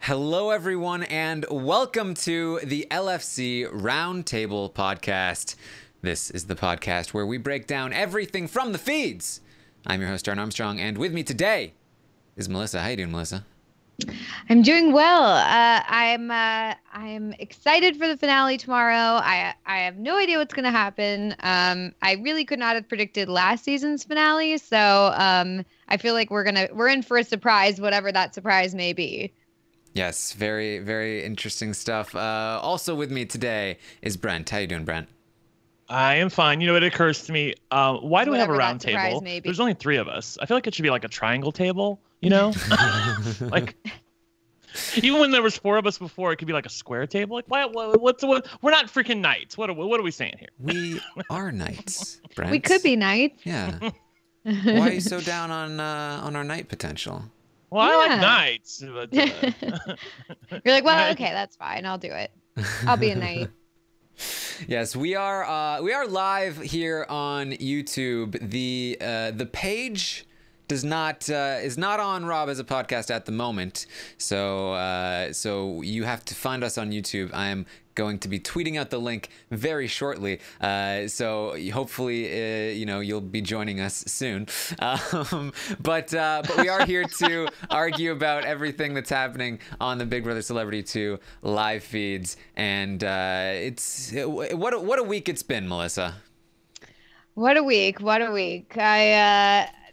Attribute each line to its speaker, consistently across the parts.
Speaker 1: Hello, everyone, and welcome to the LFC Roundtable podcast. This is the podcast where we break down everything from the feeds. I'm your host, Darren Armstrong, and with me today is Melissa. How you doing, Melissa?
Speaker 2: I'm doing well. I'm excited for the finale tomorrow. I have no idea what's going to happen. I really could not have predicted last season's finale, so I feel like we're in for a surprise, whatever that surprise may be.
Speaker 1: Yes, very, very interesting stuff. Also with me today is Brent. How you doing, Brent?
Speaker 3: I am fine. You know, it occurs to me, why do we have a round table?
Speaker 2: Maybe.
Speaker 3: There's only three of us. I feel like it should be like a triangle table, you know? Like, even when there was four of us before, it could be like a square table. Like, what's we're not freaking knights. What are we saying here?
Speaker 1: We are knights, Brent.
Speaker 2: We could be knights.
Speaker 1: Yeah. Why are you so down on our knight potential?
Speaker 3: Well, I like knights. But,
Speaker 2: You're like, well, okay, that's fine. I'll do it. I'll be a knight.
Speaker 1: Yes, we are live here on YouTube. The page is not on Rob as a podcast at the moment, so you have to find us on YouTube. I am going to be tweeting out the link very shortly, so hopefully you'll be joining us soon. But we are here to argue about everything that's happening on the Big Brother Celebrity 2 live feeds, and what a week it's been, Melissa.
Speaker 2: What a week!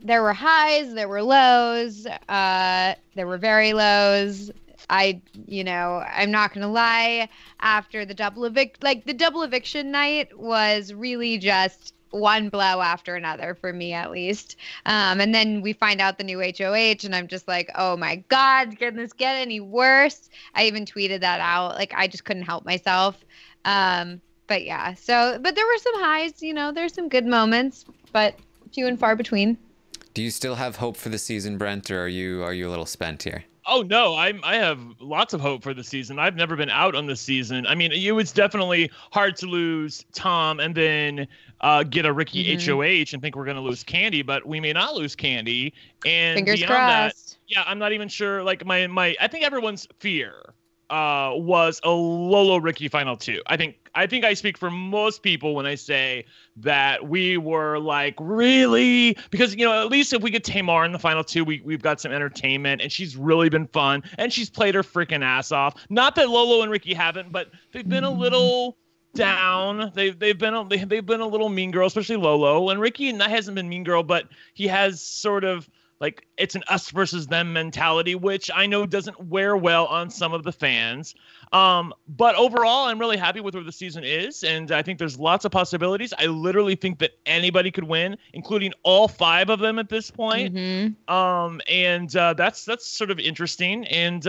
Speaker 2: There were highs, there were lows, there were very lows. I'm not gonna lie. After the double eviction night was really just one blow after another for me, at least. And then we find out the new HOH, and I'm just like, oh my God, can this get any worse? I even tweeted that out. Like, I just couldn't help myself. But yeah. But there were some highs. There's some good moments, but few and far between.
Speaker 1: Do you still have hope for the season, Brent, or are you a little spent here?
Speaker 3: Oh no, I have lots of hope for the season. I've never been out on the season. I mean, it was definitely hard to lose Tom and then get a Ricky HOH and think we're going to lose Kandi, but we may not lose Kandi. And
Speaker 2: fingers
Speaker 3: beyond
Speaker 2: crossed.
Speaker 3: that, yeah, I'm not even sure. Like I think everyone's fear was a Lolo Ricky final two. I think I speak for most people when I say that we were like, really? Because, at least if we get Tamar in the final two, we've got some entertainment, and she's really been fun, and she's played her freaking ass off. Not that Lolo and Ricky haven't, but they've been a little down. They've been a little mean girl, especially Lolo. And Ricky hasn't been mean girl, but he has sort of like it's an us versus them mentality, which I know doesn't wear well on some of the fans. But overall, I'm really happy with where the season is, and I think there's lots of possibilities. I literally think that anybody could win, including all five of them at this point. And that's sort of interesting. And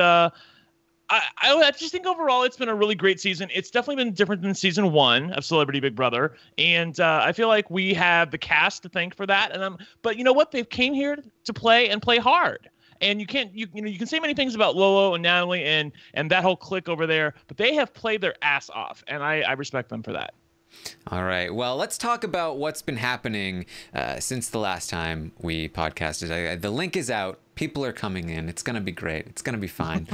Speaker 3: I just think overall it's been a really great season. It's definitely been different than season one of Celebrity Big Brother, and I feel like we have the cast to thank for that. But you know what? They've came here to play and play hard. And you can say many things about Lolo and Natalie and that whole clique over there, but they have played their ass off, and I respect them for that.
Speaker 1: All right. Well, let's talk about what's been happening since the last time we podcasted. The link is out. People are coming in. It's going to be great. It's going to be fine.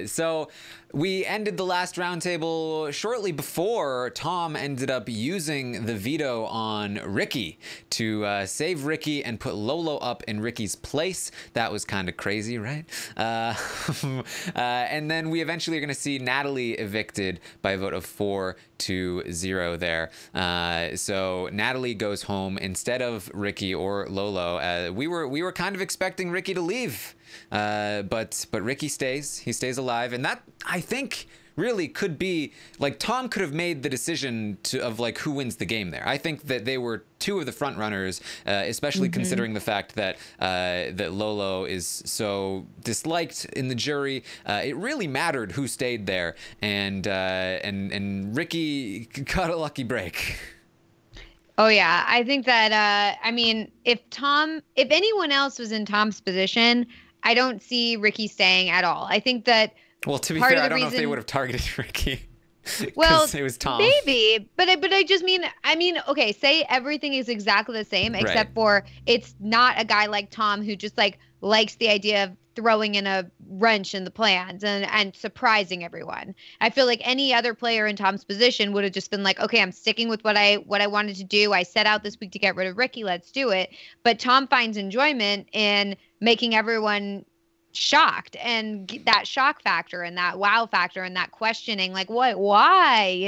Speaker 1: So we ended the last roundtable shortly before Tom ended up using the veto on Ricky to save Ricky and put Lolo up in Ricky's place. That was kind of crazy, right? And then we eventually are going to see Natalie evicted by a vote of 4-0 there. So Natalie goes home instead of Ricky or Lolo. We were kind of expecting Ricky to leave, but Ricky stays. He stays alive, and that I think really could be like Tom could have made the decision of like who wins the game there. I think that they were two of the front runners, especially considering the fact that that Lolo is so disliked in the jury. It really mattered who stayed there, and Ricky got a lucky break.
Speaker 2: Oh yeah, I think that if anyone else was in Tom's position, I don't see Ricky staying at all. I think that
Speaker 1: well, to be fair, I don't know if they would have targeted Ricky.
Speaker 2: Well,
Speaker 1: it was Tom.
Speaker 2: Maybe, but I just mean, okay, say everything is exactly the same except for it's not a guy like Tom who just like likes the idea of throwing in a wrench in the plans and surprising everyone. I feel like any other player in Tom's position would have just been like, okay, I'm sticking with what I wanted to do. I set out this week to get rid of Ricky. Let's do it. But Tom finds enjoyment in making everyone shocked, and that shock factor and that wow factor and that questioning, like, what, why,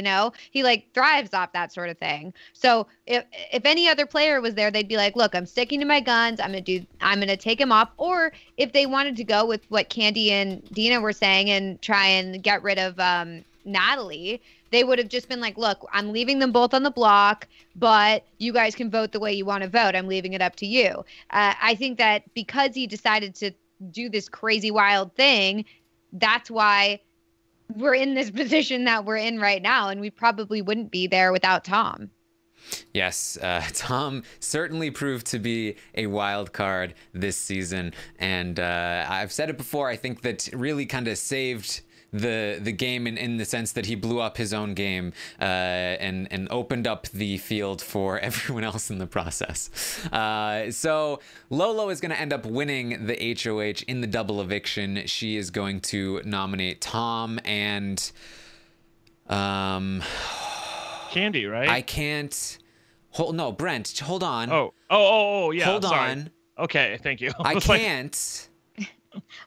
Speaker 2: he like thrives off that sort of thing. So if any other player was there, they'd be like, look, I'm sticking to my guns. I'm gonna take him off. Or if they wanted to go with what Kandi and Dina were saying and try and get rid of Natalie, they would have just been like, look, I'm leaving them both on the block, but you guys can vote the way you want to vote. I'm leaving it up to you. I think that because he decided to do this crazy wild thing, that's why we're in this position that we're in right now, and we probably wouldn't be there without Tom.
Speaker 1: Yes, Tom certainly proved to be a wild card this season, and I've said it before, I think that really kind of saved the game in the sense that he blew up his own game and opened up the field for everyone else in the process. So Lolo is going to end up winning the HOH in the double eviction. She is going to nominate Tom and
Speaker 3: Kandi, right?
Speaker 1: I can't no, Brent, hold on.
Speaker 3: Oh, yeah.
Speaker 1: Hold
Speaker 3: sorry.
Speaker 1: on.
Speaker 3: Okay, thank you.
Speaker 1: I can't.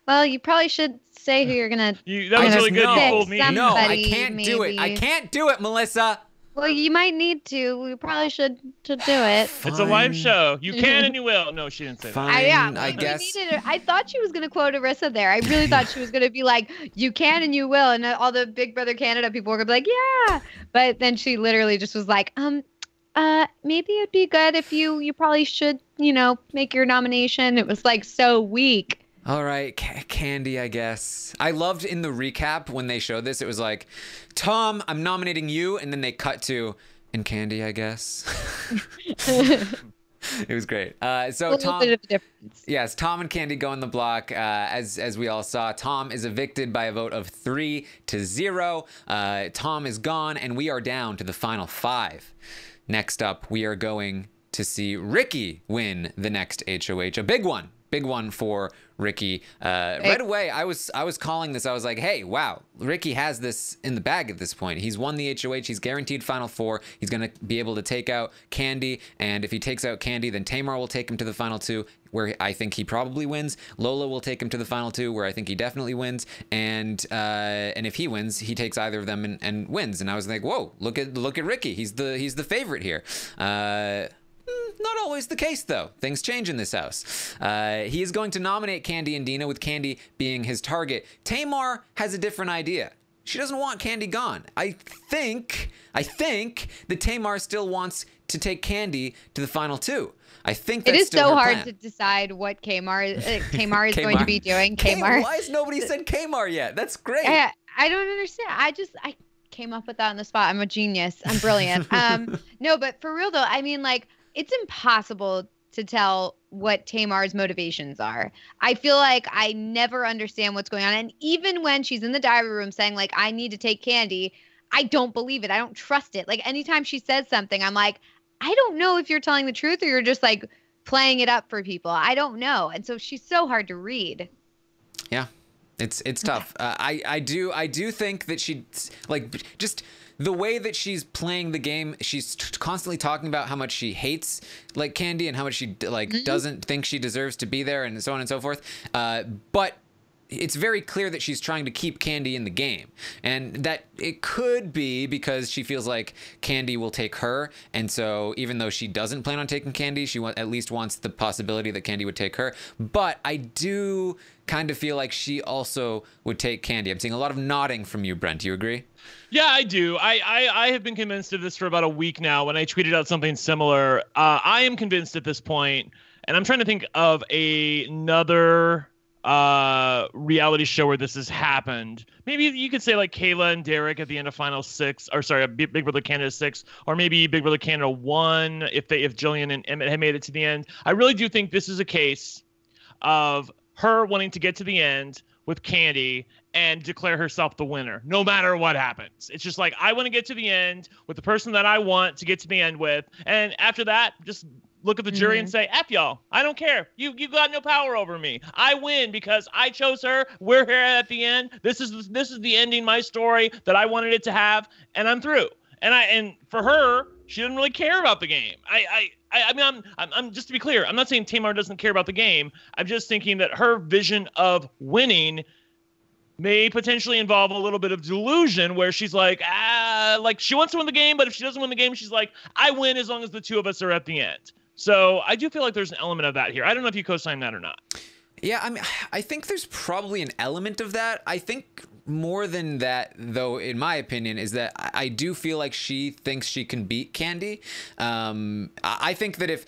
Speaker 2: Well, you probably should say who you're gonna.
Speaker 3: That was really good. You told me.
Speaker 1: No, I can't do it. I can't do it, Melissa.
Speaker 2: Well, you might need to. We probably should to do it.
Speaker 1: Fine.
Speaker 3: It's a live show. You can and you will. No, she didn't say
Speaker 1: Fine,
Speaker 3: that.
Speaker 1: I guess.
Speaker 2: I thought she was going to quote Arissa there. I really thought she was going to be like, you can and you will. And all the Big Brother Canada people were going to be like, yeah. But then she literally just was like, maybe it'd be good if you probably should, make your nomination. It was like so weak.
Speaker 1: All right, Kandi, I guess. I loved in the recap when they showed this, it was like, Tom, I'm nominating you, and then they cut to, and Kandi, I guess. It was great. So Tom,
Speaker 2: bit of a difference.
Speaker 1: Yes, Tom and Kandi go on the block. As we all saw, Tom is evicted by a vote of 3-0. Tom is gone, and we are down to the final 5. Next up, we are going to see Ricky win the next HOH, a big one. Big one for Ricky. Right away, I was calling this. I was like, hey, wow, Ricky has this in the bag at this point. He's won the HOH. He's guaranteed Final 4. He's going to be able to take out Kandi. And if he takes out Kandi, then Tamar will take him to the Final 2, where I think he probably wins. Lolo will take him to the Final 2, where I think he definitely wins. And if he wins, he takes either of them and wins. And I was like, whoa, look at Ricky. He's the favorite here. Not always the case, though. Things change in this house. He is going to nominate Kandi and Dina, with Kandi being his target. Tamar has a different idea. She doesn't want Kandi gone. I think that Tamar still wants to take Kandi to the Final 2. I think that's
Speaker 2: it is
Speaker 1: still
Speaker 2: so
Speaker 1: her
Speaker 2: hard
Speaker 1: plan.
Speaker 2: to decide what Tamar is going to be doing. Tamar.
Speaker 1: Why has nobody said Tamar yet? That's great.
Speaker 2: I don't understand. I came up with that on the spot. I'm a genius. I'm brilliant. No, but for real though, I mean, like, it's impossible to tell what Tamar's motivations are. I feel like I never understand what's going on. And even when she's in the diary room saying, like, I need to take Kandi, I don't believe it. I don't trust it. Like, anytime she says something, I'm like, I don't know if you're telling the truth or you're just, like, playing it up for people. I don't know. And so she's so hard to read.
Speaker 1: Yeah, it's tough. I do think that she, like, just the way that she's playing the game, she's constantly talking about how much she hates, like, Kandi, and how much she doesn't think she deserves to be there, and so on and so forth. But it's very clear that she's trying to keep Kandi in the game, and that it could be because she feels like Kandi will take her, and so even though she doesn't plan on taking Kandi, she at least wants the possibility that Kandi would take her. But I do kind of feel like she also would take Kandi. I'm seeing a lot of nodding from you, Brent. Do you agree?
Speaker 3: Yeah, I do. I have been convinced of this for about a week now. When I tweeted out something similar, I am convinced at this point, and I'm trying to think of another reality show where this has happened. Maybe you could say like Kayla and Derek at the end of Final 6, or sorry, Big Brother Canada 6, or maybe Big Brother Canada 1 if Jillian and Emmett had made it to the end. I really do think this is a case of her wanting to get to the end with Kandi and declare herself the winner, no matter what happens. It's just like, I want to get to the end with the person that I want to get to the end with, and after that, just look at the jury and say, F y'all, I don't care. You got no power over me. I win because I chose her. We're here at the end. This is the ending, my story that I wanted it to have, and I'm through. And for her, she didn't really care about the game. I mean, I'm just to be clear, I'm not saying Tamar doesn't care about the game. I'm just thinking that her vision of winning may potentially involve a little bit of delusion where she's like she wants to win the game, but if she doesn't win the game, she's like, I win as long as the two of us are at the end. So I do feel like there's an element of that here. I don't know if you co-sign that or not.
Speaker 1: Yeah, I mean, I think there's probably an element of that. I think more than that, though, in my opinion, is that I do feel like she thinks she can beat Kandi. I think that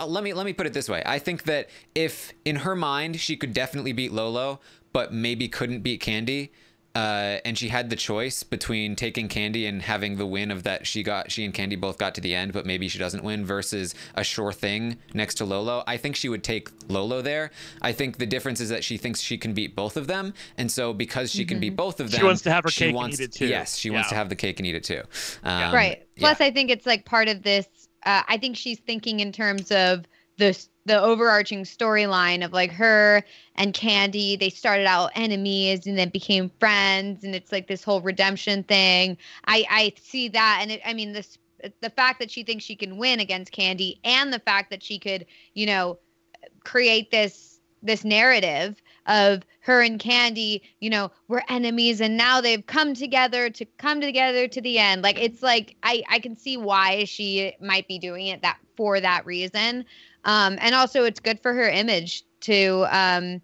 Speaker 1: let me put it this way. I think that if in her mind she could definitely beat Lolo, but maybe couldn't beat Kandi, and she had the choice between taking Kandi and having the win of that she and Kandi both got to the end, but maybe she doesn't win, versus a sure thing next to Lolo, I think she would take Lolo there. I think the difference is that she thinks she can beat both of them, and so because she can beat both of them,
Speaker 3: she wants to have her cake and eat it too.
Speaker 1: Yes, she wants to have the cake and eat it too.
Speaker 2: Right. Plus, I think it's like part of this. I think she's thinking in terms of the overarching storyline of like her and Kandi. They started out enemies and then became friends, and it's like this whole redemption thing. I see that, and I mean the fact that she thinks she can win against Kandi, and the fact that she could, create this narrative of her and Kandi, we're enemies and now they've come together to the end. Like, it's like I can see why she might be doing it for that reason. And also it's good for her image to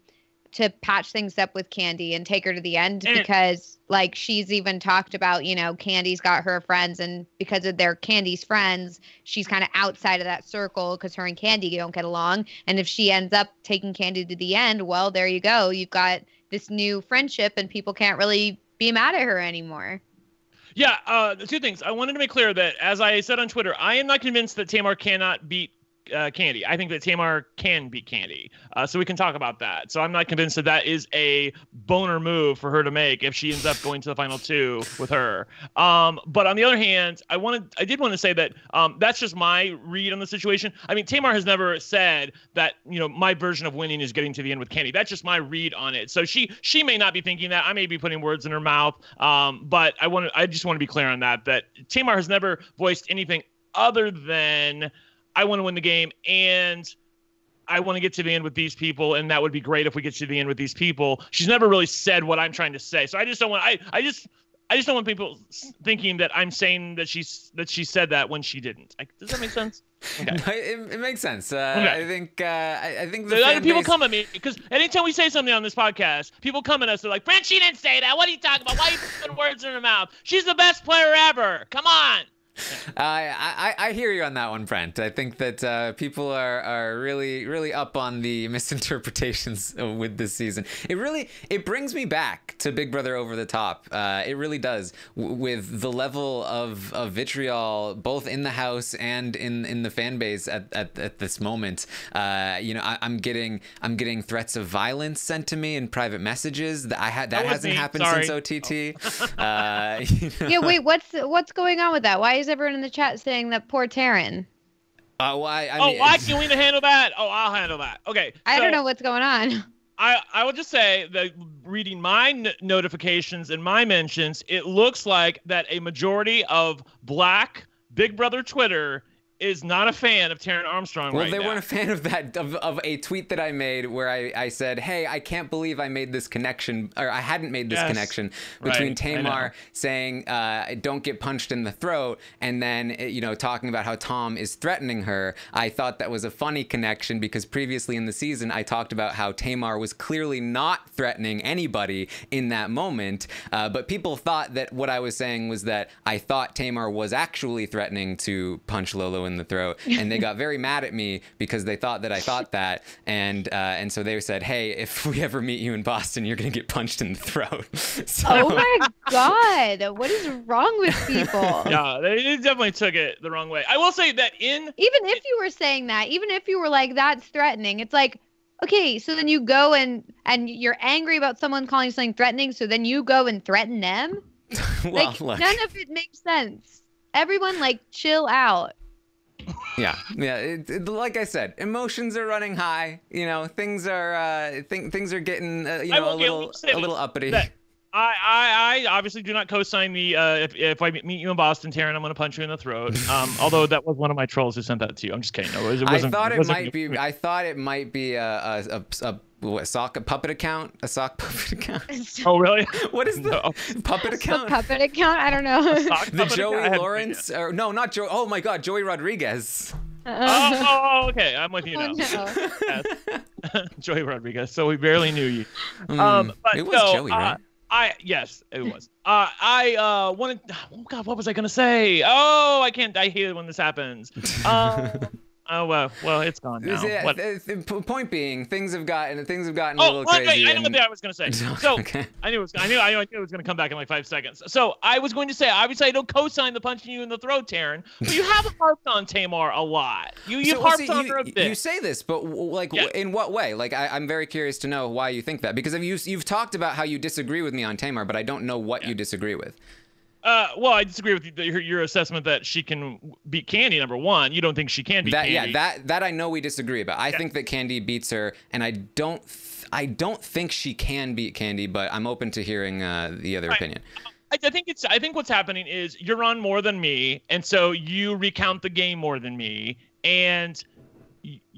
Speaker 2: patch things up with Kandi and take her to the end, because like she's even talked about, Candy's got her friends, and because of their Candy's friends, she's kind of outside of that circle because her and Kandi don't get along. And if she ends up taking Kandi to the end, well, there you go. You've got this new friendship and people can't really be mad at her anymore.
Speaker 3: Yeah, two things. I wanted to make clear that, as I said on Twitter, I am not convinced that Tamar cannot beat Kandi. I think that Tamar can beat Kandi. So we can talk about that. So I'm not convinced that is a boner move for her to make if she ends up going to the final two with her. But on the other hand, I did want to say that that's just my read on the situation. I mean, Tamar has never said that, my version of winning is getting to the end with Kandi. That's just my read on it. So she may not be thinking that. I may be putting words in her mouth. But I just want to be clear on that Tamar has never voiced anything other than, I want to win the game, and I want to get to the end with these people, and that would be great if we get to the end with these people. She's never really said what I'm trying to say, so I just don't want. I just don't want people thinking that I'm saying that she said that when she didn't. Does that make sense? Okay.
Speaker 1: No, it makes sense.
Speaker 3: Okay.
Speaker 1: I think the fan
Speaker 3: people
Speaker 1: base...
Speaker 3: come at me because anytime we say something on this podcast, people come at us. They're like, "Brent, she didn't say that. What are you talking about? Why are you putting words in her mouth? She's the best player ever. Come on."
Speaker 1: I hear you on that one, Brent. I think that people are really up on the misinterpretations with this season. It brings me back to Big Brother Over the Top. It really does, with the level of vitriol both in the house and in the fan base at this moment. I'm getting threats of violence sent to me in private messages. That hasn't happened since OTT.
Speaker 2: Yeah, wait, what's going on with that? Why is everyone in the chat saying that poor Taryn?
Speaker 3: Why can we handle that? Oh, I'll handle that. Okay.
Speaker 2: I don't know what's going on.
Speaker 3: I will just say that reading my notifications and my mentions, it looks like that a majority of Black Big Brother Twitter is not a fan of Taryn Armstrong right now.
Speaker 1: Well, they weren't a fan of that, of a tweet that I made where I said, hey, I can't believe I made this connection, or I hadn't made this connection between Tamar saying, don't get punched in the throat, and then, talking about how Tom is threatening her. I thought that was a funny connection because previously in the season, I talked about how Tamar was clearly not threatening anybody in that moment, but people thought that what I was saying was that I thought Tamar was actually threatening to punch Lolo in the throat, and they got very mad at me because they thought that I thought that, and so they said, hey, if we ever meet you in Boston, you're gonna get punched in the throat. So...
Speaker 2: Oh my god, what is wrong with people?
Speaker 3: Yeah, they definitely took it the wrong way. I will say that even
Speaker 2: if you were saying that, even if you were like, that's threatening, it's like, okay, so then you go and you're angry about someone calling something threatening, so then you go and threaten them?
Speaker 1: Well,
Speaker 2: none of it makes sense. Everyone, chill out.
Speaker 1: Yeah. Like I said, emotions are running high. Things are things are getting a little uppity.
Speaker 3: I obviously do not co-sign the if I meet you in Boston, Taryn, I'm going to punch you in the throat. Although that was one of my trolls who sent that to you. I'm just kidding. No,
Speaker 1: I thought it might be a puppet account, a sock puppet account.
Speaker 3: Oh really?
Speaker 1: What is the puppet account?
Speaker 2: Puppet account? I don't know.
Speaker 1: The Joey Lawrence, or no, not Joey. Oh my God, Joey Rodriguez.
Speaker 3: Okay, I'm with you now.
Speaker 2: No.
Speaker 3: Yes. Joey Rodriguez. So we barely knew you.
Speaker 1: But it was Joey, right?
Speaker 3: Yes, it was. I wanted. Oh God, what was I gonna say? Oh, I can't. I hate it when this happens. Oh well, it's gone now.
Speaker 1: Point being, things have gotten a little crazy.
Speaker 3: I know what I was gonna say. So okay. I knew it was gonna come back in like 5 seconds. So I was going to say, obviously, I don't co-sign the punching you in the throat, Taryn. But you have harped on Tamar a lot. You've harped on her a bit.
Speaker 1: You say this, but in what way? Like I'm very curious to know why you think that, because you've talked about how you disagree with me on Tamar, but I don't know what you disagree with.
Speaker 3: Well, I disagree with your assessment that she can beat Kandi. Number one, you don't think she can beat Kandi.
Speaker 1: Yeah, that I know we disagree about. I think that Kandi beats her, and I don't think she can beat Kandi, but I'm open to hearing the other opinion.
Speaker 3: I think what's happening is you're on more than me, and so you recount the game more than me, and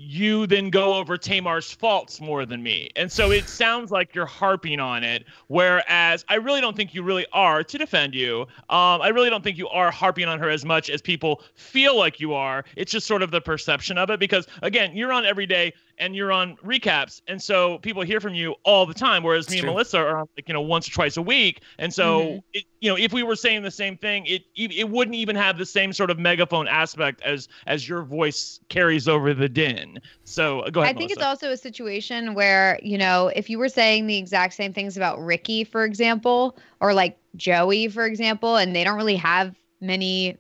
Speaker 3: you then go over Tamar's faults more than me. And so it sounds like you're harping on it, whereas I really don't think you really are, to defend you. I really don't think you are harping on her as much as people feel like you are. It's just sort of the perception of it, because again, you're on every day and you're on recaps. And so people hear from you all the time, whereas me and Melissa are on once or twice a week. And so, if we were saying the same thing, it wouldn't even have the same sort of megaphone aspect as your voice carries over the din. So go ahead,
Speaker 2: I think
Speaker 3: Melissa.
Speaker 2: it's also a situation where, if you were saying the exact same things about Ricky, for example, or like Joey, for example, and they don't really have many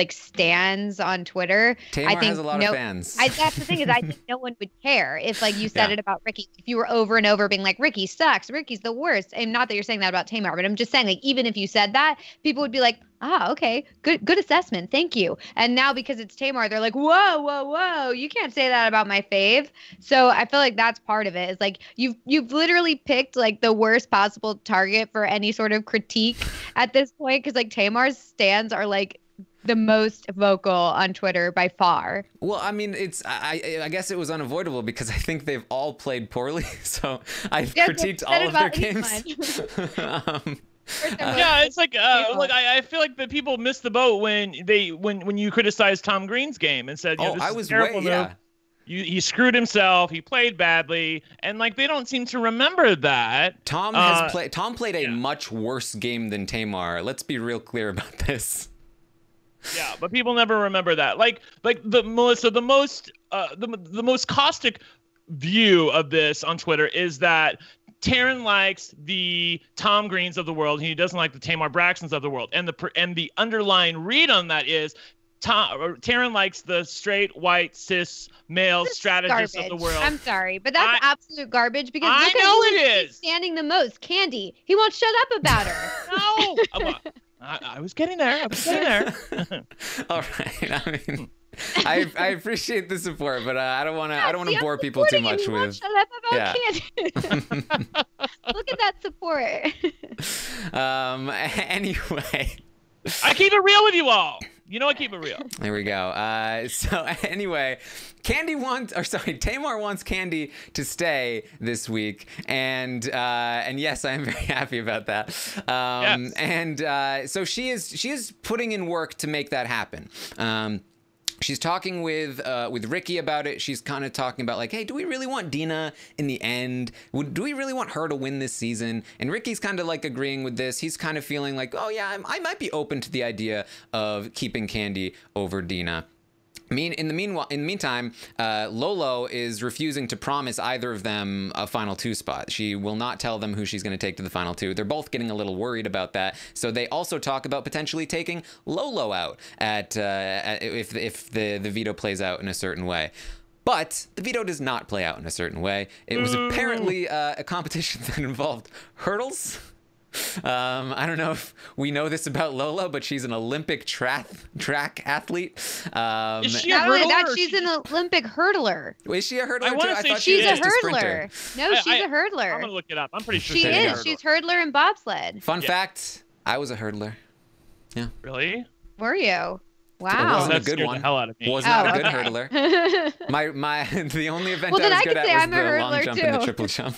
Speaker 2: stands on Twitter.
Speaker 1: Tamar has a lot of fans.
Speaker 2: That's the thing, is I think no one would care if you said it about Ricky. If you were over and over being like, Ricky sucks, Ricky's the worst. And not that you're saying that about Tamar, but I'm just saying, even if you said that, people would be like, okay, good assessment, thank you. And now because it's Tamar, they're like, whoa, you can't say that about my fave. So I feel like that's part of it. Is you've literally picked the worst possible target for any sort of critique at this point, because Tamar's stands are the most vocal on Twitter by far.
Speaker 1: Well, I mean, I guess it was unavoidable because I think they've all played poorly. So I've critiqued all of their games.
Speaker 3: Yeah, it's I feel like the people missed the boat when you criticized Tom Green's game and said, this
Speaker 1: I
Speaker 3: is
Speaker 1: was
Speaker 3: terrible move. He screwed himself. He played badly, and they don't seem to remember that.
Speaker 1: Tom played a much worse game than Tamar. Let's be real clear about this.
Speaker 3: Yeah, but people never remember that. Melissa, the most caustic view of this on Twitter is that Taryn likes the Tom Greens of the world, and he doesn't like the Tamar Braxtons of the world. And the underlying read on that is Taryn likes the straight, white, cis, male strategists of the world.
Speaker 2: I'm sorry, but that's absolute garbage, because
Speaker 3: I know it is
Speaker 2: standing the most. Kandi, he won't shut up about her.
Speaker 3: No. I was getting there.
Speaker 1: All right. I mean, I appreciate the support, but I don't want to bore people too much with.
Speaker 2: Shut up about Kandi. Look at that support.
Speaker 1: Anyway,
Speaker 3: I keep it real with you all. I keep it real.
Speaker 1: There we go. So anyway, Tamar wants Kandi to stay this week, and yes, I am very happy about that.
Speaker 3: Yes.
Speaker 1: And so she is putting in work to make that happen. She's talking with Ricky about it. She's kind of talking about hey, do we really want Dina in the end? Do we really want her to win this season? And Ricky's kind of agreeing with this. He's kind of feeling oh yeah, I might be open to the idea of keeping Kandi over Dina. In the meantime, Lolo is refusing to promise either of them a final 2 spot. She will not tell them who she's going to take to the final 2. They're both getting a little worried about that. So they also talk about potentially taking Lolo out if the veto plays out in a certain way. But the veto does not play out in a certain way. It was apparently a competition that involved hurdles. I don't know if we know this about Lolo, but she's an Olympic track athlete.
Speaker 3: Is she a
Speaker 2: Not only
Speaker 3: hurdler
Speaker 2: that,
Speaker 3: or
Speaker 2: she's an Olympic hurdler.
Speaker 1: Is she a hurdler?
Speaker 3: I wanna
Speaker 1: too?
Speaker 3: say
Speaker 1: thought
Speaker 2: She's
Speaker 1: she
Speaker 2: a
Speaker 1: was just sprinter.
Speaker 2: hurdler. No, she's a
Speaker 3: I'm
Speaker 2: hurdler.
Speaker 3: gonna look it up. I'm pretty sure
Speaker 2: She
Speaker 3: she's a
Speaker 2: is.
Speaker 3: hurdler.
Speaker 2: She's hurdler and bobsled.
Speaker 1: Fun fact: I was a hurdler.
Speaker 3: Really?
Speaker 2: Were you?
Speaker 1: It
Speaker 2: Wow.
Speaker 1: wasn't a
Speaker 3: That
Speaker 1: good
Speaker 3: scared
Speaker 1: one.
Speaker 3: the hell out of me.
Speaker 1: Was not
Speaker 2: Oh,
Speaker 1: a good
Speaker 2: okay.
Speaker 1: hurdler. My the only event
Speaker 2: Well, then
Speaker 1: I was
Speaker 2: I
Speaker 1: good
Speaker 2: could
Speaker 1: at
Speaker 2: say
Speaker 1: was
Speaker 2: I'm a
Speaker 1: the long
Speaker 2: hurdler,
Speaker 1: jump and the
Speaker 2: too.
Speaker 1: triple jump.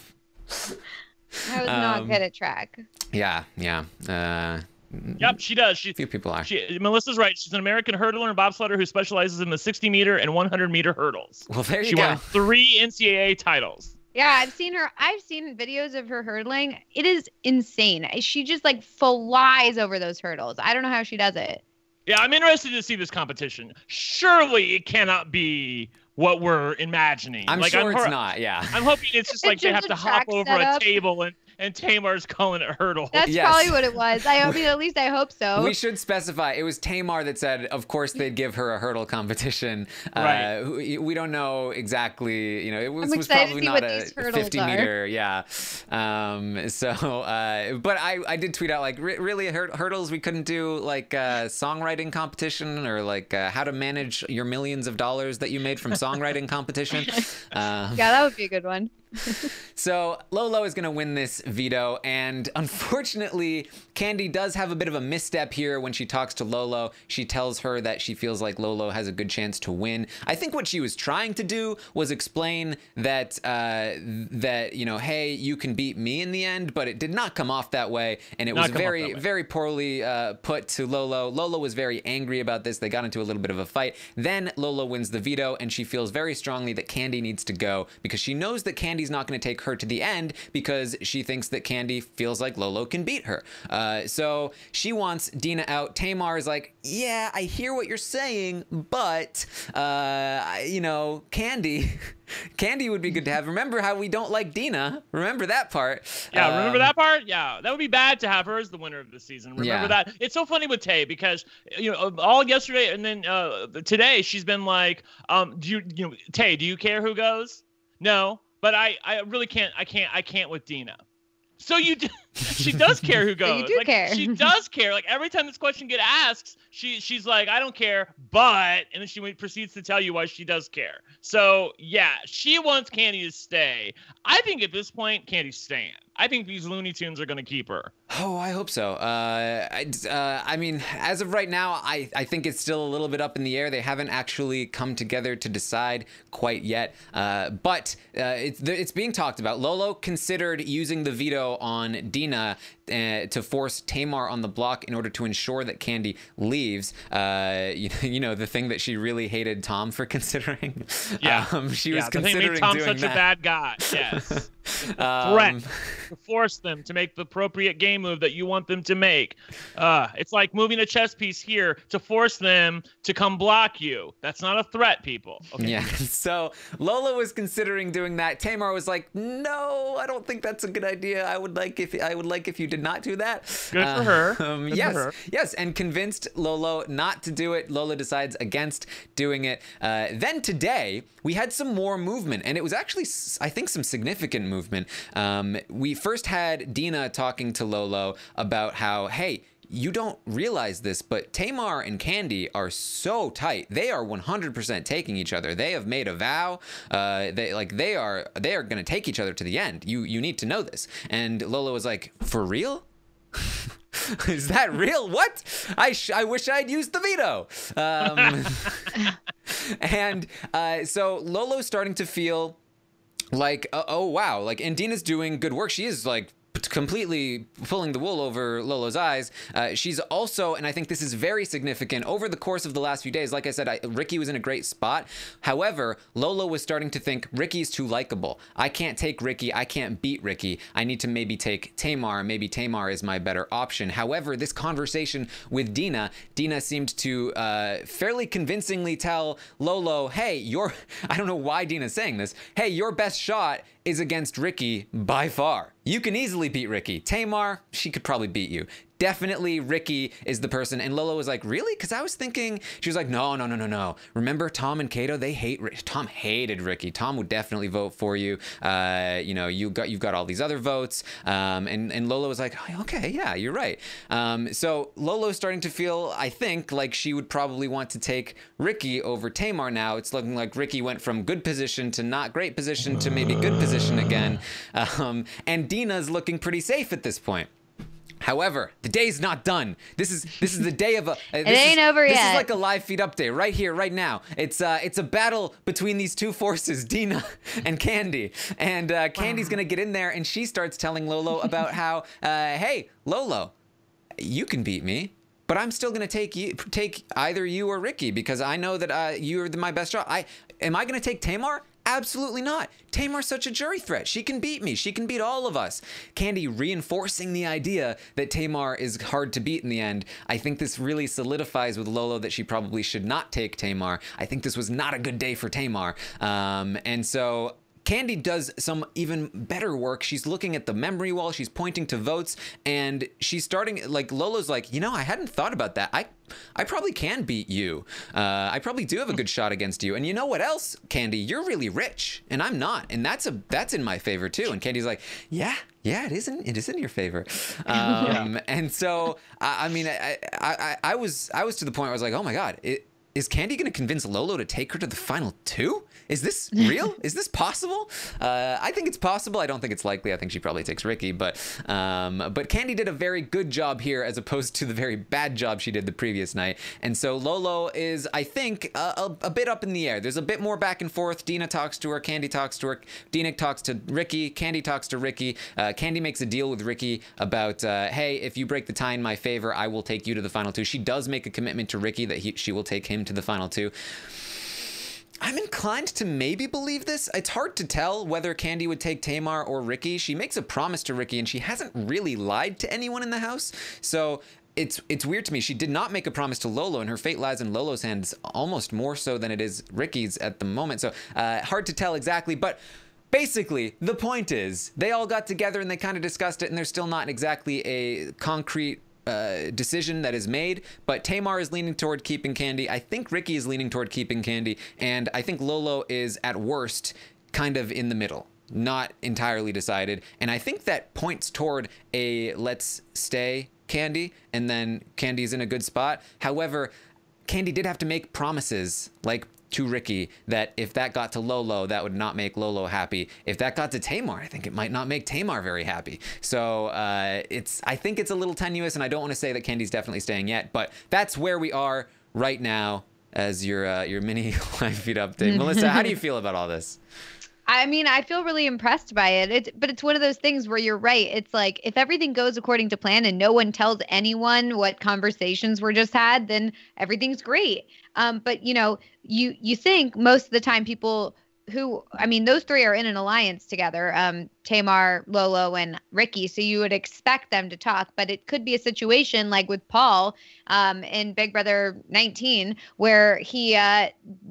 Speaker 2: I was not good at track.
Speaker 1: Yeah.
Speaker 3: Yep, she does.
Speaker 1: Few people are.
Speaker 3: Melissa's right. She's an American hurdler and bobsledder who specializes in the 60-meter and 100-meter hurdles.
Speaker 1: Well, there you
Speaker 3: She
Speaker 1: go.
Speaker 3: won 3 NCAA titles.
Speaker 2: Yeah, I've seen her. I've seen videos of her hurdling. It is insane. She just like flies over those hurdles. I don't know how she does it.
Speaker 3: Yeah, I'm interested to see this competition. Surely it cannot be what we're imagining.
Speaker 1: I'm sure it's not. Yeah.
Speaker 3: I'm hoping it's just like
Speaker 2: It's
Speaker 3: they
Speaker 2: just
Speaker 3: have to
Speaker 2: a
Speaker 3: hop
Speaker 2: track
Speaker 3: over
Speaker 2: setup.
Speaker 3: a table and Tamar's calling it hurdle.
Speaker 2: That's
Speaker 1: Yes.
Speaker 2: probably what it was. I mean, at least I hope so.
Speaker 1: We should specify. It was Tamar that said, of course, they'd give her a hurdle competition.
Speaker 3: Right.
Speaker 1: We don't know exactly. You know, it was
Speaker 2: excited to
Speaker 1: probably
Speaker 2: see
Speaker 1: not
Speaker 2: what
Speaker 1: a
Speaker 2: these hurdles
Speaker 1: 50-meter. Yeah. But I did tweet out like, really hurdles. We couldn't do like a songwriting competition or like how to manage your millions of dollars that you made from songwriting competition.
Speaker 2: Yeah, that would be a good one.
Speaker 1: So Lolo is going to win this veto, and unfortunately, Kandi does have a bit of a misstep here when she talks to Lolo. She tells her that she feels like Lolo has a good chance to win. I think what she was trying to do was explain that you know, hey, you can beat me in the end, but it did not come off that way, and it was very poorly put to Lolo. Lolo was very angry about this. They got into a little bit of a fight. Then Lolo wins the veto, and she feels very strongly that Kandi needs to go because she knows that Kandi's not going to take her to the end because she thinks that Kandi feels like Lolo can beat her. So she wants Dina out. Tamar is like, yeah, I hear what you're saying, but you know, Kandi would be good to have. Remember how we don't like Dina? Remember that part?
Speaker 3: Yeah, remember that part? Yeah, that would be bad to have her as the winner of the season. Remember that? It's so funny with Tay because, you know, all yesterday and then today she's been like, Tay, do you care who goes? No, but I really can't. I can't with Dina. So she does care who goes.
Speaker 2: So you do care.
Speaker 3: She does care. Like every time this question gets asked, she's like, I don't care, but, and then she proceeds to tell you why she does care. So yeah, she wants Kandi to stay. I think at this point, Kandi's staying. I think these Looney Tunes are going to keep her.
Speaker 1: Oh, I hope so. I mean, as of right now, I think it's still a little bit up in the air. They haven't actually come together to decide quite yet. But it's being talked about. Lolo considered using the veto on Dina to force Tamar on the block in order to ensure that Kandi leaves. You know, the thing that she really hated Tom for considering.
Speaker 3: Yeah.
Speaker 1: She was
Speaker 3: the thing
Speaker 1: considering
Speaker 3: made Tom
Speaker 1: doing
Speaker 3: such
Speaker 1: that.
Speaker 3: a bad guy. Yes. Threat to force them to make the appropriate game move that you want them to make. It's like moving a chess piece here to force them to come block you. That's not a threat, people. Okay.
Speaker 1: Yeah. So Lolo was considering doing that. Tamar was like, "No, I don't think that's a good idea. I would like if you did not do that."
Speaker 3: Good for her. Good
Speaker 1: yes,
Speaker 3: for her.
Speaker 1: yes, and convinced Lolo not to do it. Lolo decides against doing it. Then today we had some more movement, and it was actually, I think, some significant movement. We first had Dina talking to Lolo about how, hey, you don't realize this, but Tamar and Kandi are so tight. They are 100% taking each other. They have made a vow. They are going to take each other to the end. You need to know this. And Lolo was like, for real? Is that real? What? I wish I'd used the veto. And so Lolo's starting to feel like, oh wow, like, and Dina's doing good work. She is like completely pulling the wool over Lolo's eyes. She's also, and I think this is very significant, over the course of the last few days, like I said, Ricky was in a great spot. However, Lolo was starting to think Ricky's too likable. I can't take Ricky. I can't beat Ricky. I need to maybe take Tamar. Maybe Tamar is my better option. However, this conversation with Dina seemed to fairly convincingly tell Lolo, hey, I don't know why Dina's saying this, hey, your best shot is against Ricky by far. You can easily beat Ricky. Tamar, she could probably beat you. definitely Ricky is the person. And Lolo was like, really? Because I was thinking, she was like, no. Remember Tom and Kato? Tom hated Ricky. Tom would definitely vote for you. You've got all these other votes. And Lolo was like, okay, yeah, you're right. So Lolo's starting to feel, I think, like she would probably want to take Ricky over Tamar now. It's looking like Ricky went from good position to not great position to maybe good position again. And Dina's looking pretty safe at this point. However, the day's not done. This is the day of a.
Speaker 2: It ain't over yet.
Speaker 1: This is like a live feed update right here, right now. It's a battle between these two forces, Dina and Kandi. And Candy's gonna get in there, and she starts telling Lolo about how, hey, Lolo, you can beat me, but I'm still gonna take either you or Ricky because I know that you're my best shot. Am I gonna take Tamar? Absolutely not. Tamar's such a jury threat. She can beat me. She can beat all of us. Kandi reinforcing the idea that Tamar is hard to beat in the end. I think this really solidifies with Lolo that she probably should not take Tamar. I think this was not a good day for Tamar. And so Kandi does some even better work. She's looking at the memory wall. She's pointing to votes, and she's starting, like, Lolo's like, I hadn't thought about that. I probably can beat you. I probably do have a good shot against you. And you know what else, Kandi? You're really rich, and I'm not. And that's in my favor too. And Candy's like, yeah, it is in your favor. And so, I was to the point where I was like, oh my God, is Kandi going to convince Lolo to take her to the final two? Is this real? Is this possible? I think it's possible. I don't think it's likely. I think she probably takes Ricky. But Kandi did a very good job here as opposed to the very bad job she did the previous night. And so Lolo is, I think, a bit up in the air. There's a bit more back and forth. Dina talks to her. Kandi talks to her. Dina talks to Ricky. Kandi talks to Ricky. Kandi makes a deal with Ricky about, hey, if you break the tie in my favor, I will take you to the final two. She does make a commitment to Ricky that she will take him to the final two. I'm inclined to maybe believe this. It's hard to tell whether Kandi would take Tamar or Ricky. She makes a promise to Ricky, and she hasn't really lied to anyone in the house. So it's weird to me. She did not make a promise to Lolo, and her fate lies in Lolo's hands almost more so than it is Ricky's at the moment. So hard to tell exactly, but basically, the point is they all got together and they kind of discussed it, and there's still not exactly a concrete decision that is made, but Tamar is leaning toward keeping Kandi. I think Ricky is leaning toward keeping Kandi, and I think Lolo is at worst kind of in the middle, not entirely decided. And I think that points toward a let's stay Kandi, and then Kandi's in a good spot. However, Kandi did have to make promises, like to Ricky, that if that got to Lolo, that would not make Lolo happy. If that got to Tamar, I think it might not make Tamar very happy. So I think it's a little tenuous, and I don't want to say that Kandi's definitely staying yet, but that's where we are right now as your mini live feed update. Melissa, how do you feel about all this?
Speaker 2: I mean, I feel really impressed by it. But it's one of those things where you're right. It's like if everything goes according to plan and no one tells anyone what conversations were just had, then everything's great. But you think most of the time people those three are in an alliance together, Tamar, Lolo, and Ricky. So you would expect them to talk, but it could be a situation like with Paul in Big Brother 19, where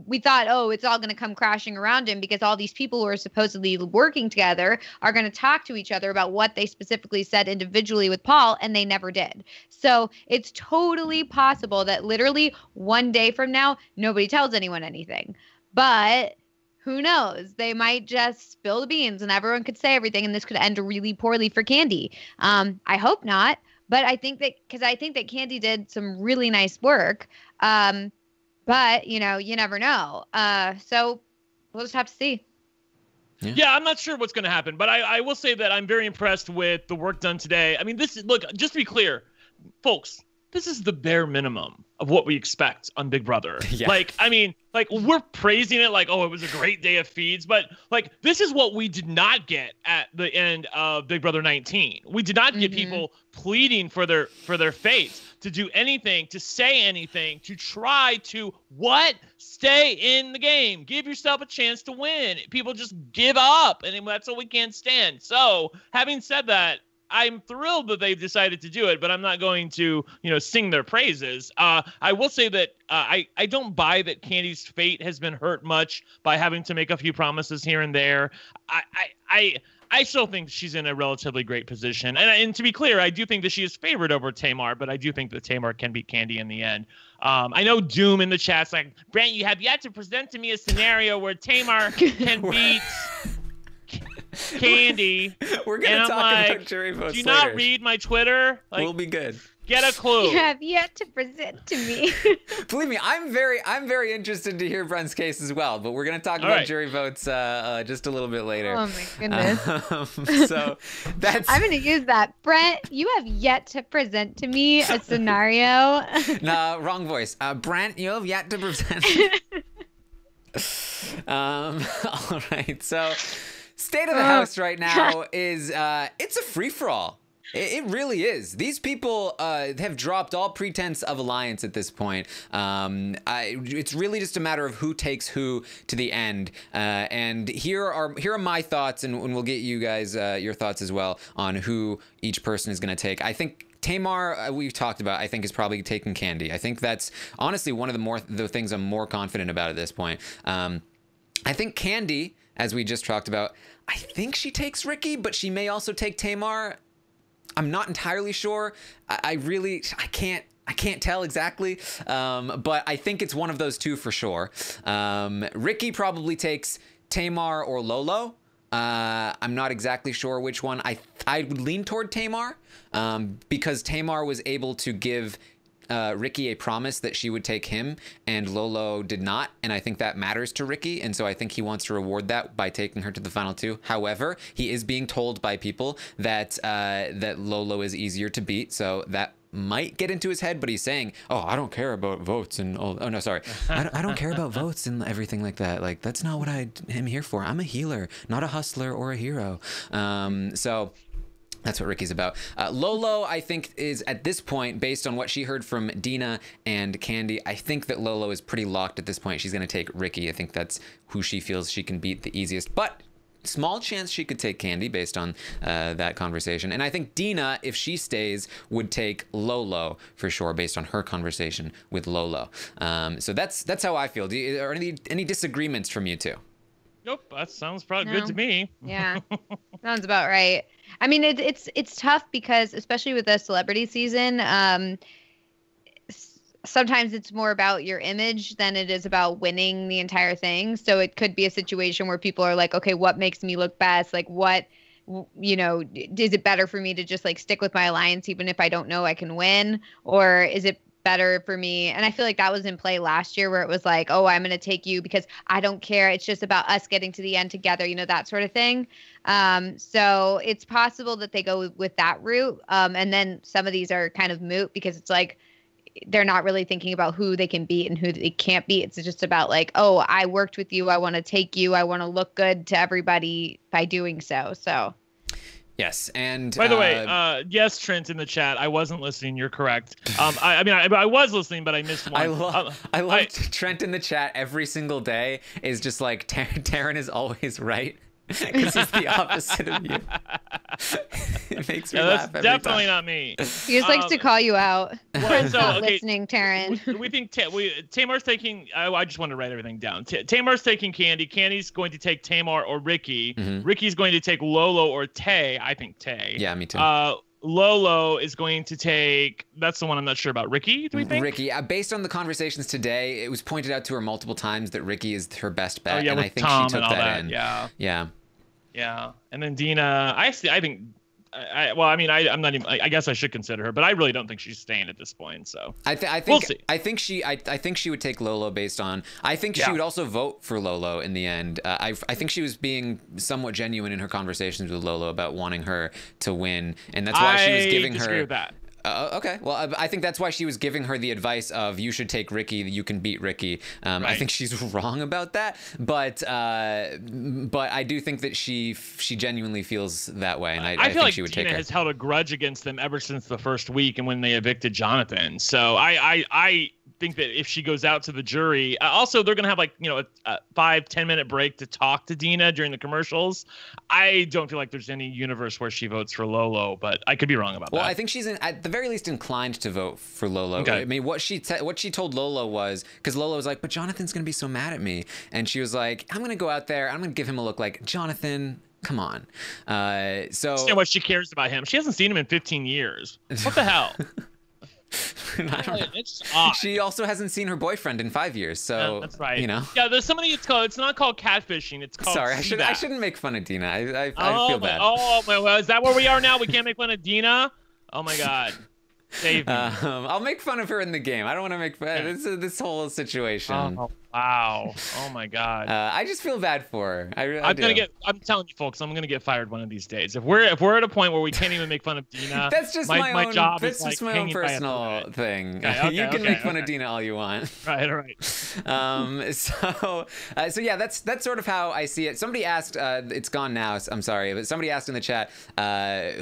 Speaker 2: we thought, it's all going to come crashing around him because all these people who are supposedly working together are going to talk to each other about what they specifically said individually with Paul, and they never did. So it's totally possible that literally one day from now, nobody tells anyone anything. But who knows? They might just spill the beans and everyone could say everything, and this could end really poorly for Kandi. I hope not, but I think that Kandi did some really nice work. But you never know. So we'll just have to see.
Speaker 3: Yeah, I'm not sure what's going to happen, but I will say that I'm very impressed with the work done today. I mean, look, just to be clear, folks, this is the bare minimum of what we expect on Big Brother. Yeah. We're praising it like, it was a great day of feeds, but this is what we did not get at the end of Big Brother 19. We did not get people pleading for their fate, to do anything, to say anything, to try to stay in the game, give yourself a chance to win. People just give up, and that's what we can't stand. So having said that, I'm thrilled that they've decided to do it, but I'm not going to, sing their praises. I will say that I don't buy that Kandi's fate has been hurt much by having to make a few promises here and there. I still think she's in a relatively great position. And to be clear, I do think that she is favored over Tamar, but I do think that Tamar can beat Kandi in the end. I know Doom in the chat's like, Brent, you have yet to present to me a scenario where Tamar can beat Kandi.
Speaker 1: We're going to talk about jury votes
Speaker 3: Do you
Speaker 1: later.
Speaker 3: not read my Twitter? Like,
Speaker 1: we'll be good.
Speaker 3: Get a clue.
Speaker 2: You have yet to present to me.
Speaker 1: Believe me, I'm very interested to hear Brent's case as well. But we're going to talk about jury votes just a little bit later.
Speaker 2: Oh my goodness.
Speaker 1: So that's.
Speaker 2: I'm going to use that. Brent, you have yet to present to me a scenario.
Speaker 1: No, wrong voice. Brent, you have yet to present. All right. So, state of the house right now is it's a free for all. It really is. These people have dropped all pretense of alliance at this point. It's really just a matter of who takes who to the end. And here are my thoughts, and we'll get you guys your thoughts as well on who each person is going to take. I think Tamar, we've talked about, I think is probably taking Kandi. I think that's honestly one of the things I'm more confident about at this point. I think Kandi, as we just talked about, I think she takes Ricky, but she may also take Tamar. I'm not entirely sure. I can't tell exactly, but I think it's one of those two for sure. Ricky probably takes Tamar or Lolo. I'm not exactly sure which one. I would lean toward Tamar because Tamar was able to give Ricky a promise that she would take him, and Lolo did not, and I think that matters to Ricky, and so I think he wants to reward that by taking her to the final two. However, he is being told by people that that Lolo is easier to beat, so that might get into his head, but he's saying, oh, I don't care about votes and all. Oh no, sorry, I don't care about votes and everything like that. Like, that's not what I'm here for. I'm a healer, not a hustler or a hero. So that's what Ricky's about. Lolo, I think, is at this point, based on what she heard from Dina and Kandi, I think that Lolo is pretty locked at this point. She's going to take Ricky. I think that's who she feels she can beat the easiest. But small chance she could take Kandi based on that conversation. And I think Dina, if she stays, would take Lolo for sure based on her conversation with Lolo. So that's how I feel. Are any disagreements from you two?
Speaker 3: Nope, that sounds probably good to me.
Speaker 2: Yeah, sounds about right. I mean, it's tough because, especially with the celebrity season, sometimes it's more about your image than it is about winning the entire thing. So it could be a situation where people are like, okay, what makes me look best? Like, what, is it better for me to just like stick with my alliance even if I don't know I can win? Or is it better for me? And I feel like that was in play last year where it was like, oh, I'm going to take you because I don't care. It's just about us getting to the end together, that sort of thing. So it's possible that they go with that route. And then some of these are kind of moot because it's like, they're not really thinking about who they can beat and who they can't beat. It's just about like, oh, I worked with you. I want to take you. I want to look good to everybody by doing so. So.
Speaker 1: Yes, and
Speaker 3: by the way, yes, Trent in the chat. I wasn't listening. You're correct. I was listening, but I missed one.
Speaker 1: I love Trent in the chat every single day. Is just like Taryn is always right because he's the opposite of you. It makes me laugh every
Speaker 3: definitely
Speaker 1: time.
Speaker 3: Not me.
Speaker 2: He just likes to call you out.
Speaker 3: Well,
Speaker 2: not listening, Taryn.
Speaker 3: We think Tamar's taking. I just want to write everything down. Tamar's taking Kandi. Kandi's going to take Tamar or Ricky. Mm-hmm. Ricky's going to take Lolo or Tay. I think Tay.
Speaker 1: Yeah, me too.
Speaker 3: Lolo is going to take. That's the one I'm not sure about. Ricky, do we think?
Speaker 1: Ricky. Based on the conversations today, it was pointed out to her multiple times that Ricky is her best bet,
Speaker 3: and
Speaker 1: I think
Speaker 3: Tom
Speaker 1: she took that in.
Speaker 3: Yeah. And then Dina. I think. I'm not even. I guess I should consider her, but I really don't think she's staying at this point. So
Speaker 1: I think
Speaker 3: we'll see.
Speaker 1: I think she would take Lolo based on. I think she would also vote for Lolo in the end. I think she was being somewhat genuine in her conversations with Lolo about wanting her to win, and that's why she was giving
Speaker 3: disagree
Speaker 1: her.
Speaker 3: With that.
Speaker 1: Okay. Well, I think that's why she was giving her the advice of you should take Ricky. You can beat Ricky. Right. I think she's wrong about that, but I do think that she genuinely feels that way, and I feel think
Speaker 3: like
Speaker 1: she would
Speaker 3: Dina
Speaker 1: take her.
Speaker 3: Has held a grudge against them ever since the first week and when they evicted Jonathan. So I think that if she goes out to the jury, also they're gonna have like a 5-10 minute break to talk to Dina during the commercials. I don't feel like there's any universe where she votes for Lolo, but I could be wrong about that.
Speaker 1: Well, I think she's at the very least inclined to vote for Lolo.
Speaker 3: Okay.
Speaker 1: I mean, what she told Lolo was, because Lolo was like, but Jonathan's gonna be so mad at me, and she was like, I'm gonna go out there, I'm gonna give him a look like, Jonathan, Come on. So
Speaker 3: Understand what she cares about him. She hasn't seen him in 15 years. What the hell?
Speaker 1: I don't know.
Speaker 3: It's odd.
Speaker 1: She also hasn't seen her boyfriend in 5 years, so
Speaker 3: that's right.
Speaker 1: you know.
Speaker 3: Yeah, there's somebody. It's not called catfishing. It's called.
Speaker 1: Sorry,
Speaker 3: sea
Speaker 1: I
Speaker 3: bass.
Speaker 1: shouldn't make fun of Dina. I feel bad.
Speaker 3: Oh my! Well, is that where we are now? We can't make fun of Dina. Oh my God. Save me.
Speaker 1: I'll make fun of her in the game. I don't want to make fun of this whole situation.
Speaker 3: Oh, wow. Oh my God.
Speaker 1: I just feel bad for her. I'm
Speaker 3: telling you folks, I'm gonna get fired one of these days. If we're at a point where we can't even make fun of Dina,
Speaker 1: that's just my own
Speaker 3: job.
Speaker 1: That's just my own personal thing. You can make fun of Dina all you want.
Speaker 3: Right. All right.
Speaker 1: So yeah, that's sort of how I see it. Somebody asked, it's gone now. I'm sorry, but somebody asked in the chat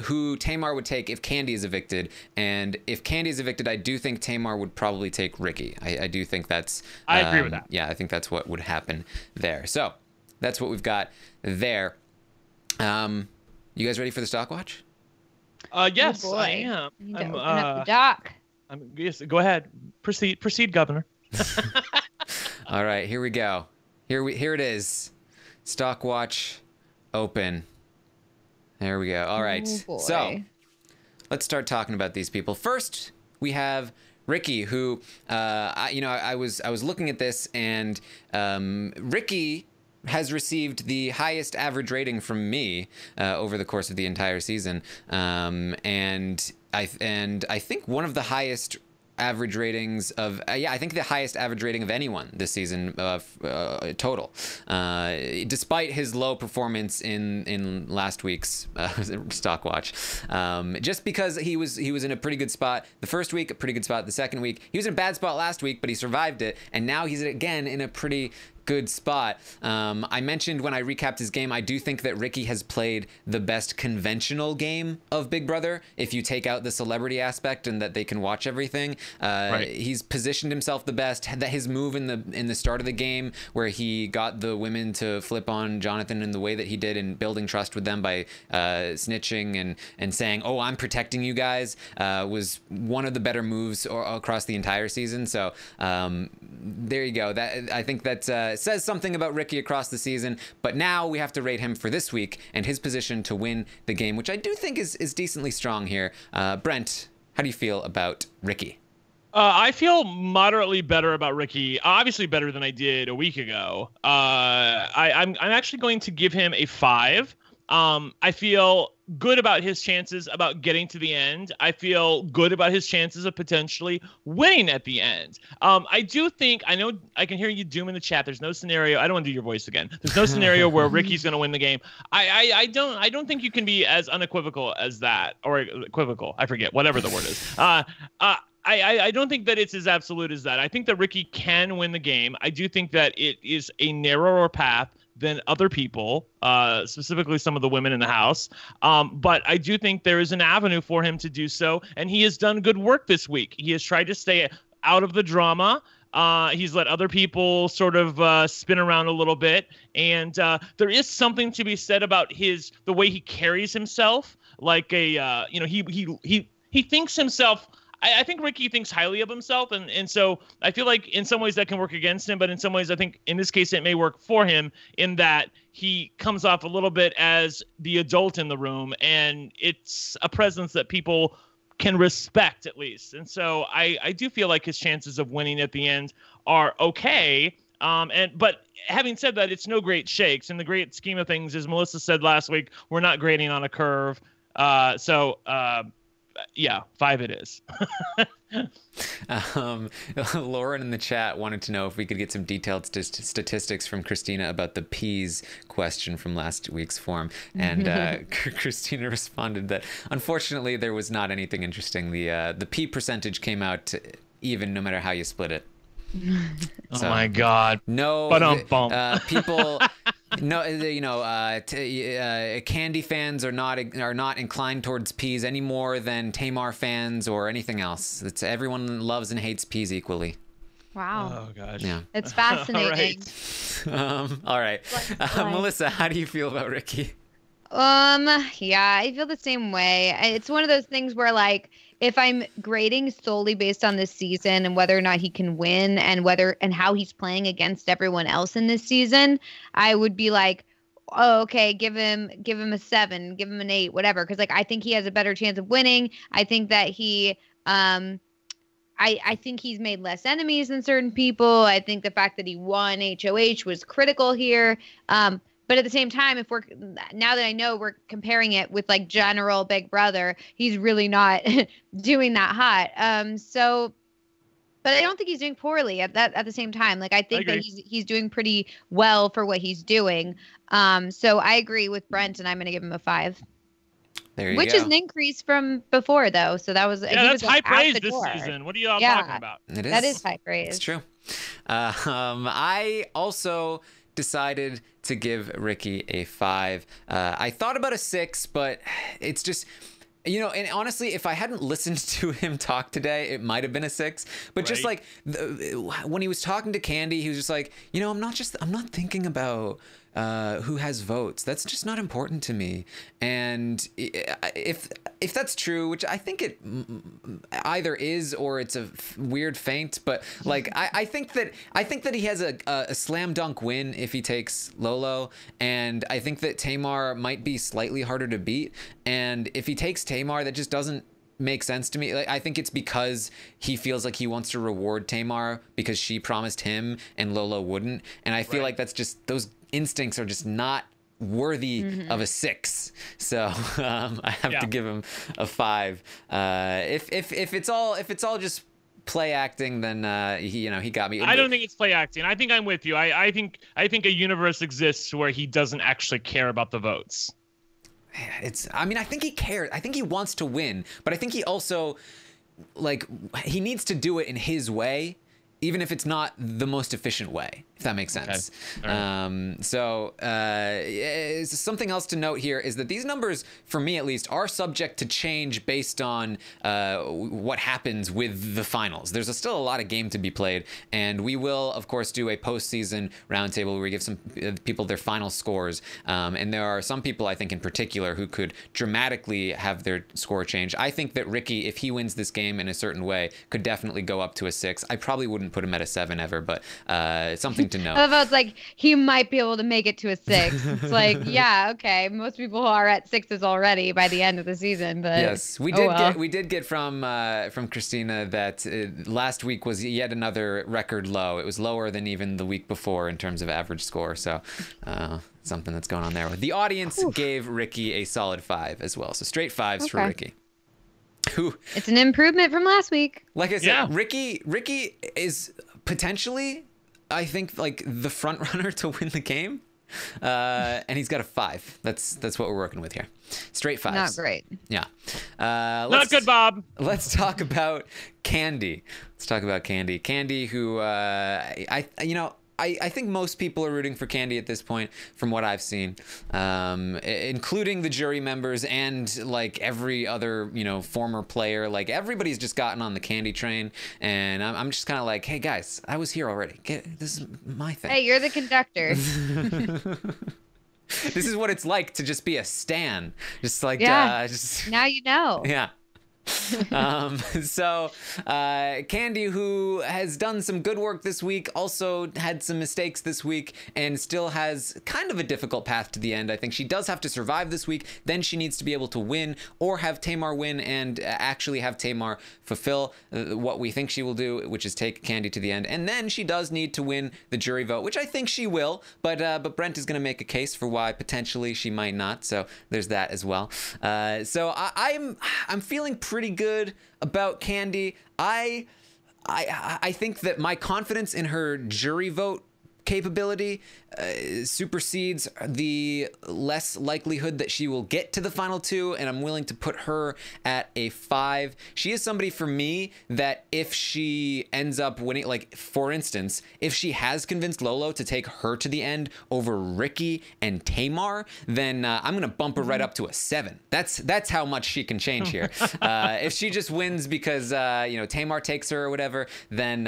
Speaker 1: who Tamar would take if Kandi is evicted, and if Kandi is evicted, I do think Tamar would probably take Ricky. I do think that's.
Speaker 3: I agree with that.
Speaker 1: Yeah, I think that's what would happen there. So that's what we've got there. You guys ready for the stock watch?
Speaker 3: Yes,
Speaker 2: oh boy.
Speaker 3: I am.
Speaker 2: I need to open up the doc.
Speaker 3: Yes, go ahead. Proceed, Governor.
Speaker 1: All right, here we go. Here it is. Stock watch open. There we go. All right.
Speaker 2: Oh, boy.
Speaker 1: So let's start talking about these people. First, we have Ricky, who I was looking at this, and Ricky has received the highest average rating from me over the course of the entire season, and I think one of the highest average ratings of I think the highest average rating of anyone this season total, despite his low performance in last week's stock watch, just because he was in a pretty good spot the first week, a pretty good spot the second week. He was in a bad spot last week, but he survived it, and now he's again in a pretty good spot. I mentioned when I recapped his game, I do think that Ricky has played the best conventional game of Big Brother, if you take out the celebrity aspect and that they can watch everything. Right. He's positioned himself the best. That his move in the start of the game, where he got the women to flip on Jonathan in the way that he did, and building trust with them by snitching and saying, "Oh, I'm protecting you guys," was one of the better moves across the entire season. So there you go. That I think that says something about Ricky across the season. But now we have to rate him for this week and his position to win the game, which I do think is decently strong here. Brent, how do you feel about Ricky?
Speaker 3: I feel moderately better about Ricky. Obviously better than I did a week ago. I'm actually going to give him a 5. I feel good about his chances about getting to the end. I feel good about his chances of potentially winning at the end. I do think, I know I can hear you Doom in the chat. There's no scenario. I don't want to do your voice again. There's no scenario where Ricky's going to win the game. I don't think you can be as unequivocal as that, or equivocal. I forget, whatever the word is. I don't think that it's as absolute as that. I think that Ricky can win the game. I do think that it is a narrower path than other people, specifically some of the women in the house. But I do think there is an avenue for him to do so, and he has done good work this week. He has tried to stay out of the drama. He's let other people sort of spin around a little bit, and there is something to be said about the way he carries himself, like he thinks himself. I think Ricky thinks highly of himself, and so I feel like in some ways that can work against him, but in some ways I think in this case it may work for him, in that he comes off a little bit as the adult in the room, and it's a presence that people can respect at least. And so I do feel like his chances of winning at the end are okay. But having said that, it's no great shakes. In the great scheme of things, as Melissa said last week, we're not grading on a curve. Yeah, 5 it is.
Speaker 1: Lauren in the chat wanted to know if we could get some detailed statistics from Christina about the peas question from last week's forum. And Christina responded that unfortunately there was not anything interesting. The pea percentage came out even no matter how you split it.
Speaker 3: So, oh my God.
Speaker 1: No, people. No, Kandi fans are not inclined towards peas any more than Tamar fans or anything else. It's everyone loves and hates peas equally.
Speaker 2: Wow.
Speaker 3: Oh gosh.
Speaker 1: Yeah.
Speaker 2: It's fascinating.
Speaker 1: All right. Melissa, how do you feel about Ricky?
Speaker 2: Yeah, I feel the same way. It's one of those things where, like, if I'm grading solely based on this season and whether or not he can win and how he's playing against everyone else in this season, I would be like, oh, okay, give him a 7, give him an 8, whatever. Because like I think he has a better chance of winning. I think that he I think he's made less enemies than certain people. I think the fact that he won HOH was critical here. But at the same time, now that I know we're comparing it with like general Big Brother, he's really not doing that hot. But I don't think he's doing poorly at the same time. Like I think that he's doing pretty well for what he's doing. So I agree with Brent, and I'm going to give him a 5.
Speaker 1: There you
Speaker 2: Which
Speaker 1: go.
Speaker 2: is an increase from before, though. So that was
Speaker 3: that's high praise this season. What are you all talking about?
Speaker 1: It is.
Speaker 2: That is high praise.
Speaker 1: It's true. I also decided to give Ricky a 5. I thought about a 6, but it's just, you know, and honestly, if I hadn't listened to him talk today, it might have been a 6. But just like when he was talking to Kandi, he was just like, you know, I'm not thinking about who has votes. That's just not important to me. And if that's true, which I think it either is or it's a weird feint, but like I think that he has a slam dunk win if he takes Lolo, and I think that Tamar might be slightly harder to beat. And if he takes Tamar, that just doesn't make sense to me. Like, I think it's because he feels like he wants to reward Tamar because she promised him and Lolo wouldn't. And I feel like that's just, those instincts are just not worthy of a 6. So I have to give him a 5. If it's all just play acting, then he got me.
Speaker 3: I don't think it's play acting. I think I'm with you. I think a universe exists where he doesn't actually care about the votes.
Speaker 1: I think he cares. I think he wants to win, but I think he also, like, he needs to do it in his way, even if it's not the most efficient way, if that makes sense.
Speaker 3: Okay. All right.
Speaker 1: Something else to note here is that these numbers, for me at least, are subject to change based on what happens with the finals. There's still a lot of game to be played, and we will, of course, do a postseason roundtable where we give some people their final scores. And there are some people, I think, in particular, who could dramatically have their score change. I think that Ricky, if he wins this game in a certain way, could definitely go up to a 6. I probably wouldn't put him at a 7 ever, but something to know.
Speaker 2: I love how it's like he might be able to make it to a 6. It's like, yeah, okay. Most people are at 6s already by the end of the season, but
Speaker 1: yes, we did get from Christina that last week was yet another record low. It was lower than even the week before in terms of average score. So something that's going on there. The audience gave Ricky a solid 5 as well. So straight 5s for Ricky.
Speaker 2: It's an improvement from last week.
Speaker 1: Like I said, Ricky is potentially, I think, like the front runner to win the game, and he's got a 5. That's what we're working with here. Straight 5s.
Speaker 2: Not great.
Speaker 1: Yeah.
Speaker 3: Not good, Bob.
Speaker 1: Let's talk about Kandi. Kandi, who I think most people are rooting for Kandi at this point, from what I've seen, including the jury members and like every other, former player. Like everybody's just gotten on the Kandi train, and I'm just kind of like, hey guys, I was here already. This is my thing.
Speaker 2: Hey, you're the conductor.
Speaker 1: This is what it's like to just be a stan. Just like,
Speaker 2: now you know.
Speaker 1: Yeah. So Kandi, who has done some good work this week, also had some mistakes this week and still has kind of a difficult path to the end. I think she does have to survive this week. Then she needs to be able to win or have Tamar win and actually have Tamar fulfill what we think she will do, which is take Kandi to the end. And then she does need to win the jury vote, which I think she will. But Brent is going to make a case for why potentially she might not. So there's that as well. So I'm feeling pretty good about Kandi. I think that my confidence in her jury vote capability supersedes the less likelihood that she will get to the final 2, and I'm willing to put her at a 5. She is somebody for me that if she ends up winning, like for instance, if she has convinced Lolo to take her to the end over Ricky and Tamar, then I'm gonna bump her right up to a 7. That's how much she can change here. If she just wins because Tamar takes her or whatever, then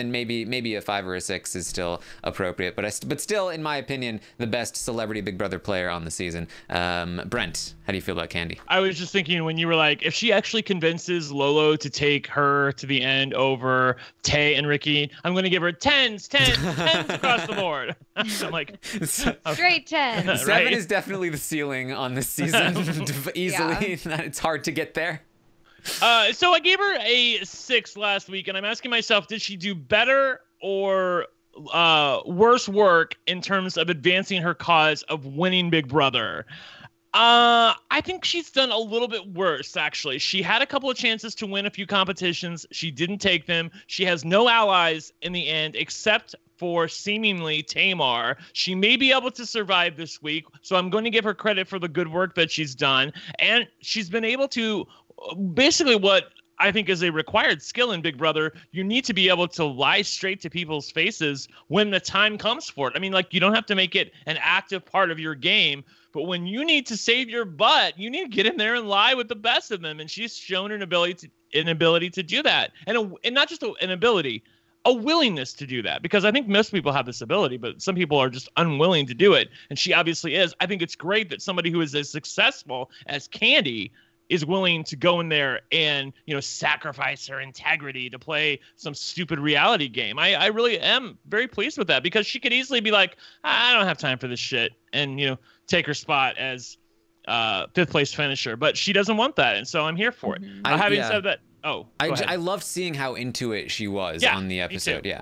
Speaker 1: maybe a 5 or a 6 is still appropriate. appropriate. But still, in my opinion, the best celebrity Big Brother player on the season. Brent, how do you feel about Kandi?
Speaker 3: I was just thinking when you were like, if she actually convinces Lolo to take her to the end over Tay and Ricky, I'm going to give her tens across the board. I'm like,
Speaker 2: straight 10.
Speaker 3: Right?
Speaker 1: 7 is definitely the ceiling on this season. Easily, it's hard to get there.
Speaker 3: So I gave her a 6 last week, and I'm asking myself, did she do better or worse work in terms of advancing her cause of winning Big Brother? I think she's done a little bit worse, actually. She had a couple of chances to win a few competitions. She didn't take them. She has no allies in the end, except for seemingly Tamar. She may be able to survive this week, so I'm going to give her credit for the good work that she's done. And she's been able to basically what I think is a required skill in Big Brother. You need to be able to lie straight to people's faces when the time comes for it. I mean, like, you don't have to make it an active part of your game, but when you need to save your butt, you need to get in there and lie with the best of them. And she's shown an ability to do that. And not just an ability, a willingness to do that, because I think most people have this ability, but some people are just unwilling to do it. And she obviously is. I think it's great that somebody who is as successful as Kandi is willing to go in there and, sacrifice her integrity to play some stupid reality game. I really am very pleased with that, because she could easily be like, I don't have time for this shit, and, take her spot as 5th place finisher. But she doesn't want that, and so I'm here for it. Having said that,
Speaker 1: I loved seeing how into it she was on the episode. Yeah.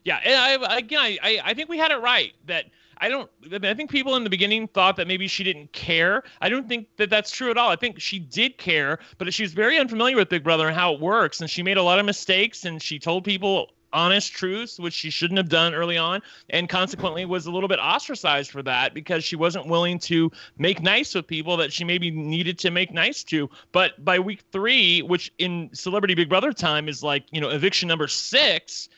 Speaker 3: And I think we had it right that I think people in the beginning thought that maybe she didn't care. I don't think that that's true at all. I think she did care, but she was very unfamiliar with Big Brother and how it works. And she made a lot of mistakes, and she told people honest truths, which she shouldn't have done early on, and consequently was a little bit ostracized for that because she wasn't willing to make nice with people that she maybe needed to make nice to. But by week 3, which in Celebrity Big Brother time is like, eviction number 6,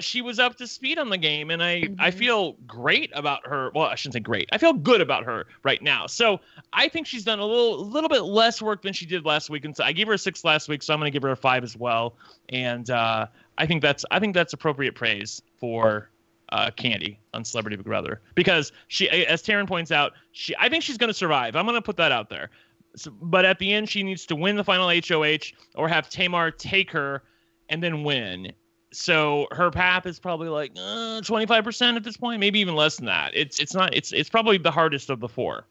Speaker 3: she was up to speed on the game, and I feel great about her. Well, I shouldn't say great. I feel good about her right now. So I think she's done a little bit less work than she did last week, and so I gave her a 6 last week, so I'm going to give her a 5 as well. And I think that's appropriate praise for Kandi on Celebrity Big Brother, because she, as Taryn points out, I think she's going to survive. I'm going to put that out there. So, but at the end, she needs to win the final HOH or have Tamar take her and then win. So her path is probably like 25% at this point, maybe even less than that. It's probably the hardest of the 4.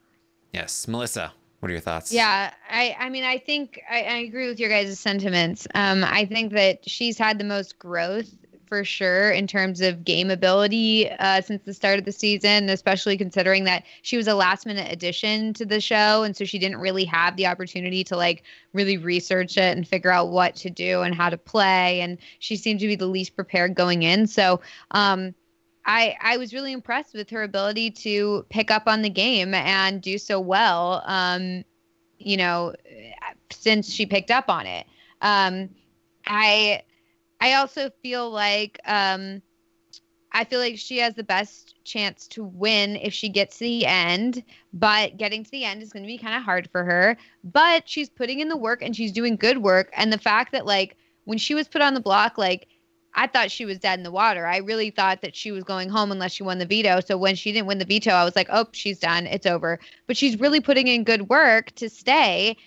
Speaker 1: Yes, Melissa, what are your thoughts?
Speaker 2: Yeah, I mean, I think I agree with your guys' sentiments. I think that she's had the most growth for sure in terms of game ability since the start of the season, especially considering that she was a last-minute addition to the show, and so she didn't really have the opportunity to like really research it and figure out what to do and how to play, and she seemed to be the least prepared going in. So I was really impressed with her ability to pick up on the game and do so well, since she picked up on it. I also feel like she has the best chance to win if she gets to the end, but getting to the end is going to be kind of hard for her. But she's putting in the work and she's doing good work. And the fact that like when she was put on the block, like I thought she was dead in the water. I really thought that she was going home unless she won the veto. So when she didn't win the veto, I was like, oh, she's done. It's over. But she's really putting in good work to stay.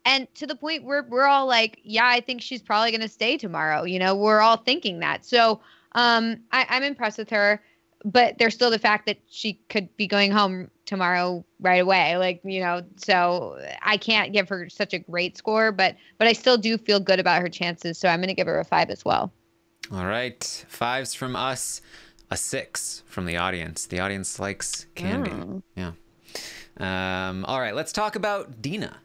Speaker 2: And to the point where we're all like, yeah, I think she's probably going to stay tomorrow. We're all thinking that. So I'm impressed with her, but there's still the fact that she could be going home tomorrow right away. So I can't give her such a great score, but I still do feel good about her chances. So I'm going to give her a 5 as well.
Speaker 1: All right. 5s from us, a 6 from the audience. The audience likes Kandi. Yeah. All right. Let's talk about Dina.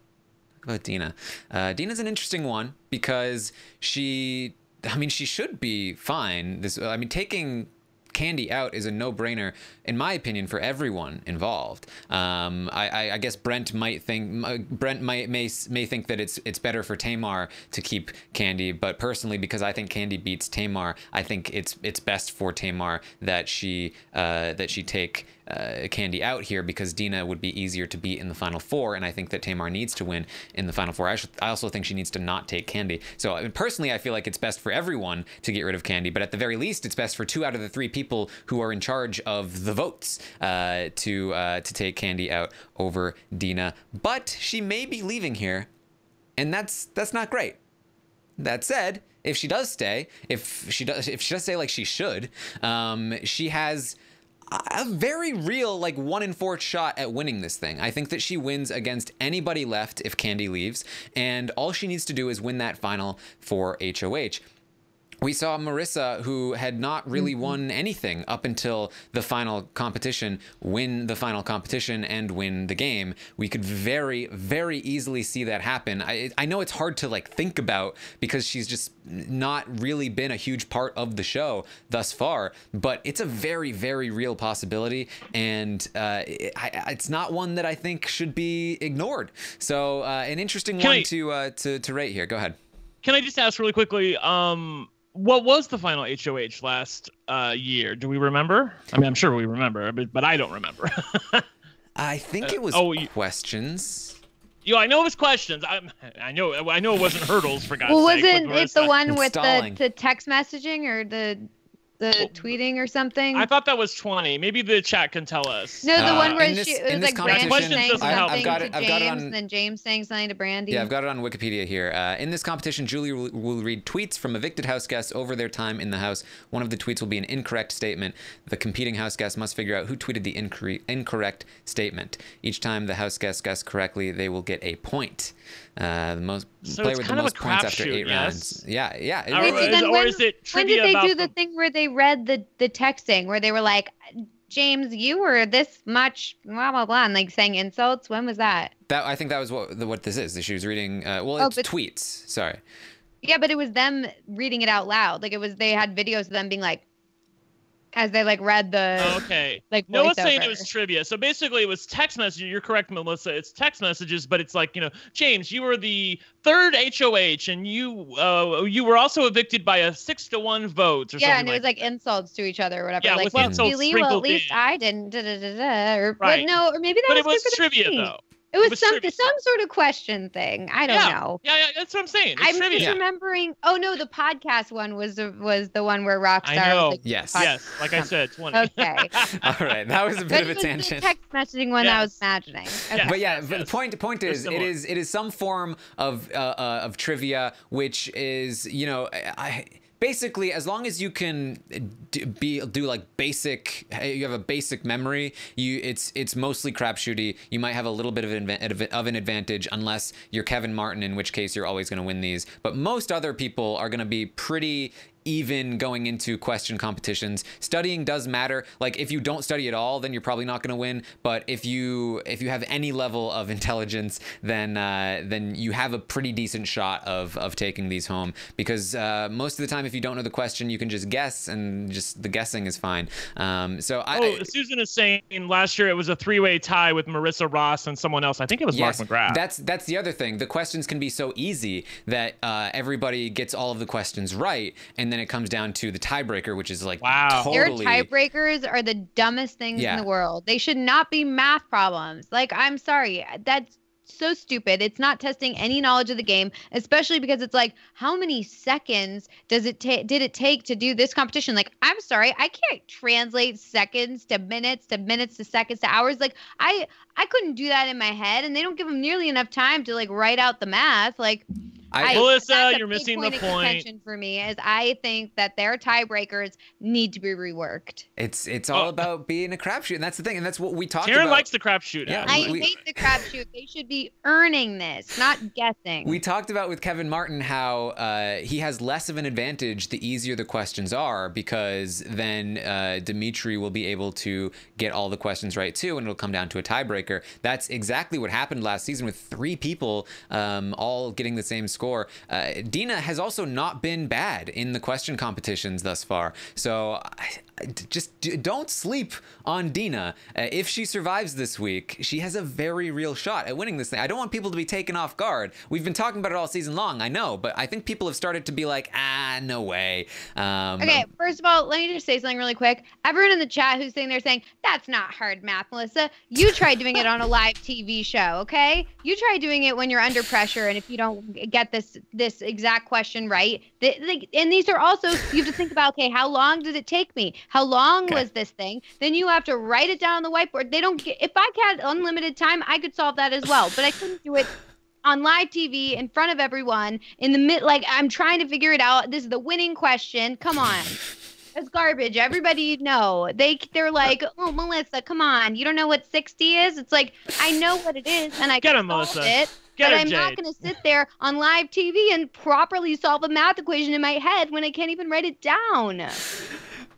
Speaker 1: Dina's an interesting one because she should be fine. Taking Kandi out is a no-brainer, in my opinion, for everyone involved. I guess Brent may think that it's better for Tamar to keep Kandi, but personally, because I think Kandi beats Tamar, I think it's best for Tamar that she take Kandi out here, because Dina would be easier to beat in the final 4, and I think that Tamar needs to win in the final 4. I also think she needs to not take Kandi. So personally, I feel like it's best for everyone to get rid of Kandi, but at the very least, it's best for 2 out of the 3 people people who are in charge of the votes to take Kandi out over Dina. But she may be leaving here, and that's not great. That said, if she does stay, if she does stay like she should, she has a very real 1 in 4 shot at winning this thing. I think that she wins against anybody left if Kandi leaves, and all she needs to do is win that final for HOH. We saw Marissa, who had not really won anything up until the final competition, win the final competition and win the game. We could very, very easily see that happen. I know it's hard to think about because she's just not really been a huge part of the show thus far, but it's a very, very real possibility, and it's not one that I think should be ignored. So an interesting one to rate here. Go ahead.
Speaker 3: Can I just ask really quickly? What was the final HOH last year? Do we remember? I mean, I'm sure we remember, but I don't remember.
Speaker 1: I think it was questions.
Speaker 3: I know it was questions. I know it wasn't hurdles, for God's sake.
Speaker 2: Well, wasn't it the one with the text messaging or the tweeting or something?
Speaker 3: I thought that was 20. Maybe the chat can tell us.
Speaker 2: No, the one where it was like Brandy
Speaker 3: Questions
Speaker 2: saying
Speaker 3: doesn't help.
Speaker 2: something to James, and then James saying something to Brandy.
Speaker 1: Yeah, I've got it on Wikipedia here. In this competition, Julie will read tweets from evicted house guests over their time in the house. One of the tweets will be an incorrect statement. The competing house guest must figure out who tweeted the incorrect statement. Each time the house guest guesses correctly, they will get a point. The player with the most points after 8 rounds. Yeah.
Speaker 3: Is it trivia
Speaker 2: when did they
Speaker 3: about
Speaker 2: do the thing where they read the texting, where they were like, James, you were this much, blah, blah, blah, and saying insults? When was that?
Speaker 1: I think that was what this is. She was reading, it's tweets. Sorry.
Speaker 2: Yeah, but it was them reading it out loud. They had videos of them being as they read the
Speaker 3: Noah's saying it was trivia. So basically it was text messages. You're correct, Melissa. It's text messages, but it's James, you were the 3rd HOH, and you were also evicted by a 6-1 vote or something.
Speaker 2: Yeah, and it was insults to each other or whatever.
Speaker 3: Yeah, with insults
Speaker 2: really? Well, at least I didn't. Or maybe that
Speaker 3: was it was trivia though.
Speaker 2: It was some sort of question thing. I don't know.
Speaker 3: Yeah, that's what I'm saying.
Speaker 2: I'm just remembering. Oh no, the podcast one was the one where Rockstar.
Speaker 3: I know.
Speaker 2: Was
Speaker 3: yes. Like I said, 20.
Speaker 2: Okay.
Speaker 1: All right, that was a bit of a tangent.
Speaker 2: The text messaging one I was imagining. Okay.
Speaker 1: But the point is, it is some form of trivia, which is basically, as long as you can do basic, you have a basic memory, it's mostly crapshooty. You might have a little bit of an advantage unless you're Kevin Martin, in which case you're always going to win these. But most other people are going to be pretty even going into question competitions. Studying does matter. If you don't study at all, then you're probably not going to win. But if you have any level of intelligence, then you have a pretty decent shot of taking these home. Because most of the time, if you don't know the question, you can just guess, and just the guessing is fine.
Speaker 3: Susan is saying last year it was a 3-way tie with Marissa Ross and someone else. I think it was Mark McGrath.
Speaker 1: That's the other thing. The questions can be so easy that everybody gets all of the questions right, and then it comes down to the tiebreaker, which is
Speaker 3: wow.
Speaker 1: Totally...
Speaker 2: Their tiebreakers are the dumbest things in the world. They should not be math problems. I'm sorry, that's so stupid. It's not testing any knowledge of the game, especially because it's how many seconds did it take to do this competition? I'm sorry, I can't translate seconds to minutes to seconds to hours. I couldn't do that in my head, and they don't give them nearly enough time to write out the math.
Speaker 3: Melissa, you're missing the point.
Speaker 2: For me, is I think that their tiebreakers need to be reworked.
Speaker 1: It's all about being a crapshoot, and that's the thing, and that's what we talked about.
Speaker 3: Karen likes the crapshoot.
Speaker 1: Yeah,
Speaker 2: I hate the crapshoot. They should be earning this, not guessing.
Speaker 1: We talked about with Kevin Martin how he has less of an advantage the easier the questions are, because then Dimitri will be able to get all the questions right too, and it'll come down to a tiebreaker. That's exactly what happened last season with 3 people all getting the same score. Dina has also not been bad in the question competitions thus far. So just don't sleep on Dina. If she survives this week, she has a very real shot at winning this thing. I don't want people to be taken off guard. We've been talking about it all season long, I know, but I think people have started to be no way.
Speaker 2: Okay, first of all, let me just say something really quick. Everyone in the chat who's sitting there saying, that's not hard math, Melissa. You tried doing it on a live TV show, okay? You try doing it when you're under pressure, and if you don't get get this exact question right. And these are also, you have to think about, okay, how long did it take me? How long was this thing? Then you have to write it down on the whiteboard. If I had unlimited time, I could solve that as well, but I couldn't do it on live TV in front of everyone in the like I'm trying to figure it out. This is the winning question. Come on. It's garbage. Everybody know. They're like, oh, Melissa, come on. You don't know what 60 is? It's like, I know what it is and I can solve it. But I'm not going to sit there on live TV and properly solve a math equation in my head when I can't even write it down.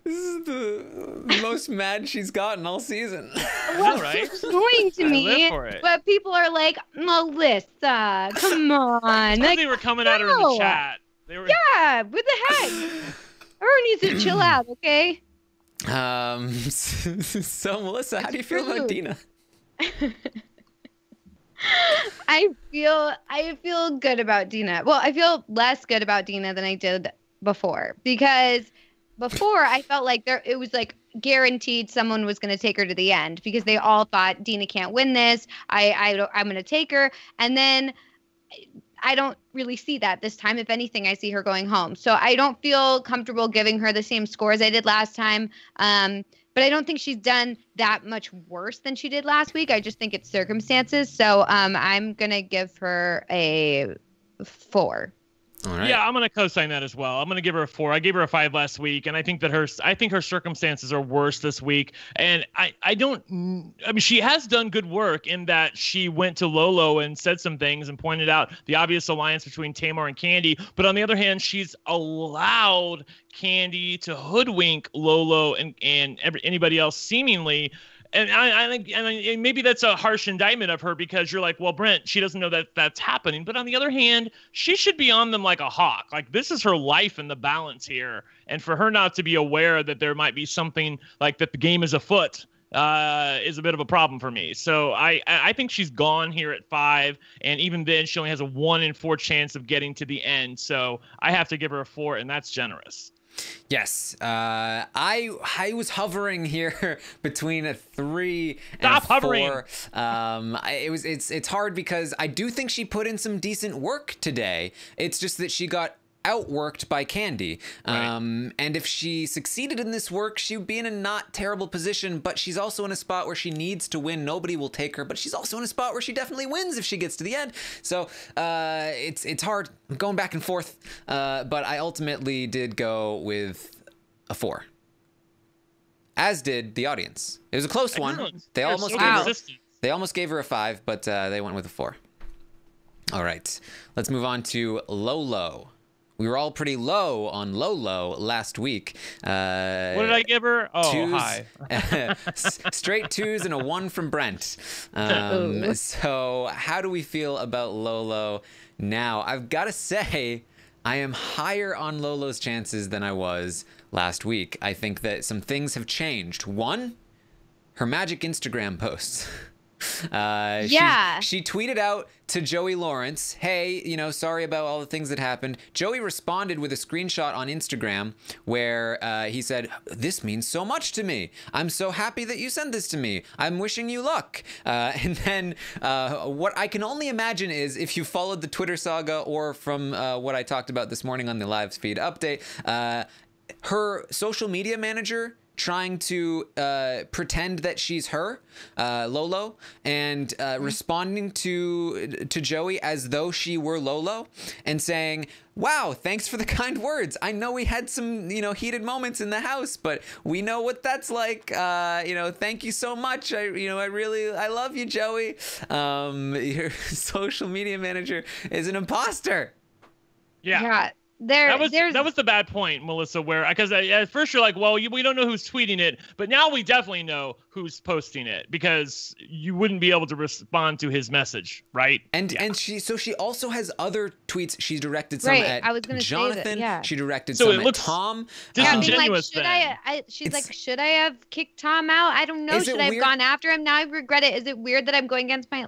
Speaker 1: This is the most mad she's gotten all season.
Speaker 2: Well, right? It's annoying to me, but people are like, Melissa, come on.
Speaker 3: Like, they were coming at her in the chat.
Speaker 2: Yeah, what the heck? Everyone needs to chill out, okay?
Speaker 1: So Melissa, how do you feel about Dina?
Speaker 2: I feel good about Dina. Well, I feel less good about Dina than I did before, because before I felt like it was like guaranteed someone was going to take her to the end, because they all thought Dina can't win this. I'm going to take her. And then I don't really see that this time. If anything, I see her going home. So I don't feel comfortable giving her the same score as I did last time. But I don't think she's done that much worse than she did last week. I just think it's circumstances. So I'm going to give her a 4.
Speaker 1: All right.
Speaker 3: Yeah, I'm gonna co-sign that as well. I'm gonna give her a 4. I gave her a 5 last week, and I think that her circumstances are worse this week. And I mean, she has done good work in that she went to Lolo and said some things and pointed out the obvious alliance between Tamar and Kandi. But on the other hand, she's allowed Kandi to hoodwink Lolo and anybody else seemingly. And I think, and maybe that's a harsh indictment of her, because you're like, well, Brent, she doesn't know that that's happening. But on the other hand, she should be on them like a hawk. Like, this is her life and the balance here. And for her not to be aware that there might be something like that the game is afoot is a bit of a problem for me. So I think she's gone here at 5. And even then, she only has a 1 in 4 chance of getting to the end. So I have to give her a 4, and that's generous.
Speaker 1: Yes, I was hovering here between a 3 and
Speaker 3: Stop
Speaker 1: a 4.
Speaker 3: Hovering.
Speaker 1: It's hard because I do think she put in some decent work today. It's just that she got outworked by Kandi.
Speaker 3: Right.
Speaker 1: And if she succeeded in this work, she would be in a not terrible position, but she's also in a spot where she needs to win. Nobody will take her, but she's also in a spot where she definitely wins if she gets to the end. So it's hard. I'm going back and forth, but I ultimately did go with a 4. As did the audience. It was a close one. They almost gave her a 5, but they went with a 4. All right, let's move on to Lolo. We were all pretty low on Lolo last week.
Speaker 3: What did I give her? Oh, 2s,
Speaker 1: hi. Straight 2s and a 1 from Brent. So how do we feel about Lolo now? I've got to say, I am higher on Lolo's chances than I was last week. I think that some things have changed. 1, her magic Instagram posts. She tweeted out to Joey Lawrence, hey, sorry about all the things that happened. Joey responded with a screenshot on Instagram where he said, this means so much to me. I'm so happy that you sent this to me. I'm wishing you luck. And then what I can only imagine is, if you followed the Twitter saga or from what I talked about this morning on the live feed update, her social media manager trying to pretend that she's her, Lolo, and responding to Joey as though she were Lolo, and saying, wow, thanks for the kind words. I know we had some, heated moments in the house, but we know what that's like. Thank you so much. I love you, Joey. Your social media manager is an imposter.
Speaker 3: Yeah. That was the bad point, Melissa, because at first you're like, well, we don't know who's tweeting it, but now we definitely know who's posting it, because you wouldn't be able to respond to his message, right?
Speaker 1: And she also has other tweets. She directed some at Jonathan. Say that, yeah. She directed some at Tom.
Speaker 3: Disingenuous.
Speaker 2: She's like, should I have kicked Tom out? I don't know. Should I have gone after him? Now I regret it. Is it weird that I'm going against my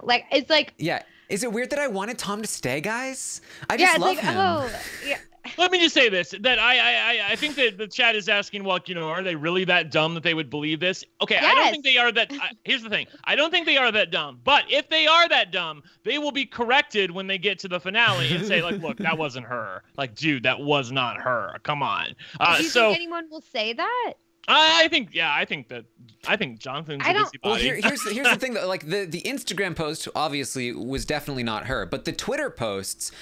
Speaker 1: yeah? Is it weird that I wanted Tom to stay, guys? I just love him.
Speaker 2: Oh, yeah.
Speaker 3: Let me just say this, that I think that the chat is asking, well, are they really that dumb that they would believe this? Okay, yes. I don't think they are that. Here's the thing. I don't think they are that dumb. But if they are that dumb, they will be corrected when they get to the finale and say, like, look, that wasn't her. Like, dude, that was not her. Come on.
Speaker 2: Do you think anyone will say that?
Speaker 3: I think Jonathan's a busybody.
Speaker 1: Well, here's the thing though. Like the Instagram post obviously was definitely not her, but the Twitter posts,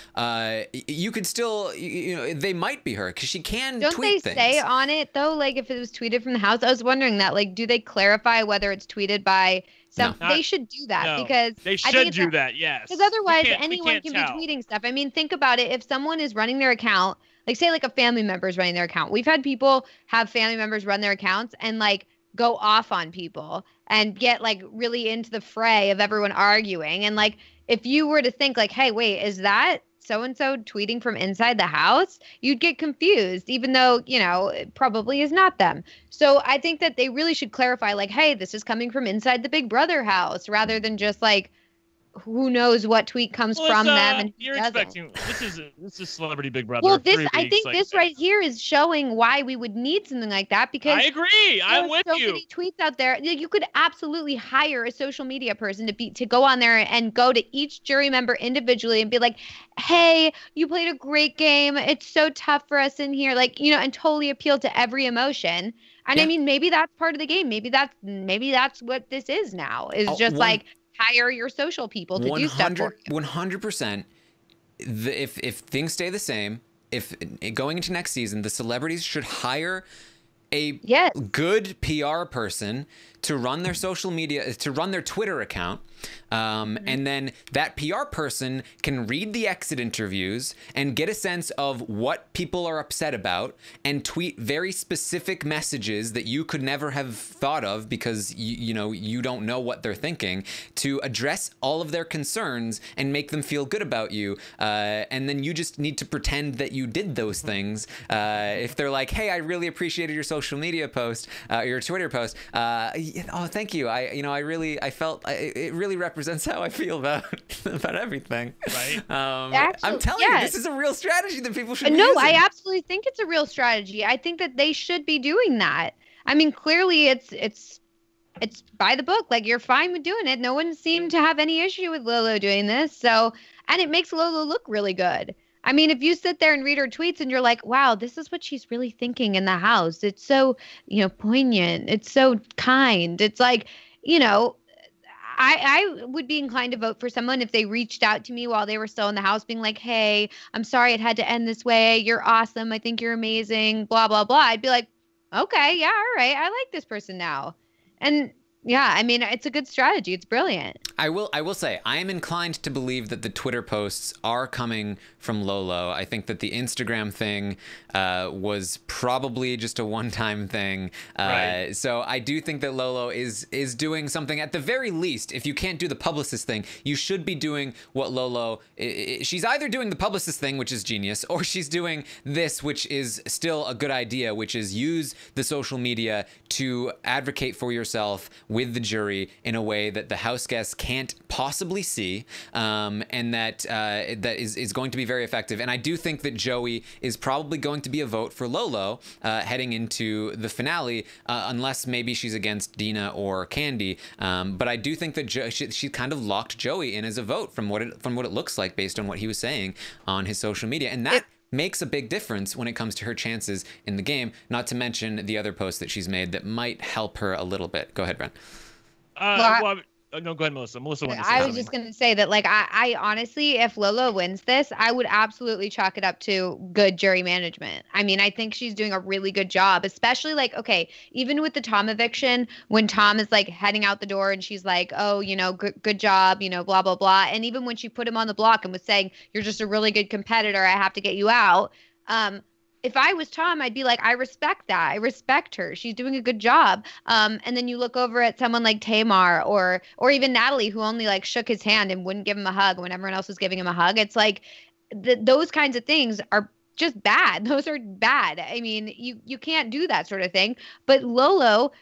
Speaker 1: you could still, they might be her because she can
Speaker 2: Don't
Speaker 1: tweet
Speaker 2: they
Speaker 1: things.
Speaker 2: say on it though? Like if it was tweeted from the house, I was wondering that. Like, do they clarify whether it's tweeted by some?
Speaker 3: No.
Speaker 2: They should do that because
Speaker 3: they should do that. Yes.
Speaker 2: Because otherwise, anyone can be tweeting stuff. I mean, think about it. If someone is running their account. Like say like a family member is running their account. We've had people have family members run their accounts and like go off on people and get like really into the fray of everyone arguing. And like if you were to think like, hey, wait, is that so-and-so tweeting from inside the house? You'd get confused, even though, it probably is not them. So I think that they really should clarify like, hey, this is coming from inside the Big Brother house rather than just like, who knows what tweet comes from them and
Speaker 3: you're expecting this is Celebrity Big Brother.
Speaker 2: Well, I think this right here is showing why we would need something like that because
Speaker 3: I agree. I'm with you.
Speaker 2: So many tweets out there. You could absolutely hire a social media person to go on there and go to each jury member individually and be like, "Hey, you played a great game. It's so tough for us in here." Like, and totally appeal to every emotion. And I mean, maybe that's part of the game. Maybe that's what this is now. Is just like hire your social people to do stuff for you.
Speaker 1: 100%. If things stay the same, if going into next season, the celebrities should hire a good PR person to run their social media, to run their Twitter account. And then that PR person can read the exit interviews and get a sense of what people are upset about and tweet very specific messages that you could never have thought of because you don't know what they're thinking, to address all of their concerns and make them feel good about you. And then you just need to pretend that you did those things. If they're like, hey, I really appreciated your social media post, your Twitter post. Oh, thank you. I felt it really represents how I feel about everything.
Speaker 3: Right.
Speaker 1: I'm telling you, this is a real strategy that people should be using.
Speaker 2: I absolutely think it's a real strategy. I think that they should be doing that. I mean, clearly it's by the book. Like, you're fine with doing it. No one seemed to have any issue with Lolo doing this. So, and it makes Lolo look really good. I mean, if you sit there and read her tweets and you're like, wow, this is what she's really thinking in the house. It's so, poignant. It's so kind. It's like, I would be inclined to vote for someone if they reached out to me while they were still in the house being like, hey, I'm sorry it had to end this way. You're awesome. I think you're amazing. Blah, blah, blah. I'd be like, okay, yeah, all right. I like this person now. And yeah, I mean, it's a good strategy. It's brilliant.
Speaker 1: I will say, I am inclined to believe that the Twitter posts are coming from Lolo. I think that the Instagram thing was probably just a one-time thing.
Speaker 3: Right.
Speaker 1: So I do think that Lolo is doing something. At the very least, if you can't do the publicist thing, you should be doing what Lolo... she's either doing the publicist thing, which is genius, or she's doing this, which is still a good idea, which is use the social media to advocate for yourself with the jury in a way that the house guests can't possibly see, and that is going to be very effective. And I do think that Joey is probably going to be a vote for Lolo heading into the finale, unless maybe she's against Dina or Kandi. But I do think that she kind of locked Joey in as a vote from what it looks like based on what he was saying on his social media, and that makes a big difference when it comes to her chances in the game, not to mention the other posts that she's made that might help her a little bit. Go ahead, Ren.
Speaker 3: No, go ahead, Melissa. Melissa wanted to say
Speaker 2: I was just going to say that, like, I honestly, if Lolo wins this, I would absolutely chalk it up to good jury management. I mean, I think she's doing a really good job, especially, like, okay, even with the Tom eviction, when Tom is, like, heading out the door and she's like, oh, good job, blah, blah, blah. And even when she put him on the block and was saying, you're just a really good competitor, I have to get you out. If I was Tom, I'd be like, I respect that. I respect her. She's doing a good job. And then you look over at someone like Tamar or even Natalie, who only like shook his hand and wouldn't give him a hug when everyone else was giving him a hug. It's like those kinds of things are just bad. Those are bad. I mean, you can't do that sort of thing. But Lolo,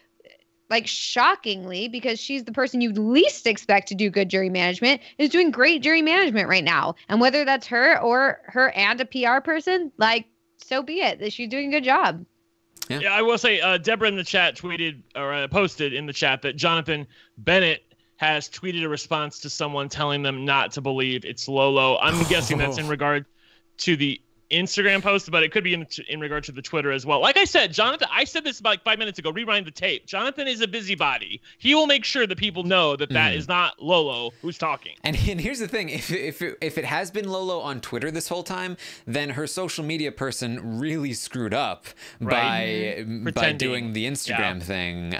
Speaker 2: like, shockingly, because she's the person you'd least expect to do good jury management, is doing great jury management right now. And whether that's her or her and a PR person, like, so be it. She's doing a good job.
Speaker 3: Yeah, I will say, Deborah in the chat tweeted or posted in the chat that Jonathan Bennett has tweeted a response to someone telling them not to believe it's Lolo. I'm guessing that's in regard to the Instagram post, but it could be in regard to the Twitter as well. Like I said, Jonathan, I said this about like 5 minutes ago. Rewind the tape. Jonathan is a busybody. He will make sure that people know that that is not Lolo who's talking.
Speaker 1: And here's the thing: if it has been Lolo on Twitter this whole time, then her social media person really screwed up by doing the Instagram thing,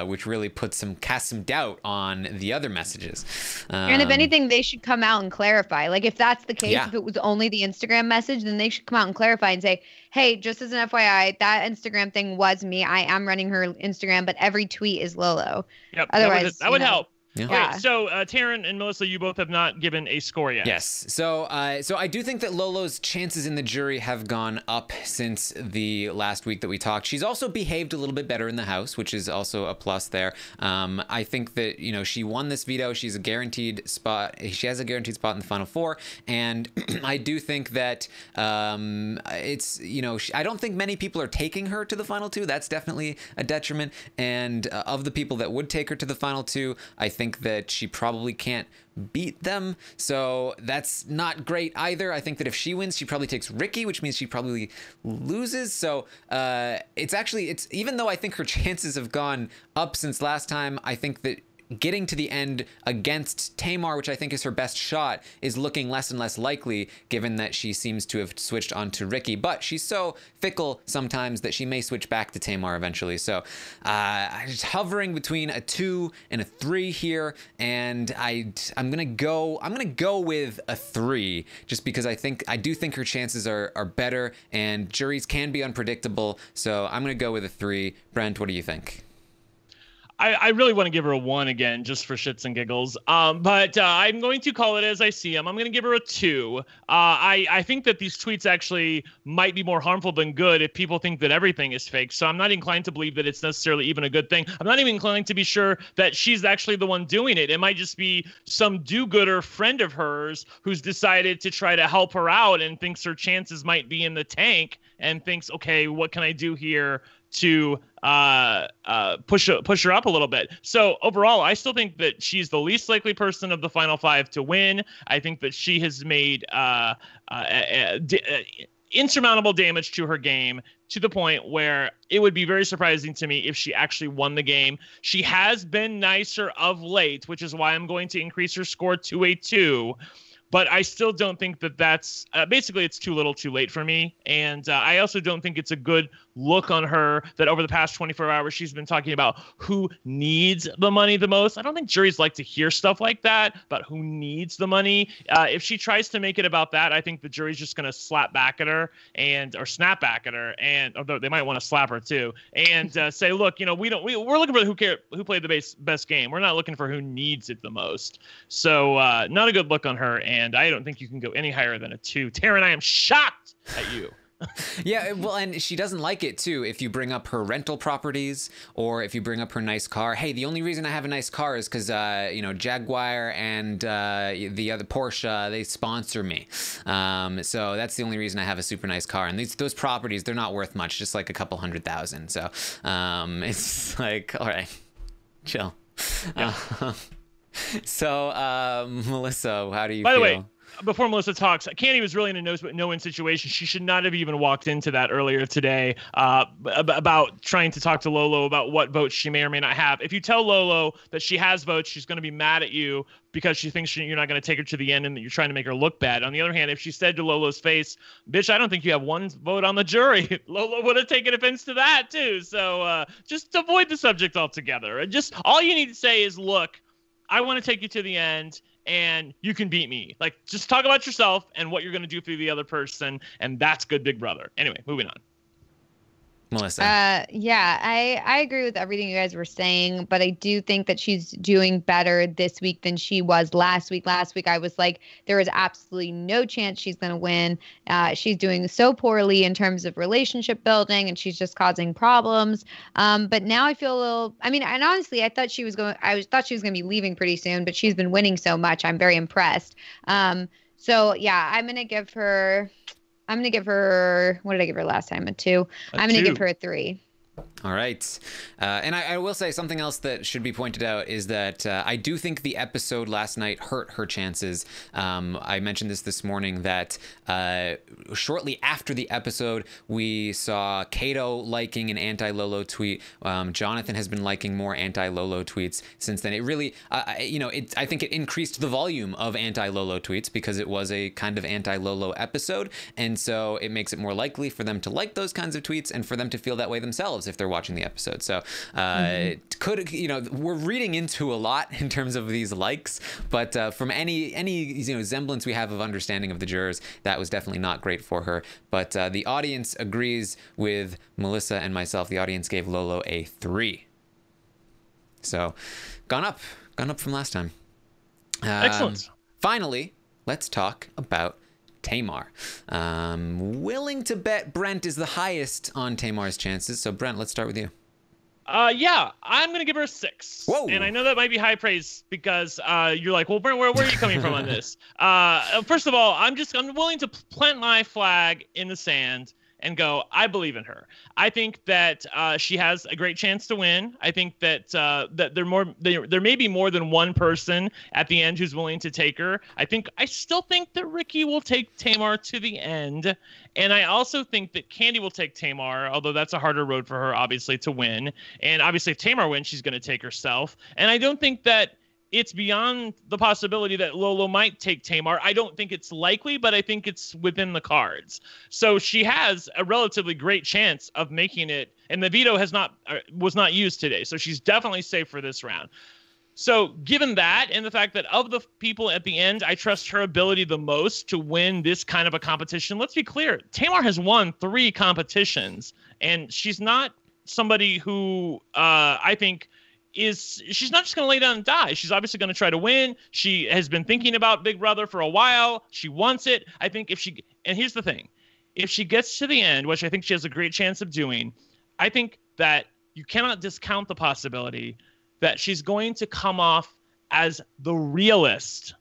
Speaker 1: which really casts some doubt on the other messages.
Speaker 2: And if anything, they should come out and clarify. Like if that's the case, if it was only the Instagram message, then they should come out and clarify and say, hey, just as an FYI, that Instagram thing was me. I am running her Instagram, but every tweet is Lolo.
Speaker 3: Yep.
Speaker 2: Otherwise,
Speaker 3: that would help.
Speaker 1: Yeah.
Speaker 3: Okay, so Taryn and Melissa, you both have not given a score yet.
Speaker 1: Yes. So I do think that Lolo's chances in the jury have gone up since the last week that we talked. She's also behaved a little bit better in the house, which is also a plus there. I think that, she won this veto. She's a guaranteed spot. She has a guaranteed spot in the final four. And I do think that it's, I don't think many people are taking her to the final two. That's definitely a detriment. And of the people that would take her to the final two, I think that she probably can't beat them, so that's not great either. I think that if she wins, she probably takes Ricky, which means she probably loses. So it's even though I think her chances have gone up since last time, I think that getting to the end against Tamar, which I think is her best shot, is looking less and less likely, given that she seems to have switched on to Ricky. But she's so fickle sometimes that she may switch back to Tamar eventually. So I'm just hovering between a 2 and a 3 here, and I'm gonna go with a 3, just because I do think her chances are better, and juries can be unpredictable. So I'm gonna go with a 3. Brent, what do you think?
Speaker 3: I really want to give her a 1 again, just for shits and giggles. But I'm going to call it as I see them. I'm going to give her a 2. I think that these tweets actually might be more harmful than good if people think that everything is fake. So I'm not inclined to believe that it's necessarily even a good thing. I'm not even inclined to be sure that she's actually the one doing it. It might just be some do-gooder friend of hers who's decided to try to help her out and thinks her chances might be in the tank and thinks, okay, what can I do here to push her up a little bit. So overall, I still think that she's the least likely person of the final 5 to win. I think that she has made insurmountable damage to her game, to the point where it would be very surprising to me if she actually won the game. She has been nicer of late, which is why I'm going to increase her score to a 2. But I still don't think that that's basically it's too little too late for me. And I also don't think it's a good look on her that over the past 24 hours, she's been talking about who needs the money the most. I don't think juries like to hear stuff like that, but who needs the money. If she tries to make it about that, I think the jury's just going to slap back at her or snap back at her. And although they might want to slap her too and say, look, we're looking for who played the best game. We're not looking for who needs it the most. So not a good look on her. And I don't think you can go any higher than a 2. Taryn, I am shocked at you.
Speaker 1: Yeah, well, and she doesn't like it too if you bring up her rental properties or if you bring up her nice car. Hey, the only reason I have a nice car is because Jaguar and the other Porsche, they sponsor me. So that's the only reason I have a super nice car. And those properties, they're not worth much, just like a couple $100,000. So it's like, all right, chill. Yeah. So Melissa, how do you feel?
Speaker 3: By the way, before Melissa talks, Kandi was really in a no-win situation. She should not have even walked into that earlier today about trying to talk to Lolo about what votes she may or may not have. If you tell Lolo that she has votes, she's going to be mad at you because she thinks you're not going to take her to the end and that you're trying to make her look bad. On the other hand, if she said to Lolo's face, bitch, I don't think you have one vote on the jury, Lolo would have taken offense to that too. So just avoid the subject altogether. Just all you need to say is, look, I want to take you to the end and you can beat me. Like, just talk about yourself and what you're going to do for the other person. And that's good, big brother. Anyway, moving on.
Speaker 1: Melissa.
Speaker 2: Yeah, I agree with everything you guys were saying, but I do think that she's doing better this week than she was last week. Last week, I was like, there is absolutely no chance she's going to win. She's doing so poorly in terms of relationship building, and she's just causing problems. But now I feel a little. I mean, and honestly, I thought she was going to be leaving pretty soon, but she's been winning so much. I'm very impressed. So yeah, I'm going to give her. I'm gonna give her. What did I give her last time? A 2. I'm gonna give her a 3.
Speaker 1: All right. And I will say something else that should be pointed out is that I do think the episode last night hurt her chances. I mentioned this morning that shortly after the episode, we saw Kato liking an anti-Lolo tweet. Jonathan has been liking more anti-Lolo tweets since then. It really, I think it increased the volume of anti-Lolo tweets because it was a kind of anti-Lolo episode. And so it makes it more likely for them to like those kinds of tweets and for them to feel that way themselves if they're watching the episode. So we're reading into a lot in terms of these likes, but from any semblance we have of understanding of the jurors, that was definitely not great for her. But the audience agrees with Melissa and myself. The audience gave Lolo a 3. So gone up from last time.
Speaker 3: Excellent.
Speaker 1: Finally, let's talk about Tamar. Willing to bet Brent is the highest on Tamar's chances. So Brent, let's start with you.
Speaker 3: Yeah, I'm going to give her a 6.
Speaker 1: Whoa.
Speaker 3: And I know that might be high praise because you're like, well, Brent, where are you coming from on this? First of all, I'm willing to plant my flag in the sand and go, I believe in her. I think that she has a great chance to win. I think that that there may be more than one person at the end who's willing to take her. I still think that Ricky will take Tamar to the end. And I also think that Kandi will take Tamar, although that's a harder road for her, obviously, to win. And obviously, if Tamar wins, she's going to take herself. And I don't think that it's beyond the possibility that Lolo might take Tamar. I don't think it's likely, but I think it's within the cards. So she has a relatively great chance of making it. And the veto was not used today. So she's definitely safe for this round. So given that and the fact that of the people at the end, I trust her ability the most to win this kind of a competition. Let's be clear. Tamar has won 3 competitions, and she's not somebody who I think she's not just going to lay down and die. She's obviously going to try to win. She has been thinking about Big Brother for a while. She wants it. I think and here's the thing, if she gets to the end, which I think she has a great chance of doing, I think that you cannot discount the possibility that she's going to come off as the realist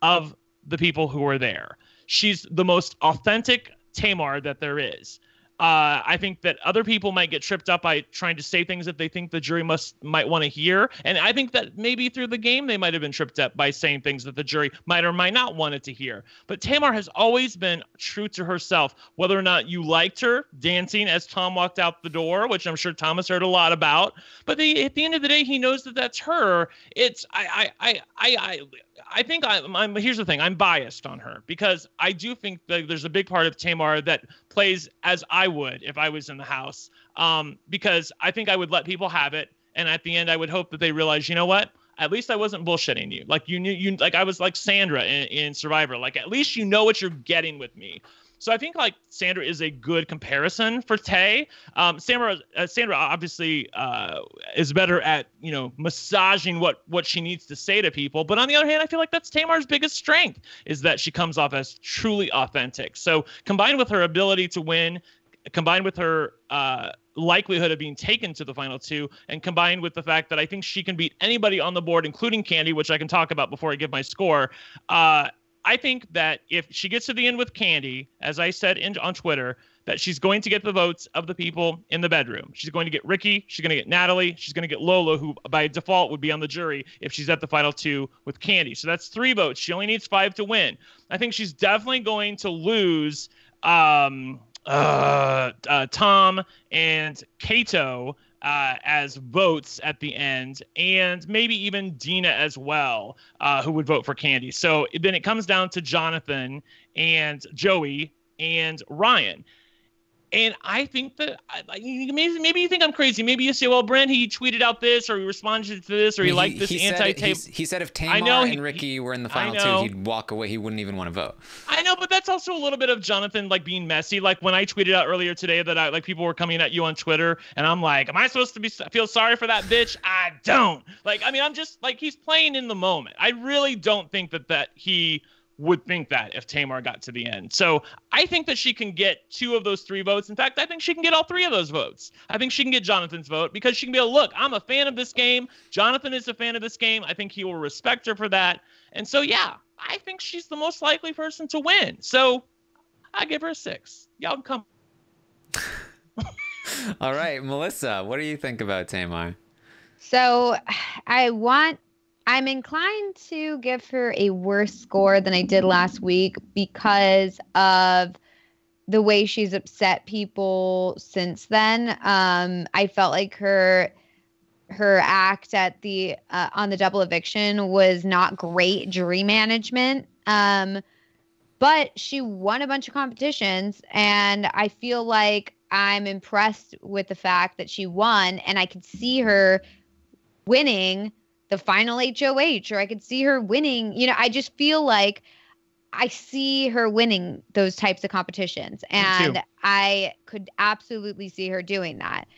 Speaker 3: of the people who are there. She's the most authentic Tamar that there is. I think that other people might get tripped up by trying to say things that they think the jury might want to hear. And I think that maybe through the game, they might have been tripped up by saying things that the jury might or might not want it to hear. But Tamar has always been true to herself, whether or not you liked her dancing as Tom walked out the door, which I'm sure Tom has heard a lot about. But at the end of the day, he knows that that's her. I think here's the thing. I'm biased on her because I do think that there's a big part of Tamar that plays as I would if I was in the house, because I think I would let people have it. And at the end, I would hope that they realize, you know what? At least I wasn't bullshitting you. Like you knew, like I was like Sandra in Survivor. Like at least you know what you're getting with me. So I think like Sandra is a good comparison for Tay. Sandra obviously is better at massaging what she needs to say to people. But on the other hand, I feel like that's Tamar's biggest strength is that she comes off as truly authentic. So combined with her ability to win, combined with her likelihood of being taken to the final 2, and combined with the fact that I think she can beat anybody on the board, including Kandi, which I can talk about before I give my score. I think that if she gets to the end with Kandi, as I said on Twitter, that she's going to get the votes of the people in the bedroom. She's going to get Ricky. She's going to get Natalie. She's going to get Lolo, who by default would be on the jury if she's at the final 2 with Kandi. So that's 3 votes. She only needs 5 to win. I think she's definitely going to lose Tom and Kato as votes at the end, and maybe even Dina as well, who would vote for Kandi. So then it comes down to Jonathan and Joey and Ryan. And I think that maybe you think I'm crazy. Maybe you say, well, Brent, he tweeted out this, or he responded to this, or he liked this anti-tape.
Speaker 1: He said if Tamar and Ricky were in the final 2, he'd walk away. He wouldn't even want to vote.
Speaker 3: I know, but that's also a little bit of Jonathan like being messy. Like when I tweeted out earlier today that people were coming at you on Twitter, and I'm like, am I supposed to feel sorry for that bitch? I don't. I'm just like, he's playing in the moment. I really don't think that he would think that if Tamar got to the end. So I think that she can get 2 of those 3 votes. In fact, I think she can get all 3 of those votes. I think she can get Jonathan's vote because she can be look, I'm a fan of this game. Jonathan is a fan of this game. I think he will respect her for that. And so, yeah, I think she's the most likely person to win. So I give her a 6. Y'all come.
Speaker 1: All right, Melissa, what do you think about Tamar?
Speaker 2: So I'm inclined to give her a worse score than I did last week because of the way she's upset people since then. I felt like her act at the on the double eviction was not great jury management. But she won a bunch of competitions, and I feel like I'm impressed with the fact that she won, and I could see her winning the final HOH, or I could see her winning. I just feel like I see her winning those types of competitions, and I could absolutely see her doing that.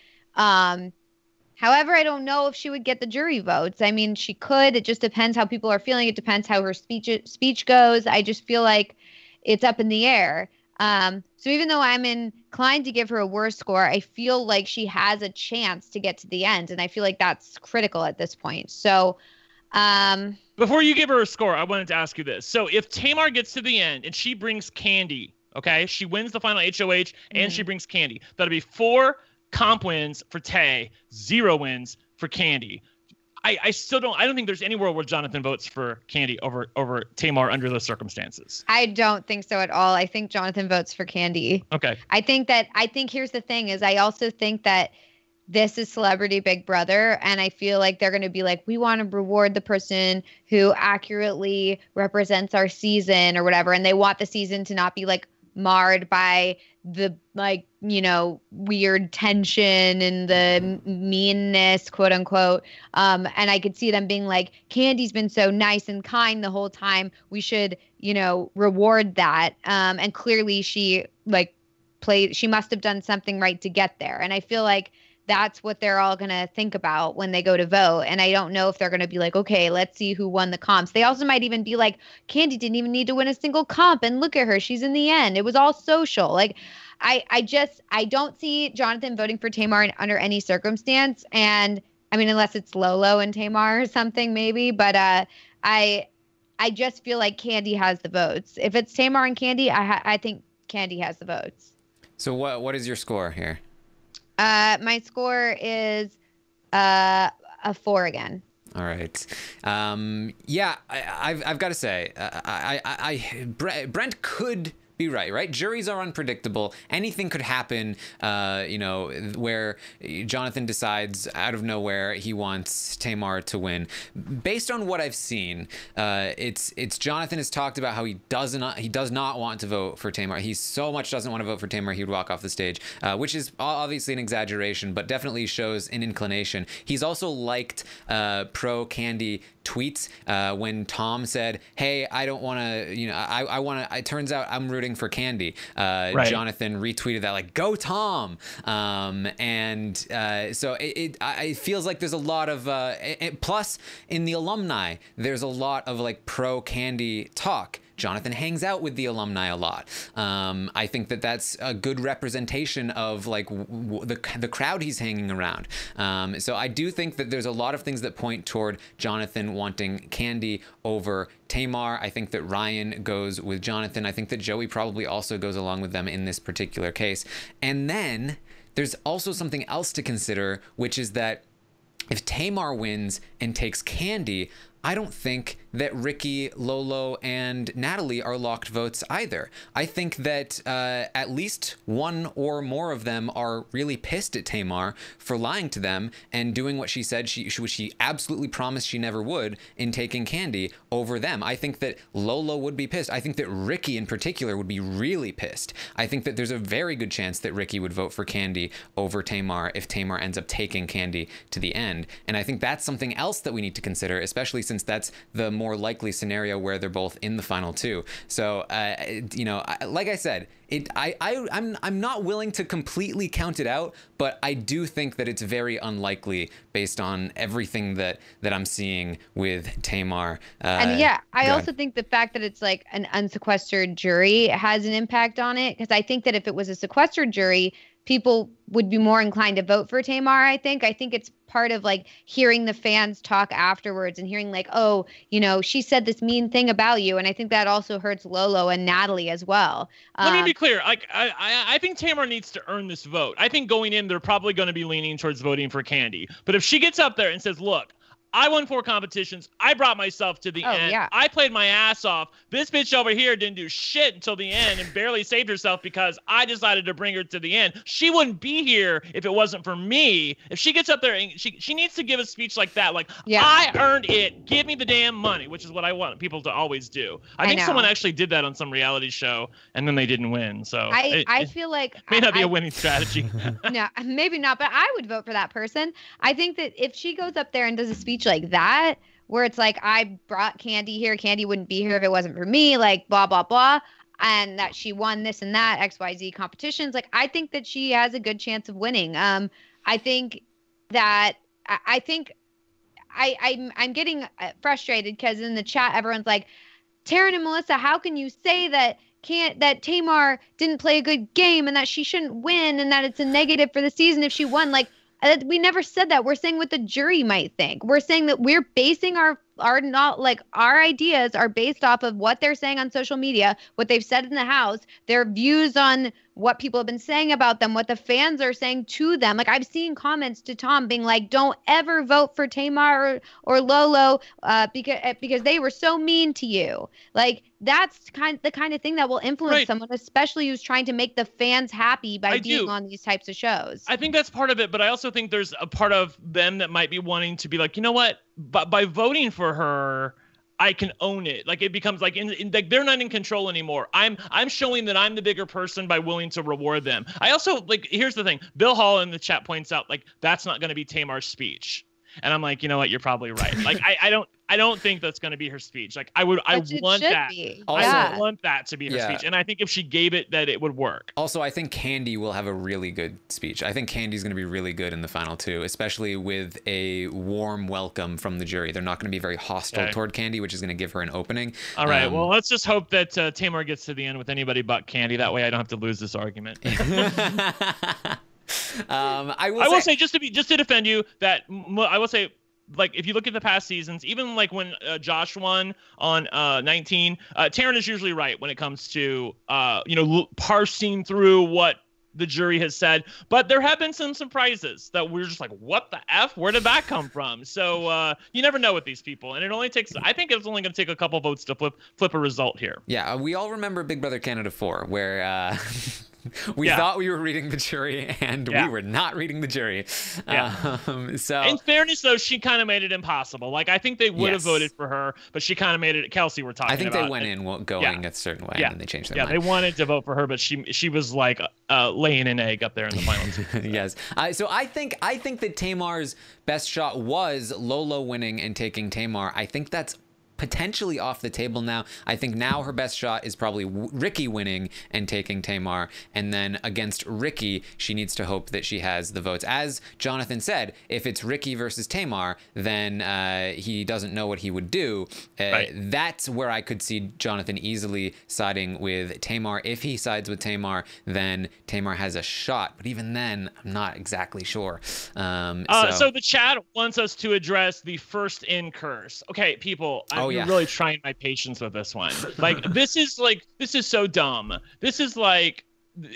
Speaker 2: However, I don't know if she would get the jury votes. I mean, she could. It just depends how people are feeling. It depends how her speech goes. I just feel like it's up in the air. So even though I'm inclined to give her a worse score, I feel like she has a chance to get to the end, and I feel like that's critical at this point. So,
Speaker 3: before you give her a score, I wanted to ask you this. So if Tamar gets to the end and she brings Kandi, okay, she wins the final HOH and she brings Kandi, that'll be 4 comp wins for Tay, 0 wins for Kandi. I don't think there's any world where Jonathan votes for Kandi over Tamar under those circumstances.
Speaker 2: I don't think so at all. I think Jonathan votes for Kandi.
Speaker 3: Okay.
Speaker 2: I think here's the thing is I also think that this is Celebrity Big Brother, and I feel like they're going to be like, we want to reward the person who accurately represents our season or whatever, and they want the season to not be like marred by the weird tension and the meanness, quote unquote. And I could see them being like, Kandi's been so nice and kind the whole time. We should, reward that. And clearly she she must have done something right to get there. And I feel like that's what they're all going to think about when they go to vote. And I don't know if they're going to be like, okay, let's see who won the comps. They also might even be like, Kandi didn't even need to win a single comp. And look at her. She's in the end. It was all social. Like, I don't see Jonathan voting for Tamar under any circumstance. And I mean, unless it's Lolo and Tamar or something, maybe. But I just feel like Kandi has the votes. If it's Tamar and Kandi, I think Kandi has the votes.
Speaker 1: So what is your score here?
Speaker 2: My score is a 4 again.
Speaker 1: All right. Yeah, I've got to say, Brent could be right? Juries are unpredictable. Anything could happen, where Jonathan decides out of nowhere he wants Tamar to win. Based on what I've seen, it's Jonathan has talked about how he does not want to vote for Tamar. He so much doesn't want to vote for Tamar, he would walk off the stage, which is obviously an exaggeration, but definitely shows an inclination. He's also liked pro Kandi tweets when Tom said, hey, I don't want to, I want to, it turns out I'm rooting for Kandi. Right. Jonathan retweeted that, like, go Tom. So it feels like there's a lot of, plus in the alumni, there's a lot of like pro Kandi talk. Jonathan hangs out with the alumni a lot. I think that's a good representation of like the crowd he's hanging around. So I do think that there's a lot of things that point toward Jonathan wanting Kandi over Tamar. I think that Ryan goes with Jonathan. I think that Joey probably also goes along with them in this particular case. And then there's also something else to consider, which is that if Tamar wins and takes Kandi, I don't think that Ricky, Lolo, and Natalie are locked votes either. I think that at least one or more of them are really pissed at Tamar for lying to them and doing what she said she absolutely promised she never would in taking Kandi over them. I think that Lolo would be pissed. I think that Ricky in particular would be really pissed. I think that there's a very good chance that Ricky would vote for Kandi over Tamar if Tamar ends up taking Kandi to the end. And I think that's something else that we need to consider, especially since that's the more likely scenario where they're both in the final two. So, like I said, I'm not willing to completely count it out, but I do think that it's very unlikely based on everything that I'm seeing with Tamar.
Speaker 2: And yeah, I also think the fact that it's like an unsequestered jury has an impact on it, because I think that if it was a sequestered jury, people would be more inclined to vote for Tamar. I think it's part of like hearing the fans talk afterwards and hearing like, oh, you know, she said this mean thing about you. And I think that also hurts Lolo and Natalie as well.
Speaker 3: Let me be clear. Like, I think Tamar needs to earn this vote. I think going in, they're probably going to be leaning towards voting for Kandi. But if she gets up there and says, look, I won 4 competitions. I brought myself to the end.
Speaker 2: Yeah.
Speaker 3: I played my ass off. This bitch over here didn't do shit until the end and barely saved herself because I decided to bring her to the end. She wouldn't be here if it wasn't for me. If she gets up there and she needs to give a speech like that, like, I earned it. Give me the damn money, which is what I want people to always do. I think someone actually did that on some reality show and then they didn't win. So
Speaker 2: I feel like
Speaker 3: it may not be a winning strategy.
Speaker 2: No, maybe not, but I would vote for that person. I think that if she goes up there and does a speech like that, where it's like, I brought Kandi here, Kandi wouldn't be here if it wasn't for me, like blah blah blah, and that she won this and that XYZ competitions, like I think that she has a good chance of winning. I'm getting frustrated because in the chat everyone's like, Taryn and Melissa, how can you say that Tamar didn't play a good game and that she shouldn't win and that it's a negative for the season if she won? Like, we never said that. We're saying what the jury might think. We're saying that we're basing our ideas are based off of what they're saying on social media, what they've said in the house, their views on what people have been saying about them, what the fans are saying to them. Like, I've seen comments to Tom being like, don't ever vote for Tamar or Lolo because they were so mean to you. Like, that's the kind of thing that will influence someone, especially who's trying to make the fans happy by being on these types of shows.
Speaker 3: I think that's part of it, but I also think there's a part of them that might be wanting to be like, you know what? But by voting for her, I can own it. Like, it becomes like, like they're not in control anymore. I'm showing that I'm the bigger person by willing to reward them. I also, like, here's the thing. Bill Hall in the chat points out, like, that's not going to be Tamar's speech. And I'm like, you know what? You're probably right. Like, I don't think that's going to be her speech. Like, I want that. I want that to be her speech. And I think if she gave it, that it would work.
Speaker 1: Also, I think Kandi will have a really good speech. I think Kandi's going to be really good in the final 2, especially with a warm welcome from the jury. They're not going to be very hostile toward Kandi, which is going to give her an opening.
Speaker 3: All right. Well, let's just hope that Tamar gets to the end with anybody but Kandi. That way I don't have to lose this argument. I will say just to defend you, that I will say, like, if you look at the past seasons, even like when Josh won on 19, Taryn is usually right when it comes to parsing through what the jury has said. But there have been some surprises that we're just like, what the F? Where did that come from? So you never know with these people, and I think it's only going to take a couple votes to flip a result here.
Speaker 1: Yeah, we all remember Big Brother Canada 4, where we thought we were reading the jury, and we were not reading the jury. So
Speaker 3: in fairness, though, she kind of made it impossible. Like, I think they would have voted for her, but she kind of made it. Kelsey, we're talking about.
Speaker 1: I think they went in going a certain way, and then they changed their mind.
Speaker 3: Yeah, they wanted to vote for her, but she was like laying an egg up there in the final 2.
Speaker 1: Yes. So I think that Tamar's best shot was Lolo winning and taking Tamar. I think that's potentially off the table now. I think now her best shot is probably Ricky winning and taking Tamar, and then against Ricky, she needs to hope that she has the votes. As Jonathan said, if it's Ricky versus Tamar, then he doesn't know what he would do. That's where I could see Jonathan easily siding with Tamar. If he sides with Tamar, then Tamar has a shot, but even then, I'm not exactly sure.
Speaker 3: So the chat wants us to address the first in curse. Okay, people, I'm really trying my patience with this one. Like, this is so dumb. This is like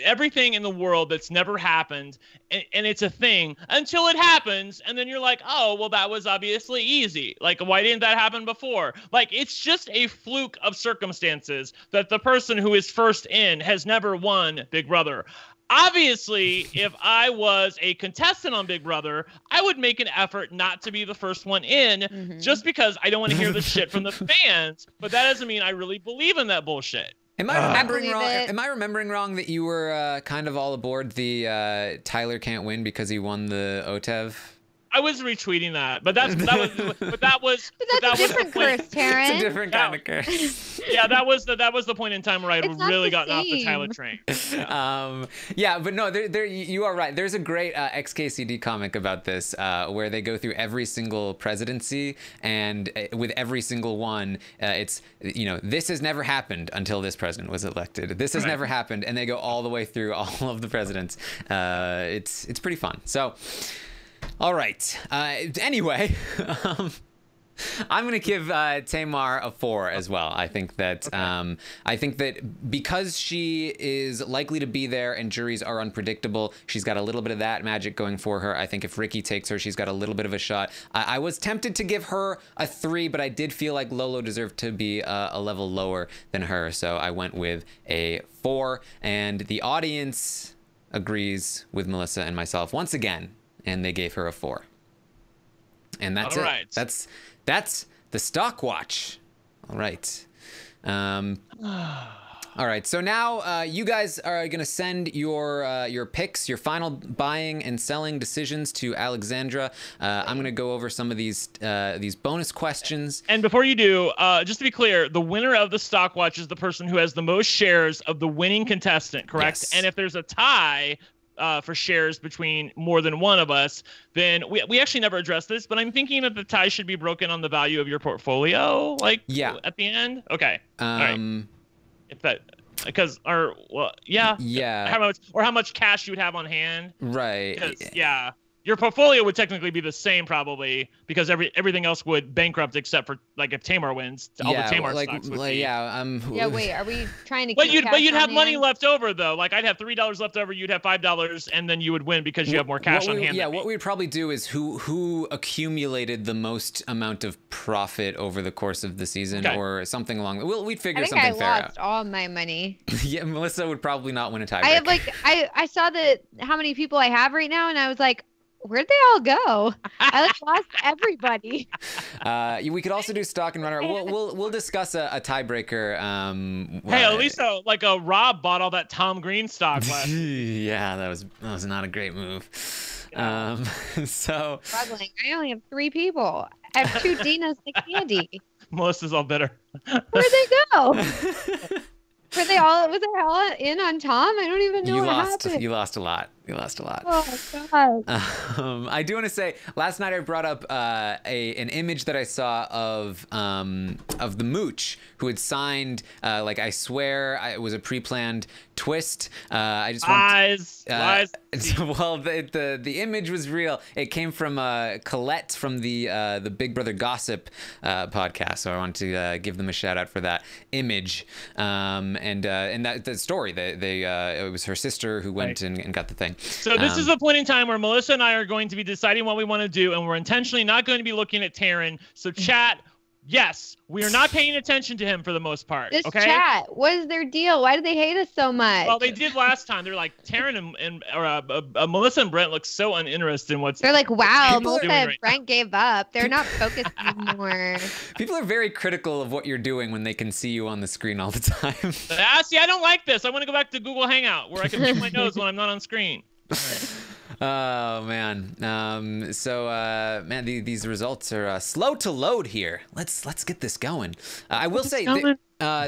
Speaker 3: everything in the world that's never happened, and it's a thing until it happens, and then you're like, oh, well, that was obviously easy. Like, why didn't that happen before? Like, it's just a fluke of circumstances that the person who is first in has never won Big Brother. Obviously, if I was a contestant on Big Brother, I would make an effort not to be the first one in, just because I don't want to hear the shit from the fans. But that doesn't mean I really believe in that bullshit.
Speaker 1: Am I remembering wrong? Am I remembering wrong that you were kind of all aboard the Tyler can't win because he won the OTEV?
Speaker 3: I was retweeting that, but that was
Speaker 2: a different curse, Taryn.
Speaker 1: It's a different kind of curse.
Speaker 3: Yeah, that was the point in time where I had
Speaker 2: It's not
Speaker 3: really
Speaker 2: the
Speaker 3: gotten off the
Speaker 2: same.
Speaker 3: Tyler train.
Speaker 1: Yeah, but no, there you are right. There's a great XKCD comic about this where they go through every single presidency, and with every single one, it's, you know, this has never happened until this president was elected. This has never happened, and they go all the way through all of the presidents. It's pretty fun. So, all right. Anyway. I'm gonna give Tamar a 4 as well. I think that because she is likely to be there and juries are unpredictable, she's got a little bit of that magic going for her. I think if Ricky takes her, she's got a little bit of a shot. I was tempted to give her a 3, but I did feel like Lolo deserved to be a level lower than her, so I went with a 4. And the audience agrees with Melissa and myself once again, and they gave her a 4. And that's
Speaker 3: all
Speaker 1: it.
Speaker 3: right.
Speaker 1: That's the stock watch. All right. All right. So now you guys are gonna send your picks, your final buying and selling decisions to Alexandra. I'm gonna go over some of these bonus questions.
Speaker 3: And before you do, just to be clear, the winner of the stock watch is the person who has the most shares of the winning contestant, correct?
Speaker 1: Yes.
Speaker 3: And if there's a tie for shares between more than one of us, then we actually never addressed this, but I'm thinking that the tie should be broken on the value of your portfolio, like at the end. Okay. All right. If that, because how much cash you would have on hand.
Speaker 1: Right.
Speaker 3: Your portfolio would technically be the same probably, because everything else would bankrupt except for, like, if Tamar wins, all the Tamar stocks would be.
Speaker 2: Wait, are we trying to?
Speaker 3: But you'd have money left over though. Like, I'd have $3 left over, you'd have $5, and then you would win because you have more cash on hand.
Speaker 1: Yeah, what we'd probably do is who accumulated the most amount of profit over the course of the season, or something along. We'd figure something fair out.
Speaker 2: I lost all my money.
Speaker 1: Yeah, Melissa would probably not win a tiebreaker.
Speaker 2: I have I saw how many people I have right now, and I was like, where'd they all go? I lost everybody.
Speaker 1: We could also do stock and runner. We'll discuss a tiebreaker.
Speaker 3: Hey, at least Rob bought all that Tom Green stock last.
Speaker 1: Yeah, that was not a great move. So
Speaker 2: struggling. I only have 3 people. I have 2 Dinas and Kandi.
Speaker 3: Melissa's all better.
Speaker 2: Where'd they go? Was they all in on Tom? I don't even know what happened.
Speaker 1: You lost a lot. You lost a lot.
Speaker 2: Oh God.
Speaker 1: I do want to say, last night I brought up an image that I saw of the Mooch who had signed, like, I swear it was a pre-planned twist. I just
Speaker 3: lies.
Speaker 1: Well, the image was real. It came from Colette from the Big Brother Gossip podcast. So I want to give them a shout out for that image. And that the story. It was her sister who went and got the thing.
Speaker 3: So this is a point in time where Melissa and I are going to be deciding what we want to do, and we're intentionally not going to be looking at Taryn. So chat, yes, we are not paying attention to him for the most part.
Speaker 2: This
Speaker 3: okay?
Speaker 2: chat, what is their deal? Why do they hate us so much?
Speaker 3: Well, they did last time. They're like, Taryn and Melissa and Brent look so uninterested in what's.
Speaker 2: They're like, wow, Melissa and
Speaker 3: right
Speaker 2: Brent gave up. They're not focused anymore.
Speaker 1: People are very critical of what you're doing when they can see you on the screen all the time.
Speaker 3: See, I don't like this. I want to go back to Google Hangout where I can pick my nose when I'm not on screen.
Speaker 1: Oh man. Man, these results are slow to load here. Let's get this going. I will say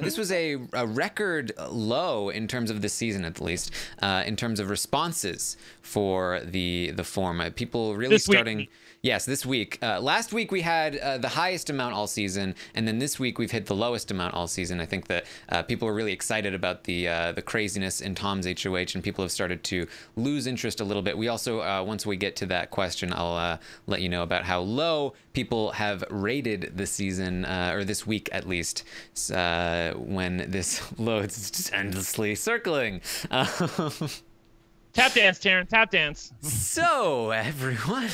Speaker 1: this was a record low in terms of this season, at least, in terms of responses for the form. People really starting. Yes, this week. Last week we had the highest amount all season, and then this week we've hit the lowest amount all season. I think that people are really excited about the craziness in Tom's HOH, and people have started to lose interest a little bit. We also, once we get to that question, I'll let you know about how low people have rated this season, or this week at least, when this loads. It's just endlessly circling.
Speaker 3: Tap dance, Taryn, tap dance.
Speaker 1: So, everyone...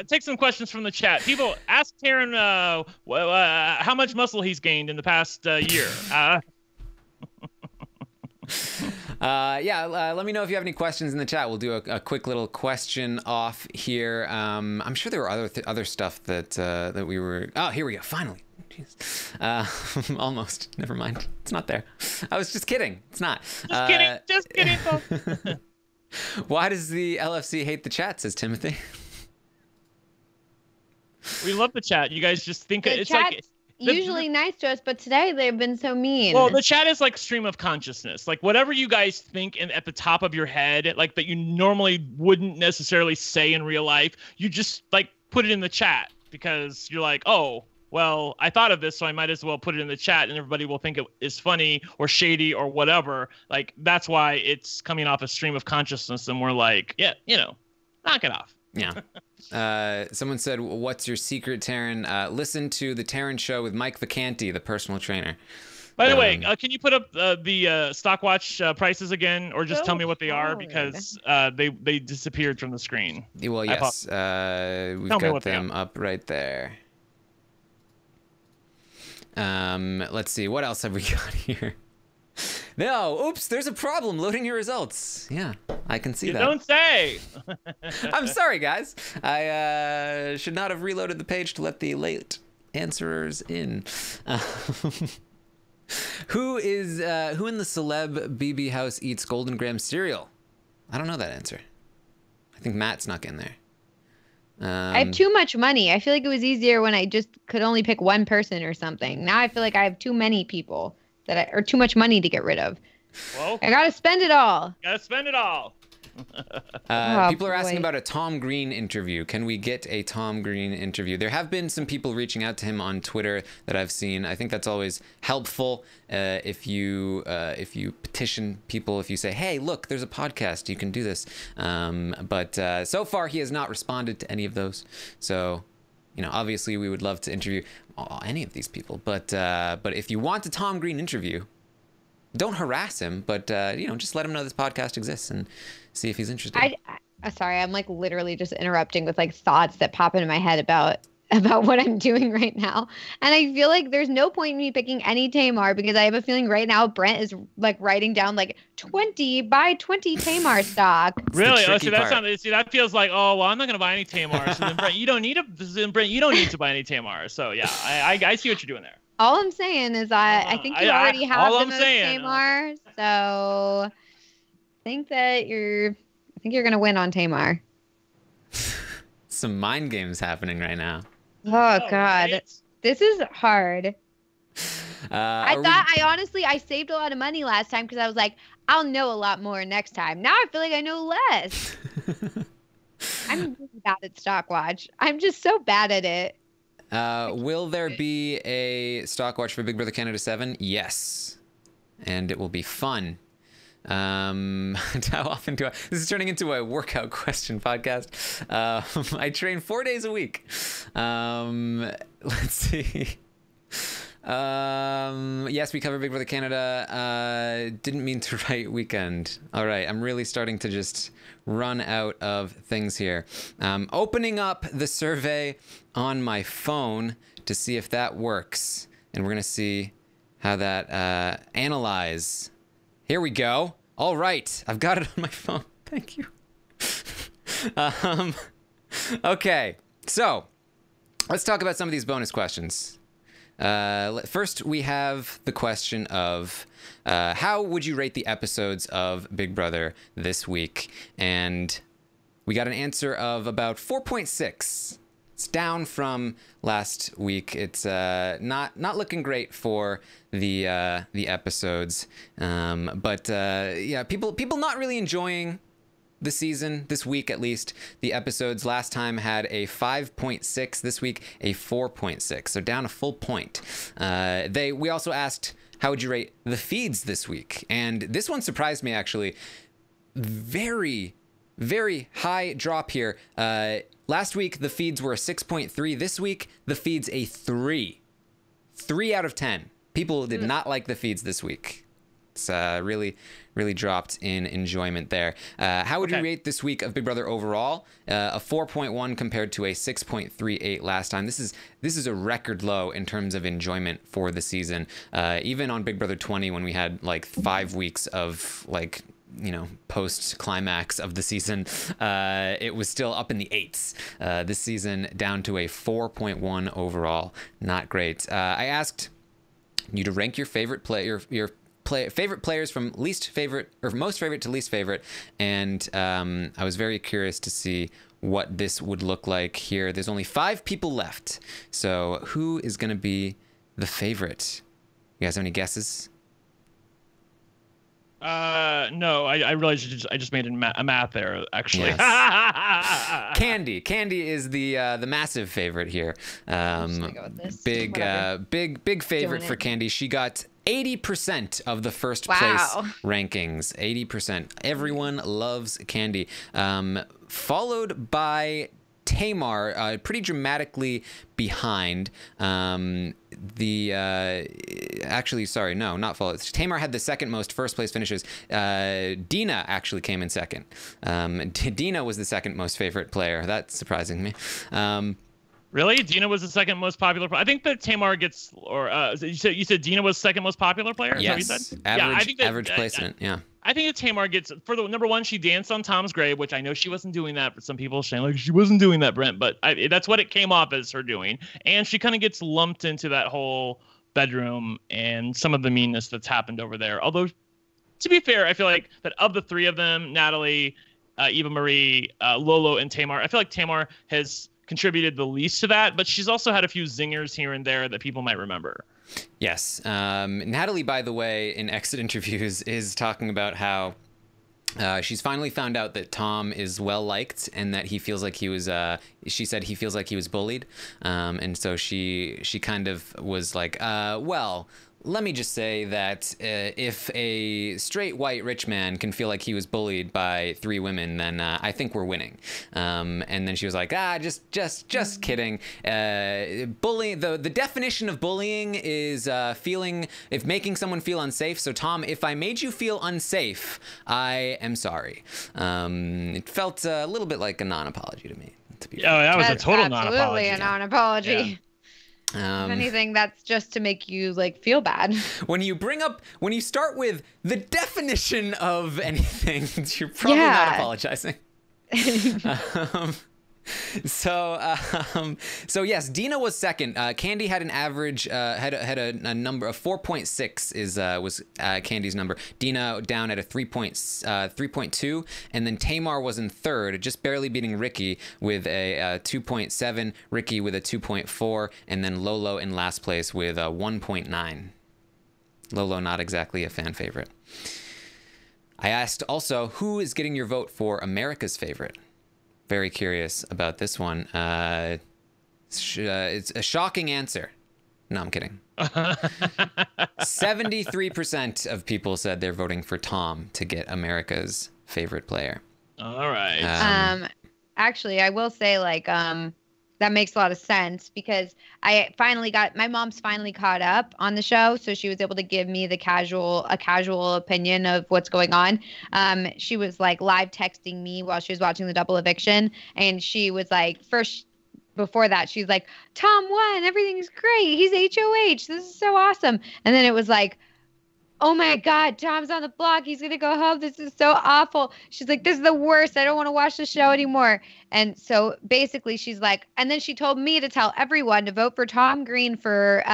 Speaker 3: take some questions from the chat. People, ask Taryn how much muscle he's gained in the past year.
Speaker 1: Let me know if you have any questions in the chat. We'll do a quick little question off here. I'm sure there were other stuff that we were... Oh, here we go. Finally. Jeez. Almost. Never mind. It's not there. I was just kidding. It's not.
Speaker 3: Just kidding, folks.
Speaker 1: Why does the LFC hate the chat, says Timothy?
Speaker 3: We love the chat. You guys just think
Speaker 2: The
Speaker 3: it's
Speaker 2: chat's
Speaker 3: like
Speaker 2: usually nice to us, but today they've been so mean.
Speaker 3: well, the chat is like stream of consciousness. Like whatever you guys think at the top of your head, like that you normally wouldn't necessarily say in real life, you just like put it in the chat because you're like, oh, well, I thought of this, so I might as well put it in the chat, and everybody will think it is funny or shady or whatever. Like that's why it's coming off a stream of consciousness, and we're like, yeah, knock it off.
Speaker 1: Yeah. Someone said, what's your secret, Taryn? Listen to the Taryn Show with Mike Vacanti, the personal trainer.
Speaker 3: By the way, can you put up the stock watch prices again, or just tell me what they are, because they disappeared from the screen?
Speaker 1: Well, yes. We've got them up right there. Let's see. What else have we got here? No, oops, there's a problem loading your results. Yeah, I can see that.
Speaker 3: Don't say.
Speaker 1: I'm sorry, guys. I should not have reloaded the page to let the late answerers in. Who in the celeb BB house eats Golden Graham cereal? I don't know that answer. I think Matt snuck in there.
Speaker 2: I have too much money. I feel like it was easier when I just could only pick one person or something. Now I feel like I have too many people or too much money to get rid of.
Speaker 3: Well,
Speaker 2: I gotta spend it all.
Speaker 3: Gotta spend it all.
Speaker 1: People are asking about a Tom Green interview. Can we get a Tom Green interview? There have been some people reaching out to him on Twitter that I've seen. I think that's always helpful if you petition people, if you say, hey, look, there's a podcast, you can do this. But so far he has not responded to any of those. So, obviously we would love to interview any of these people. But if you want a Tom Green interview, don't harass him, but just let him know this podcast exists and see if he's interested.
Speaker 2: Sorry, I'm like literally just interrupting with like thoughts that pop into my head about what I'm doing right now. And I feel like there's no point in me picking any Tamar, because I have a feeling right now Brent is like writing down like 20 buy 20 Tamar stock.
Speaker 3: Really? Oh, see, that feels like, oh, well, I'm not going to buy any Tamar. So then Brent, you don't need to buy any Tamar. So yeah, I see what you're doing there.
Speaker 2: All I'm saying is I think you already have the most Tamar, so I think you're gonna win on Tamar.
Speaker 1: Some mind games happening right now.
Speaker 2: Oh God,
Speaker 3: right.
Speaker 2: This is hard. I saved a lot of money last time because I was like, I'll know a lot more next time. Now I feel like I know less. I'm really bad at stock watch. I'm just so bad at it.
Speaker 1: Will there be a stock watch for Big Brother Canada 7? Yes. And it will be fun. How often do I... This is turning into a workout question podcast. I train 4 days a week. Let's see. Yes, we cover Big Brother Canada. Didn't mean to write weekend. All right, I'm really starting to just run out of things here. Opening up the survey on my phone to see if that works. And we're going to see how that analyze. Here we go. All right, I've got it on my phone. Thank you. Okay, so let's talk about some of these bonus questions. First, we have the question of how would you rate the episodes of Big Brother this week? And we got an answer of about 4.6. It's down from last week. It's not looking great for the episodes. But yeah, people not really enjoying the season this week, at least. The episodes last time had a 5.6, this week a 4.6, so down a full point. We also asked, how would you rate the feeds this week? And this one surprised me, actually. Very, very high drop here. Last week the feeds were a 6.3. This week the feeds a 3. 3 out of 10. People did not like the feeds this week. It's really dropped in enjoyment there. How would you rate this week of Big Brother overall? A 4.1 compared to a 6.38 last time. This is a record low in terms of enjoyment for the season. Even on Big Brother 20, when we had like 5 weeks of like, post climax of the season, it was still up in the 8s. This season down to a 4.1 overall. Not great. I asked you to rank your favorite player, your favorite players from least favorite or most favorite to least favorite, and I was very curious to see what this would look like here. There's only 5 people left, so who is going to be the favorite? You guys have any guesses?
Speaker 3: No, I realized I just made a math error, actually.
Speaker 1: Yes. Kandi is the massive favorite here. Big favorite for Kandi. She got 80% of the first place rankings. 80%. Everyone loves Kandi. Followed by Tamar, pretty dramatically behind. Actually, sorry, no, not followed. Tamar had the second most first place finishes. Dina actually came in second. Dina was the second most favorite player. That's surprising me.
Speaker 3: Really? Dina was the second most popular player? I think that Tamar gets, or you said Dina was second most popular player?
Speaker 1: Yes.
Speaker 3: Is that what you said?
Speaker 1: Average placement, yeah.
Speaker 3: I think that Tamar gets, for the number one, she danced on Tom's grave, which I know she wasn't doing that for some people saying, like, she wasn't doing that, Brent, but that's what it came off as her doing. And she kind of gets lumped into that whole bedroom and some of the meanness that's happened over there. Although, to be fair, I feel like that of the 3 of them, Natalie, Eva Marie, Lolo, and Tamar, I feel like Tamar has contributed the least to that, but she's also had a few zingers here and there that people might remember.
Speaker 1: Yes. Natalie, by the way, in exit interviews is talking about how she's finally found out that Tom is well liked and that he feels like he was, she said he feels like he was bullied. And so she kind of was like, well, let me just say that if a straight white rich man can feel like he was bullied by 3 women, then I think we're winning. And then she was like, just kidding. Bullying. The definition of bullying is making someone feel unsafe. So Tom, if I made you feel unsafe, I am sorry. It felt a little bit like a non-apology to me.
Speaker 3: That was a total non-apology.
Speaker 2: Absolutely a non-apology. Yeah. If anything, that's just to make you like feel bad. When
Speaker 1: you start with the definition of anything, you're probably not apologizing. So yes, Dina was second. Kandi had an average, had a number of 4.6 was Kandi's number. Dina down at a 3.2, and then Tamar was in third, just barely beating Ricky with a 2.7. Ricky with a 2.4, and then Lolo in last place with a 1.9. Lolo not exactly a fan favorite. I asked also, who is getting your vote for America's favorite? Very curious about this one. It's a shocking answer. No, I'm kidding. 73% of people said they're voting for Tom to get America's favorite player.
Speaker 3: All right.
Speaker 2: Actually, I will say, like, that makes a lot of sense because my mom's finally caught up on the show, so she was able to give me a casual opinion of what's going on. She was like live texting me while she was watching the double eviction, and she was like, before that, she's like, Tom won, everything's great, he's HOH, this is so awesome. And then it was like, oh my God, Tom's on the block, he's gonna go home, this is so awful. She's like, this is the worst, I don't want to watch the show anymore. And so basically she's like, and then she told me to tell everyone to vote for Tom Green for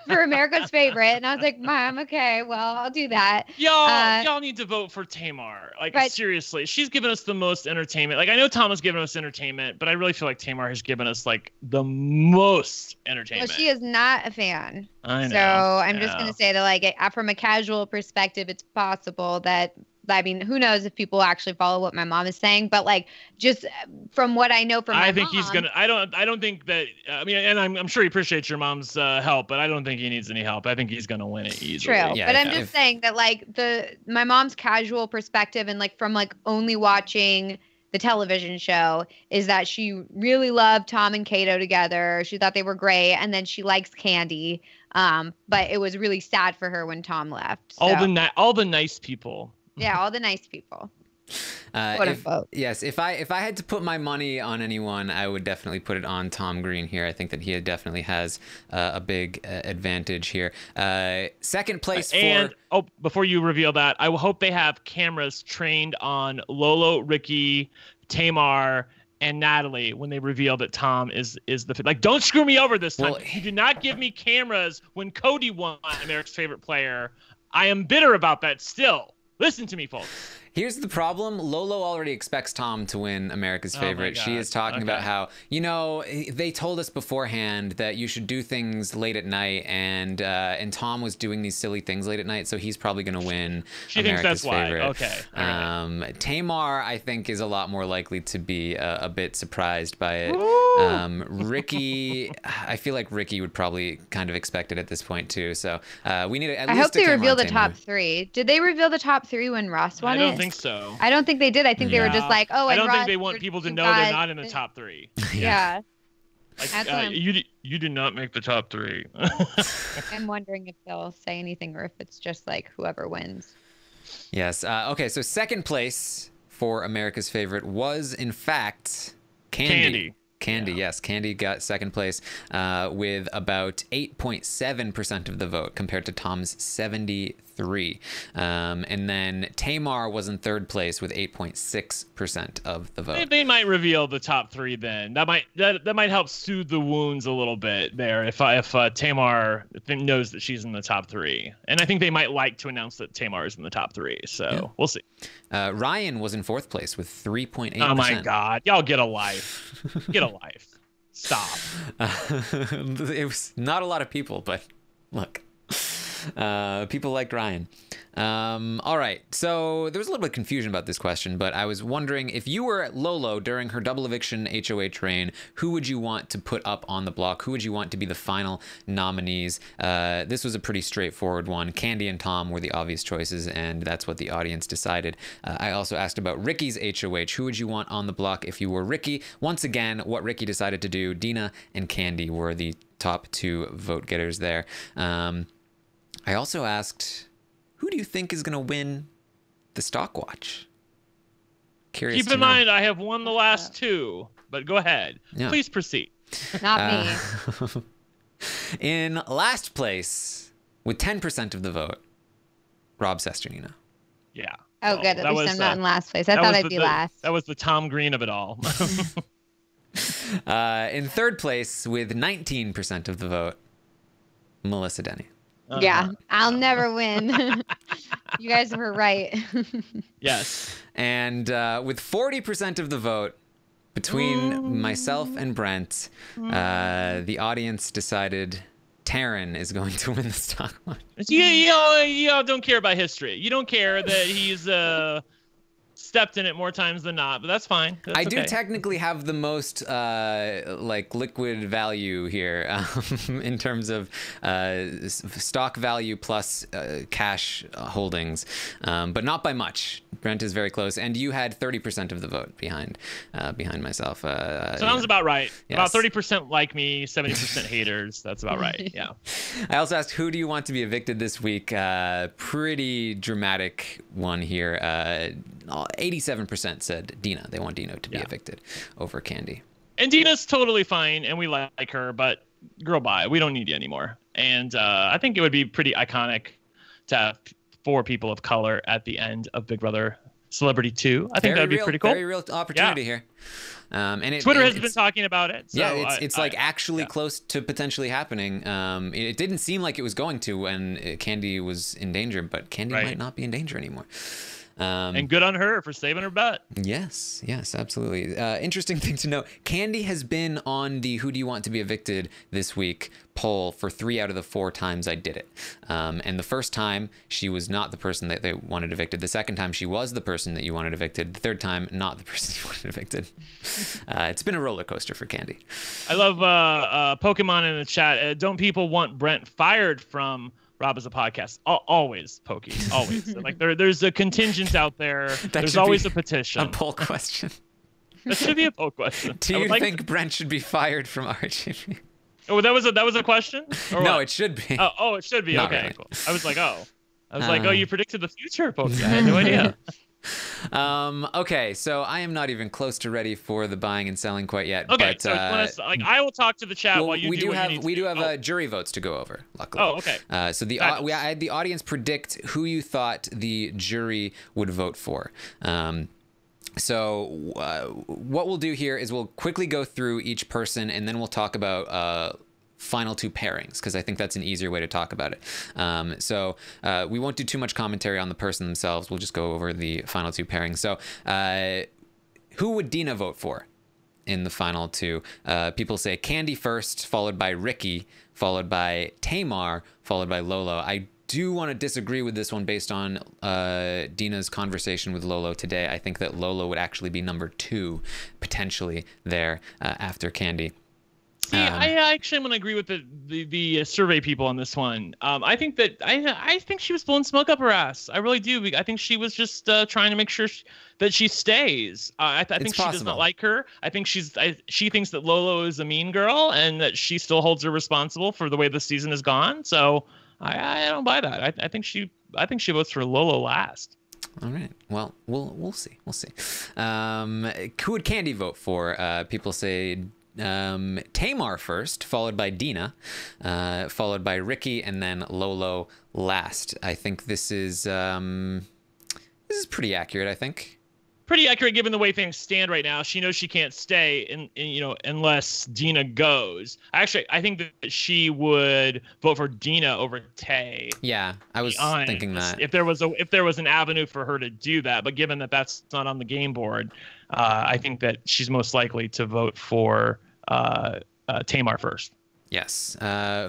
Speaker 2: America's favorite. And I was like, Mom, okay, well, I'll do that.
Speaker 3: Y'all need to vote for Tamar. Like, seriously, she's given us the most entertainment. Like, I know Tom has given us entertainment, but I really feel like Tamar has given us like the most entertainment.
Speaker 2: Well, she is not a fan.
Speaker 3: I know.
Speaker 2: So I'm just gonna say that, like, from a casual perspective, it's possible that, I mean, who knows if people actually follow what my mom is saying, but like, just from what I know from my mom,
Speaker 3: he's gonna. I don't think that. I mean, and I'm sure he appreciates your mom's help, but I don't think he needs any help. I think he's gonna win it easily.
Speaker 2: True, yeah, but I'm just saying that, like, my mom's casual perspective and like from like only watching the television show is that she really loved Tom and Kato together. She thought they were great, and then she likes Kandi. But it was really sad for her when Tom left. So.
Speaker 3: All the nice people.
Speaker 2: Yeah, all the nice people.
Speaker 1: Yes, if I had to put my money on anyone, I would definitely put it on Tom Green here. I think that he definitely has a big advantage here. Second place
Speaker 3: before you reveal that, I hope they have cameras trained on Lolo, Ricky, Tamar, and Natalie when they reveal that Tom is the like. Don't screw me over this time. You do not give me cameras when Cody won America's favorite player. I am bitter about that still. Listen to me, folks.
Speaker 1: Here's the problem. Lolo already expects Tom to win America's Favorite. She is talking about how, they told us beforehand that you should do things late at night, and Tom was doing these silly things late at night, so he's probably going to win
Speaker 3: She
Speaker 1: America's
Speaker 3: thinks that's
Speaker 1: Favorite.
Speaker 3: why. Okay. Right.
Speaker 1: Tamar, I think, is a lot more likely to be a bit surprised by it. Ricky, I feel like Ricky would probably kind of expect it at this point, too. So we need at least
Speaker 2: I hope they
Speaker 1: camera
Speaker 2: reveal
Speaker 1: on
Speaker 2: the
Speaker 1: Tamar.
Speaker 2: top 3. Did they reveal the top 3 when Ross won
Speaker 3: I don't
Speaker 2: it?
Speaker 3: think so.
Speaker 2: I don't think they did. I think they were just like, oh,
Speaker 3: I
Speaker 2: and
Speaker 3: don't
Speaker 2: Ross,
Speaker 3: think they want people to know they're not in the top 3.
Speaker 2: Yeah.
Speaker 3: Like, you did not make the top 3.
Speaker 2: I'm wondering if they'll say anything or if it's just like whoever wins.
Speaker 1: Yes. Okay, so second place for America's Favorite was, in fact, Kandi. Kandi, yes. Kandi got second place with about 8.7% of the vote compared to Tom's 73. And then Tamar was in third place with 8.6% of the vote.
Speaker 3: They might reveal the top 3 then. That might help soothe the wounds a little bit there if Tamar knows that she's in the top 3. And I think they might like to announce that Tamar is in the top 3. So we'll see.
Speaker 1: Ryan was in fourth place with 3.8%.
Speaker 3: Oh my God. Y'all get a life. Get a life. Stop.
Speaker 1: It was not a lot of people, but look. People liked Ryan. All right, so there was a little bit of confusion about this question, but I was wondering if you were Lolo during her double eviction HOH reign, who would you want to put up on the block? Who would you want to be the final nominees? This was a pretty straightforward one. Kandi and Tom were the obvious choices, and that's what the audience decided. I also asked about Ricky's HOH. Who would you want on the block if you were Ricky? Once again, what Ricky decided to do, Dina and Kandi were the top 2 vote getters there. I also asked, who do you think is going to win the stock watch? Curious.
Speaker 3: Keep in mind, I have won the last 2, but go ahead.
Speaker 1: Yeah.
Speaker 3: Please proceed.
Speaker 2: Not me.
Speaker 1: In last place, with 10% of the vote, Rob Sesternino.
Speaker 3: Yeah.
Speaker 2: Oh, good. At least I'm not in last place. I thought I'd be last.
Speaker 3: That was the Tom Green of it all.
Speaker 1: In third place, with 19% of the vote, Melissa Denny.
Speaker 2: Yeah, I'll never win. You guys were right.
Speaker 3: Yes.
Speaker 1: And with 40% of the vote, between myself and Brent, the audience decided Taryn is going to win the stock watch.
Speaker 3: You don't care about history. You don't care that he's stepped in it more times than not, but that's fine.
Speaker 1: I do technically have the most liquid value here in terms of stock value plus cash holdings, but not by much. Brent is very close, and you had 30% of the vote behind myself.
Speaker 3: Sounds about right.
Speaker 1: Yes.
Speaker 3: About 30% like me, 70% haters. That's about right. Yeah.
Speaker 1: I also asked, who do you want to be evicted this week? Pretty dramatic one here. 87% said Dina. They want Dina to be evicted over Kandi.
Speaker 3: And Dina's totally fine, and we like her, but girl, bye. We don't need you anymore. And I think it would be pretty iconic to have 4 people of color at the end of Big Brother Celebrity 2. I think that would be pretty cool.
Speaker 1: Very real opportunity here. And
Speaker 3: Twitter has been talking about it. So
Speaker 1: yeah, it's actually close to potentially happening. It didn't seem like it was going to when Kandi was in danger, but Kandi might not be in danger anymore.
Speaker 3: And good on her for saving her butt.
Speaker 1: Yes, absolutely. Interesting thing to note, Kandi has been on the Who Do You Want to Be Evicted this week poll for 3 out of the 4 times I did it. And the first time, she was not the person that they wanted evicted. The second time, she was the person that you wanted evicted. The third time, not the person you wanted evicted. It's been a roller coaster for Kandi.
Speaker 3: I love Pokemon in the chat. Don't people want Brent fired from Rob is a podcast? Always, Pokey. Always. Like there's a contingent out there. There's always a petition.
Speaker 1: A poll question.
Speaker 3: That should be a poll question.
Speaker 1: Do you think Brent should be fired from RGB?
Speaker 3: Oh, that was a question? Or
Speaker 1: no,
Speaker 3: what?
Speaker 1: it should be.
Speaker 3: Oh, it should be.
Speaker 1: Not
Speaker 3: okay,
Speaker 1: really.
Speaker 3: Cool. I was like, you predicted the future, Pokey. I had no idea.
Speaker 1: Okay, so I am not even close to ready for the buying and selling quite yet.
Speaker 3: Okay,
Speaker 1: but,
Speaker 3: so I will talk to the chat while you do.
Speaker 1: We do have jury votes to go over. Luckily.
Speaker 3: Oh, okay.
Speaker 1: So I had the audience predict who you thought the jury would vote for. So what we'll do here is we'll quickly go through each person, and then we'll talk about final two pairings, because I think that's an easier way to talk about it. So we won't do too much commentary on the person themselves. We'll just go over the final two pairings. So who would Dina vote for in the final two? People say Kandi first, followed by Ricky, followed by Tamar, followed by Lolo. I do want to disagree with this one based on Dina's conversation with Lolo today. I think that Lolo would actually be number 2 potentially there after Kandi.
Speaker 3: See, I actually am going to agree with the survey people on this one. I think that I think she was blowing smoke up her ass. I really do. I think she was just trying to make sure that she stays. I think she does not like her. I think she thinks that Lolo is a mean girl and that she still holds her responsible for the way the season has gone. So I don't buy that. I think she votes for Lolo last.
Speaker 1: All right. Well, we'll see. We'll see. Who would Kandi vote for? People say Tamar first, followed by Dina, followed by Ricky, and then Lolo last. I think this is pretty accurate, I think.
Speaker 3: Pretty accurate given the way things stand right now. She knows she can't stay unless Dina goes. Actually, I think that she would vote for Dina over Tay.
Speaker 1: Yeah, I was thinking that.
Speaker 3: If there was an avenue for her to do that, but given that that's not on the game board, I think that she's most likely to vote for Tamar first.
Speaker 1: Yes.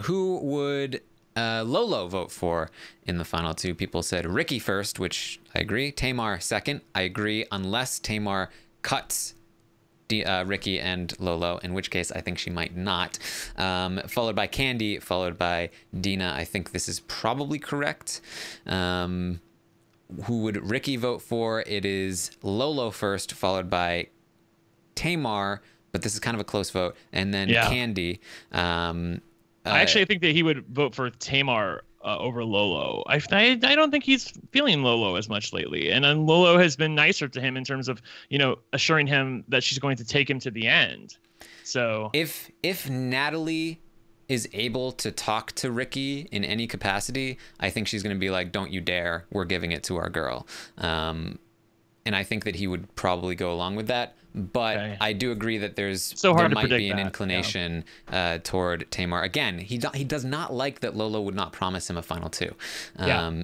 Speaker 1: Who would Lolo vote for in the final two? People said Ricky first, which I agree. Tamar second. I agree, unless Tamar cuts Ricky and Lolo, in which case I think she might not. Followed by Kandi, followed by Dina. I think this is probably correct. Who would Ricky vote for? It is Lolo first, followed by Tamar, but this is kind of a close vote, and then Kandi.
Speaker 3: I actually think that he would vote for Tamar over Lolo. I don't think he's feeling Lolo as much lately, and then Lolo has been nicer to him in terms of assuring him that she's going to take him to the end. So
Speaker 1: if Natalie is able to talk to Ricky in any capacity, I think she's going to be like, "Don't you dare! We're giving it to our girl." And I think that he would probably go along with that. But I do agree that there might be an inclination toward Tamar. Again, he does not like that Lolo would not promise him a final two.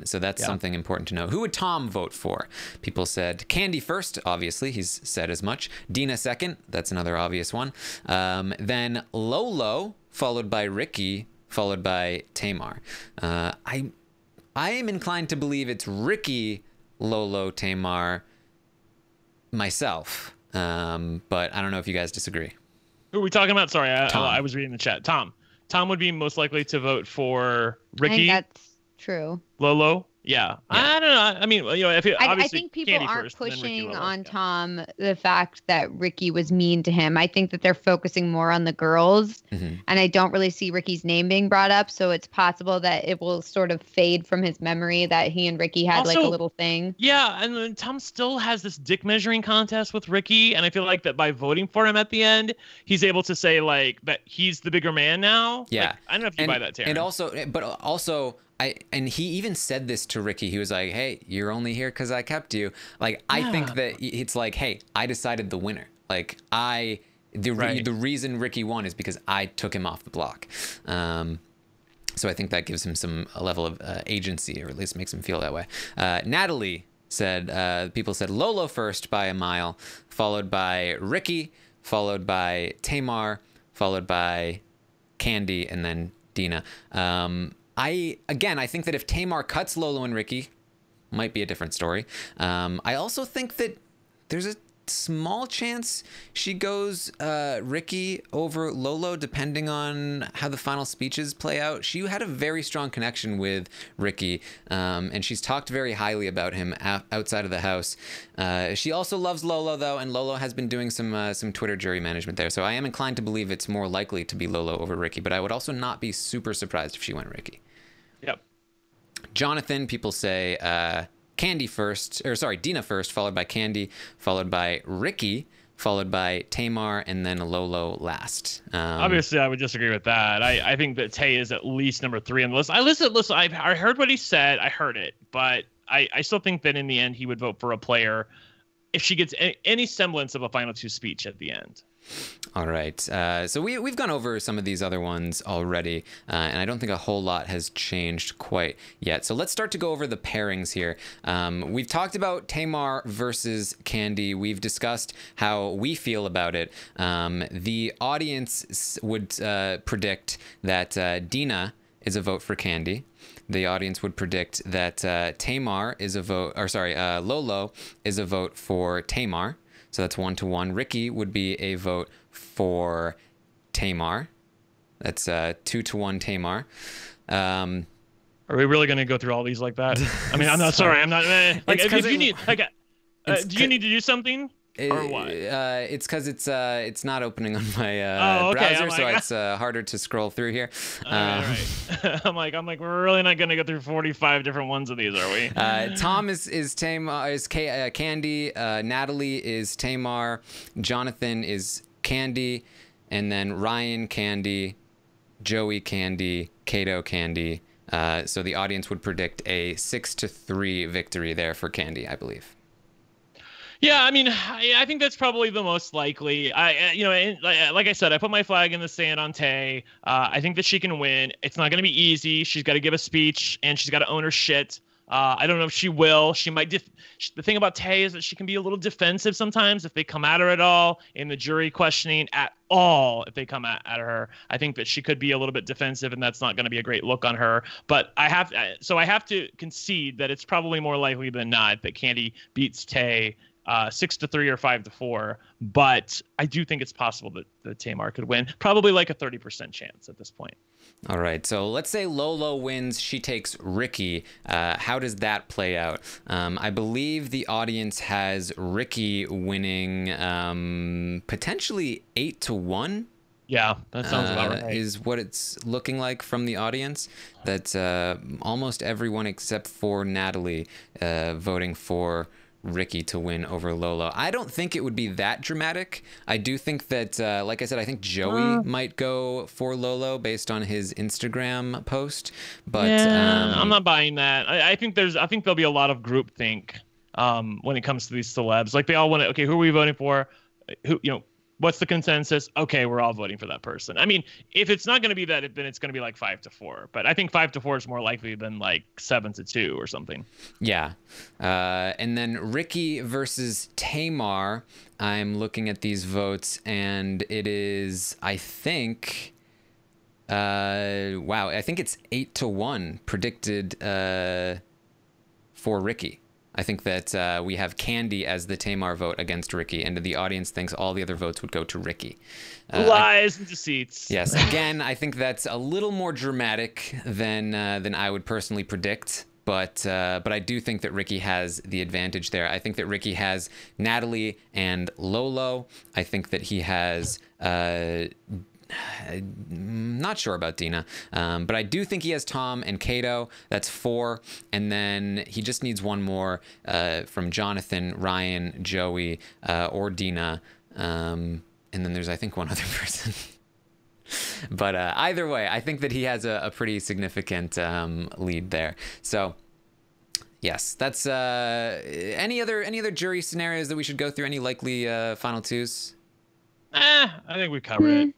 Speaker 1: So that's something important to know. Who would Tom vote for? People said Kandi first, obviously. He's said as much. Dina second. That's another obvious one. Then Lolo, followed by Ricky, followed by Tamar. I am inclined to believe it's Ricky, Lolo, Tamar, myself. But I don't know if you guys disagree.
Speaker 3: Who are we talking about? Sorry, I was reading the chat. Tom would be most likely to vote for Ricky.
Speaker 2: I think that's true.
Speaker 3: Lolo. Yeah. I don't know. I mean,
Speaker 2: I think people
Speaker 3: Kandi
Speaker 2: aren't
Speaker 3: first,
Speaker 2: pushing
Speaker 3: Ricky, Lolo.
Speaker 2: on Tom the fact that Ricky was mean to him. I think that they're focusing more on the girls, and I don't really see Ricky's name being brought up. So it's possible that it will sort of fade from his memory that he and Ricky had like a little thing.
Speaker 3: Yeah, and then Tom still has this dick measuring contest with Ricky, and I feel like that by voting for him at the end, he's able to say like that he's the bigger man now.
Speaker 1: Yeah,
Speaker 3: like, I don't know if you buy that, Taryn.
Speaker 1: And also. And he even said this to Ricky. He was like, "Hey, you're only here because I kept you." Like, I think that it's like, "Hey, I decided the winner. Like, the reason Ricky won is because I took him off the block." So I think that gives him a level of agency, or at least makes him feel that way. Natalie said, people said Lolo first by a mile, followed by Ricky, followed by Tamar, followed by Kandi, and then Dina. I think that if Tamar cuts Lolo and Ricky, might be a different story. I also think that there's a small chance she goes Ricky over Lolo, depending on how the final speeches play out. She had a very strong connection with Ricky, and she's talked very highly about him outside of the house. She also loves Lolo, though, and Lolo has been doing some Twitter jury management there. So I am inclined to believe it's more likely to be Lolo over Ricky, but I would also not be super surprised if she went Ricky.
Speaker 3: Yep.
Speaker 1: Jonathan, people say Dina first, followed by Kandi, followed by Ricky, followed by Tamar, and then Lolo last.
Speaker 3: Obviously, I would disagree with that. I think that Tay is at least number 3 on the list. I heard what he said. I heard it, but I still think that in the end he would vote for a player if she gets any semblance of a final two speech at the end.
Speaker 1: All right. So we've gone over some of these other ones already, and I don't think a whole lot has changed quite yet. So let's start to go over the pairings here. We've talked about Tamar versus Kandi. We've discussed how we feel about it. The audience would predict that Dina is a vote for Kandi. The audience would predict that Tamar is a vote, or sorry, Lolo is a vote for Tamar. So that's 1-1. Ricky would be a vote for Tamar. That's 2-1 Tamar.
Speaker 3: Are we really going to go through all these like that? I mean, I'm not sorry. I'm not. Like, if you need, like, do you need to do something? Or what?
Speaker 1: It's because it's not opening on my browser, so it's harder to scroll through here.
Speaker 3: All right. I'm like, we're really not gonna go through 45 different ones of these, are we?
Speaker 1: Tom is Kandi. Natalie is Tamar. Jonathan is Kandi, and then Ryan Kandi, Joey Kandi, Kato Kandi. So the audience would predict a 6-3 victory there for Kandi, I believe.
Speaker 3: Yeah, I mean, I think that's probably the most likely. Like I said, I put my flag in the sand on Tay. I think that she can win. It's not going to be easy. She's got to give a speech, and she's got to own her shit. I don't know if she will. She might. The thing about Tay is that she can be a little defensive sometimes if they come at her at all, in the jury questioning at all. If they come at her, I think that she could be a little bit defensive, and that's not going to be a great look on her. But I have to concede that it's probably more likely than not that Kandi beats Tay 6-3 or 5-4, but I do think it's possible that Tamar could win. Probably like a 30% chance at this point.
Speaker 1: All right, so let's say Lolo wins. She takes Ricky. How does that play out? I believe the audience has Ricky winning potentially 8-1.
Speaker 3: Yeah, that sounds about right.
Speaker 1: Is what it's looking like from the audience. That almost everyone except for Natalie voting for Ricky to win over Lolo. I don't think it would be that dramatic. I do think that, like I said, I think Joey might go for Lolo based on his Instagram post. But
Speaker 3: yeah, I'm not buying that. I think there'll be a lot of groupthink when it comes to these celebs. Like they all want to. Okay, who are we voting for? Who what's the consensus? Okay, we're all voting for that person. I mean, if it's not going to be that, then it's going to be like 5-4. But I think 5-4 is more likely than like 7-2 or something.
Speaker 1: Yeah. And then Ricky versus Tamar. I'm looking at these votes, and it is, I think, I think it's 8-1 predicted for Ricky. I think that we have Kandi as the Tamar vote against Ricky, and the audience thinks all the other votes would go to Ricky.
Speaker 3: Lies and deceits.
Speaker 1: Yes, again, I think that's a little more dramatic than I would personally predict, but I do think that Ricky has the advantage there. I think that Ricky has Natalie and Lolo. I think that he has. I'm not sure about Dina, but I do think he has Tom and Kato. That's 4, and then he just needs one more from Jonathan, Ryan, Joey, or Dina, and then there's I think one other person. But either way, I think that he has a pretty significant lead there. So yes, that's any other jury scenarios that we should go through. Any likely final twos?
Speaker 3: I think we covered it.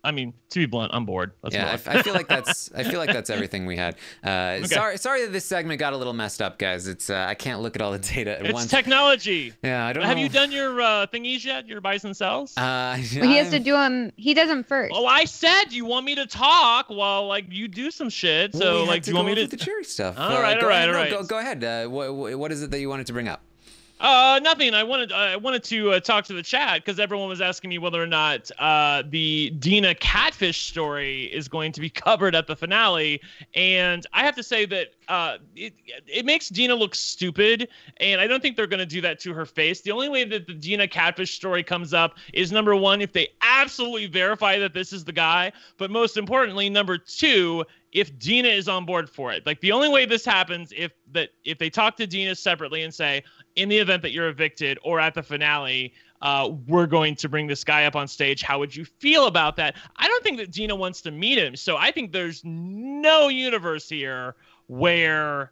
Speaker 3: I mean, to be blunt, I'm bored.
Speaker 1: I feel like that's everything we had. Okay. Sorry that this segment got a little messed up, guys. It's I can't look at all the data at once.
Speaker 3: It's technology.
Speaker 1: Yeah, I don't know.
Speaker 3: Have you done your thingies yet? Your buys and sells?
Speaker 2: He has to do them. He does them first.
Speaker 3: Oh, I said you want me to talk while like you do some shit. So like, do you want me to
Speaker 1: the jury stuff?
Speaker 3: All right.
Speaker 1: Go ahead. What is it that you wanted to bring up?
Speaker 3: Nothing. I wanted to talk to the chat because everyone was asking me whether or not the Dina catfish story is going to be covered at the finale, and I have to say that it makes Dina look stupid, and I don't think they're going to do that to her face. The only way that the Dina catfish story comes up is number 1, if they absolutely verify that this is the guy, but most importantly, number 2, if Dina is on board for it. Like the only way this happens if they talk to Dina separately and say, in the event that you're evicted or at the finale, we're going to bring this guy up on stage. How would you feel about that? I don't think that Dina wants to meet him. So I think there's no universe here where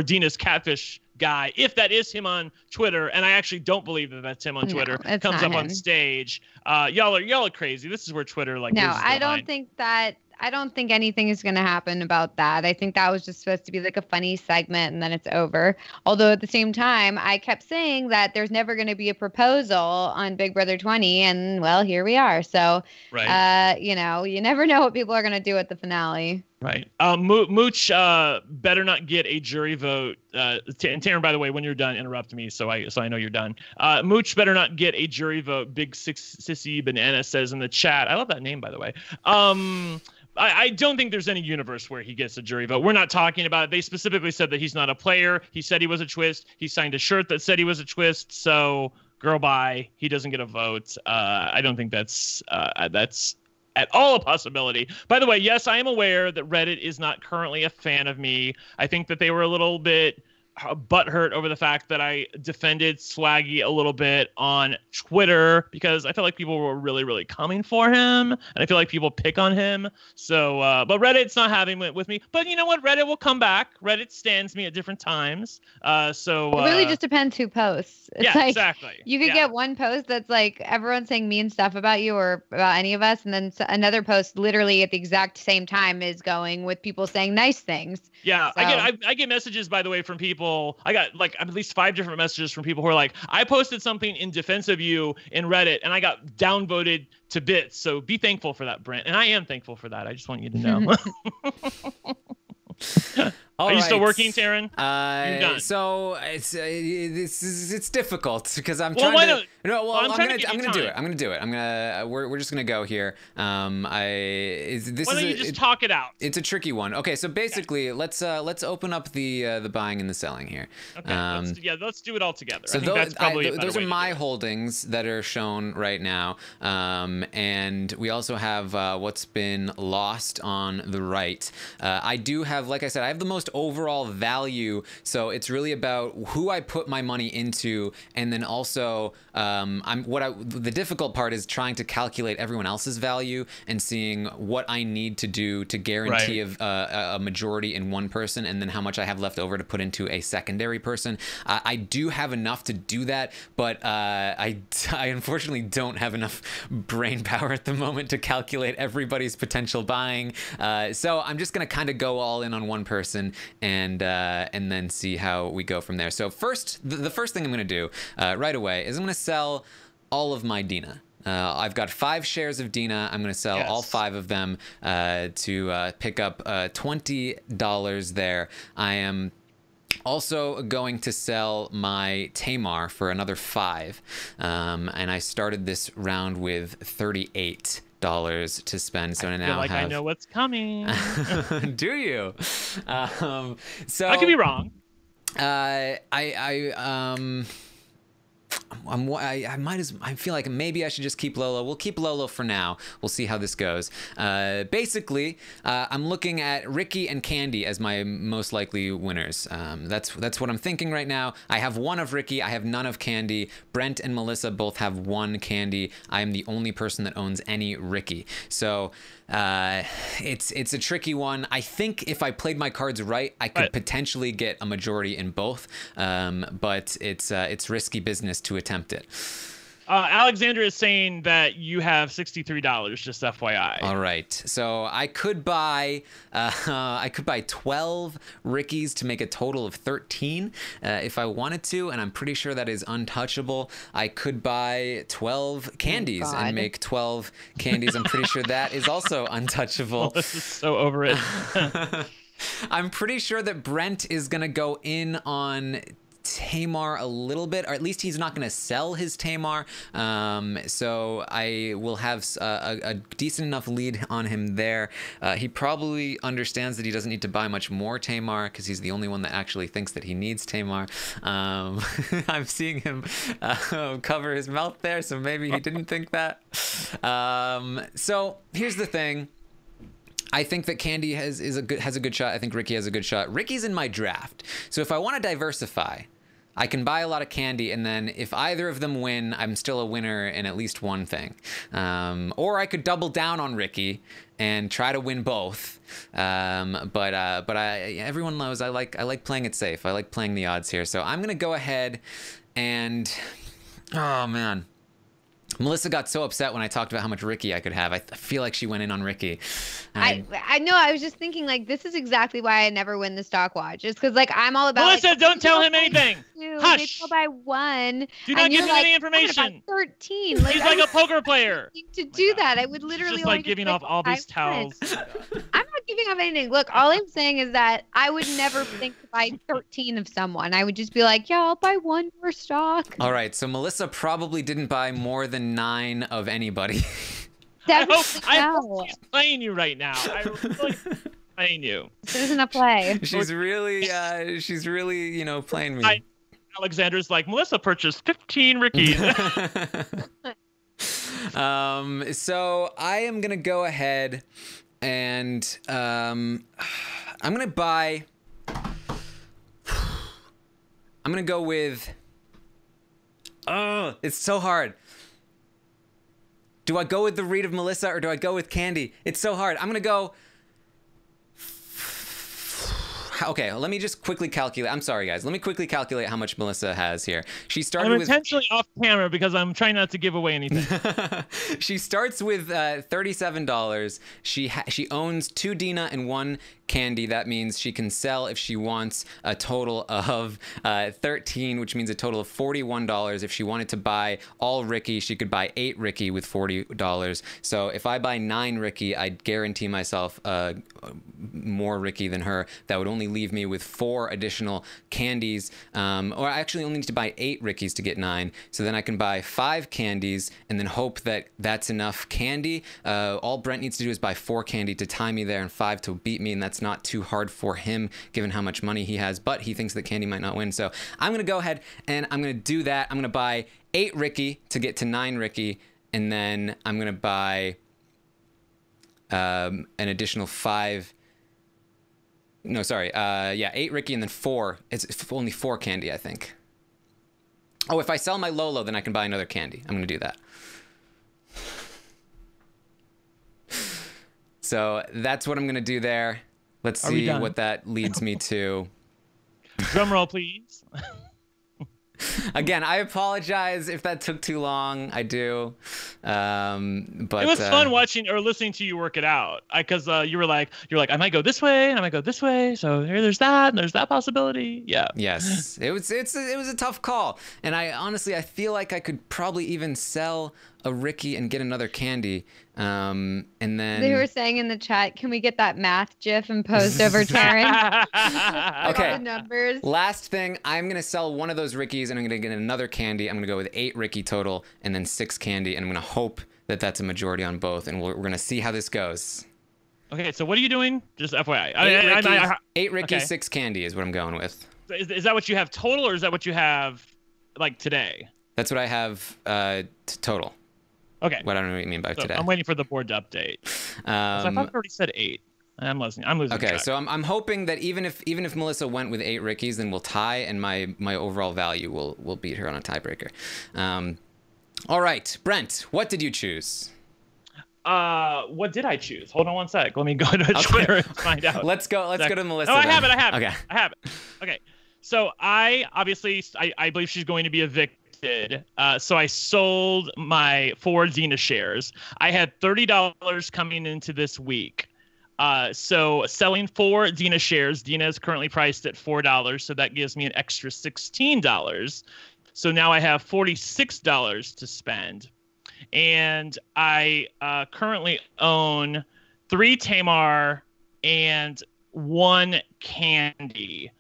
Speaker 3: Dina's catfish guy, if that is him on Twitter, and I actually don't believe that that's him on Twitter,
Speaker 2: it's
Speaker 3: comes
Speaker 2: not
Speaker 3: up on
Speaker 2: him.
Speaker 3: stage. Y'all are crazy. This is where Twitter like
Speaker 2: No,
Speaker 3: loses their
Speaker 2: I don't
Speaker 3: mind.
Speaker 2: think that. I don't think anything is going to happen about that. I think that was just supposed to be like a funny segment and then it's over. Although at the same time, I kept saying that there's never going to be a proposal on Big Brother 20. And well, here we are. So,
Speaker 3: Right.
Speaker 2: you know, you never know what people are going to do at the finale.
Speaker 3: Right. Mooch better not get a jury vote. And Taryn, by the way, when you're done, interrupt me so I know you're done. Mooch better not get a jury vote. Big Sissy Banana says in the chat. I love that name, by the way. I don't think there's any universe where he gets a jury vote. We're not talking about it. They specifically said that he's not a player. He said he was a twist. He signed a shirt that said he was a twist. So girl, bye. He doesn't get a vote. I don't think that's at all a possibility. By the way, yes, I am aware that Reddit is not currently a fan of me. I think that they were a little bit butthurt over the fact that I defended Swaggy a little bit on Twitter because I felt like people were really, really coming for him, and I feel like people pick on him. So, but Reddit's not having it with me. But you know what? Reddit will come back. Reddit stands me at different times. So
Speaker 2: It really just depends who posts. It's
Speaker 3: yeah,
Speaker 2: like,
Speaker 3: exactly.
Speaker 2: You could get one post that's like everyone saying mean stuff about you or about any of us, and then another post literally at the exact same time is going with people saying nice things.
Speaker 3: Yeah,
Speaker 2: So.
Speaker 3: I get messages, by the way, from people. I got like at least 5 different messages from people who are like, I posted something in defense of you in Reddit and I got downvoted to bits. So be thankful for that, Brent. And I am thankful for that. I just want you to know. Are you still working, Taryn? You're done.
Speaker 1: So it's difficult because I'm
Speaker 3: Well,
Speaker 1: trying
Speaker 3: why
Speaker 1: to. No, well,
Speaker 3: I'm
Speaker 1: I'm
Speaker 3: trying
Speaker 1: gonna
Speaker 3: to give you
Speaker 1: do it.
Speaker 3: time.
Speaker 1: I'm gonna do it. We're just gonna go here.
Speaker 3: Why don't you just talk it out?
Speaker 1: It's a tricky one. Okay, so basically, let's open up the buying and the selling here.
Speaker 3: Okay, let's do it all together.
Speaker 1: So
Speaker 3: I think that's probably a better
Speaker 1: those are
Speaker 3: way to
Speaker 1: my
Speaker 3: do it.
Speaker 1: holdings that are shown right now, and we also have what's been lost on the right. I do have, like I said, I have the most overall value, so it's really about who I put my money into, and then also the difficult part is trying to calculate everyone else's value and seeing what I need to do to guarantee a majority in one person, and then how much I have left over to put into a secondary person. I do have enough to do that, but I unfortunately don't have enough brain power at the moment to calculate everybody's potential buying. So I'm just gonna kind of go all in on one person and then see how we go from there. So first, the first thing I'm gonna do right away is I'm gonna sell all of my Dina. I've got 5 shares of Dina. I'm going to sell all 5 of them to pick up $20 there. I am also going to sell my Tamar for another 5. And I started this round with $38 to spend. So
Speaker 3: I
Speaker 1: now
Speaker 3: feel like I know what's coming.
Speaker 1: Do you? So
Speaker 3: I could be wrong.
Speaker 1: I feel like maybe I should just keep Lolo. We'll keep Lolo for now. We'll see how this goes. Basically, I'm looking at Ricky and Kandi as my most likely winners. That's what I'm thinking right now. I have 1 of Ricky. I have none of Kandi. Brent and Melissa both have 1 Kandi. I am the only person that owns any Ricky. So it's a tricky one. I think if I played my cards right, I could potentially get a majority in both. But it's risky business to attempt it.
Speaker 3: Alexandra is saying that you have $63, just FYI.
Speaker 1: All right, so I could buy 12 Rickies to make a total of 13 if I wanted to, and I'm pretty sure that is untouchable. I could buy 12 Kandis and make 12 Kandis. I'm pretty sure that is also untouchable.
Speaker 3: Well, this is so over it.
Speaker 1: I'm pretty sure that Brent is gonna go in on Tamar a little bit, or at least he's not going to sell his Tamar. So I will have a decent enough lead on him there. He probably understands that he doesn't need to buy much more Tamar because he's the only one that actually thinks that he needs Tamar. I'm seeing him cover his mouth there, so maybe he didn't think that. So here's the thing. I think that Kandi has a good shot. I think Ricky has a good shot. Ricky's in my draft. So if I want to diversify, I can buy a lot of Kandi, and then if either of them win, I'm still a winner in at least one thing. Or I could double down on Ricky and try to win both. But everyone knows I like playing it safe. I like playing the odds here. So I'm gonna go ahead and, oh man. Melissa got so upset when I talked about how much Ricky I could have. I feel like she went in on Ricky.
Speaker 2: I know. I was just thinking, like, this is exactly why I never win the stock watch. It's because, like, I'm all about.
Speaker 3: Melissa,
Speaker 2: like,
Speaker 3: don't tell him anything. Hush.
Speaker 2: Maybe I'll buy one.
Speaker 3: Do not give him
Speaker 2: like,
Speaker 3: any information.
Speaker 2: 13. Like,
Speaker 3: He's like a poker player.
Speaker 2: To do that, I would literally
Speaker 3: She's just like giving off all these towels.
Speaker 2: I'm not giving off anything. Look, all I'm saying is that I would never think to buy 13 of someone. I would just be like, yeah, I'll buy one more stock.
Speaker 1: All right, so Melissa probably didn't buy more than 9 of anybody.
Speaker 3: I hope she's playing you right now. I really playing you.
Speaker 2: This isn't a play.
Speaker 1: She's really, playing me.
Speaker 3: Alexander's like, Melissa purchased 15 Rickies.
Speaker 1: So I am gonna go ahead and I'm gonna go with. Oh, it's so hard. Do I go with the read of Melissa or do I go with Kandi? It's so hard. I'm gonna go. Okay, let me just quickly calculate. I'm sorry, guys. Let me quickly calculate how much Melissa has here. She started
Speaker 3: I'm
Speaker 1: with.
Speaker 3: intentionally off camera because I'm trying not to give away anything.
Speaker 1: She starts with $37. She owns 2 Dina and 1 Kandi. That means she can sell if she wants a total of 13, which means a total of $41. If she wanted to buy all Ricky, she could buy 8 Ricky with $40. So if I buy 9 Ricky, I'd guarantee myself more Ricky than her. That would only leave me with 4 additional Kandis. Or I actually only need to buy 8 Rickies to get 9. So then I can buy 5 Kandis and then hope that that's enough Kandi. All Brent needs to do is buy 4 Kandi to tie me there and 5 to beat me, and that's not too hard for him given how much money he has, but he thinks that Kandi might not win. So I'm going to go ahead and I'm going to do that. I'm going to buy 8 Ricky to get to 9 Ricky, and then I'm going to buy an additional 5. No, sorry. 8 Ricky and then 4. It's only 4 Kandi, I think. Oh, if I sell my Lolo, then I can buy another Kandi. I'm going to do that. So that's what I'm going to do there. Let's see what that leads me to.
Speaker 3: Drum roll, please.
Speaker 1: Again, I apologize if that took too long. I do. But
Speaker 3: it was fun watching or listening to you work it out. Because you were like, I might go this way and I might go this way. So there's that and there's that possibility. Yeah.
Speaker 1: Yes. It was a tough call. And I feel like I could probably even sell a Ricky and get another Kandi. And then
Speaker 2: they were saying in the chat, can we get that math gif imposed over Taryn?
Speaker 1: Okay.
Speaker 2: The numbers.
Speaker 1: Last thing, I'm gonna sell one of those Rickies and I'm gonna get another Kandi. I'm gonna go with 8 Ricky total and then 6 Kandi, and I'm gonna hope that that's a majority on both, and we're gonna see how this goes.
Speaker 3: Okay, so what are you doing? Just FYI.
Speaker 1: 8 Ricky, okay. 6 Kandi is what I'm going with.
Speaker 3: Is that what you have total, or is that what you have like today?
Speaker 1: That's what I have total.
Speaker 3: Okay.
Speaker 1: What I don't know what you mean by today.
Speaker 3: I'm waiting for the board to update. I thought I already said 8. I'm losing.
Speaker 1: Okay,
Speaker 3: track.
Speaker 1: so I'm hoping that even if Melissa went with 8 Rickies, then we'll tie, and my overall value will beat her on a tiebreaker. All right, Brent, what did you choose?
Speaker 3: What did I choose? Hold on one sec. Let me go to Twitter and find out.
Speaker 1: Let's go to Melissa.
Speaker 3: Oh, I have it.
Speaker 1: Okay.
Speaker 3: I have it. Okay. So I believe she's going to be evicted. So I sold my 4 Dina shares. I had $30 coming into this week. So selling 4 Dina shares, Dina is currently priced at $4, so that gives me an extra $16. So now I have $46 to spend. And I currently own 3 Tamar and 1 Kandi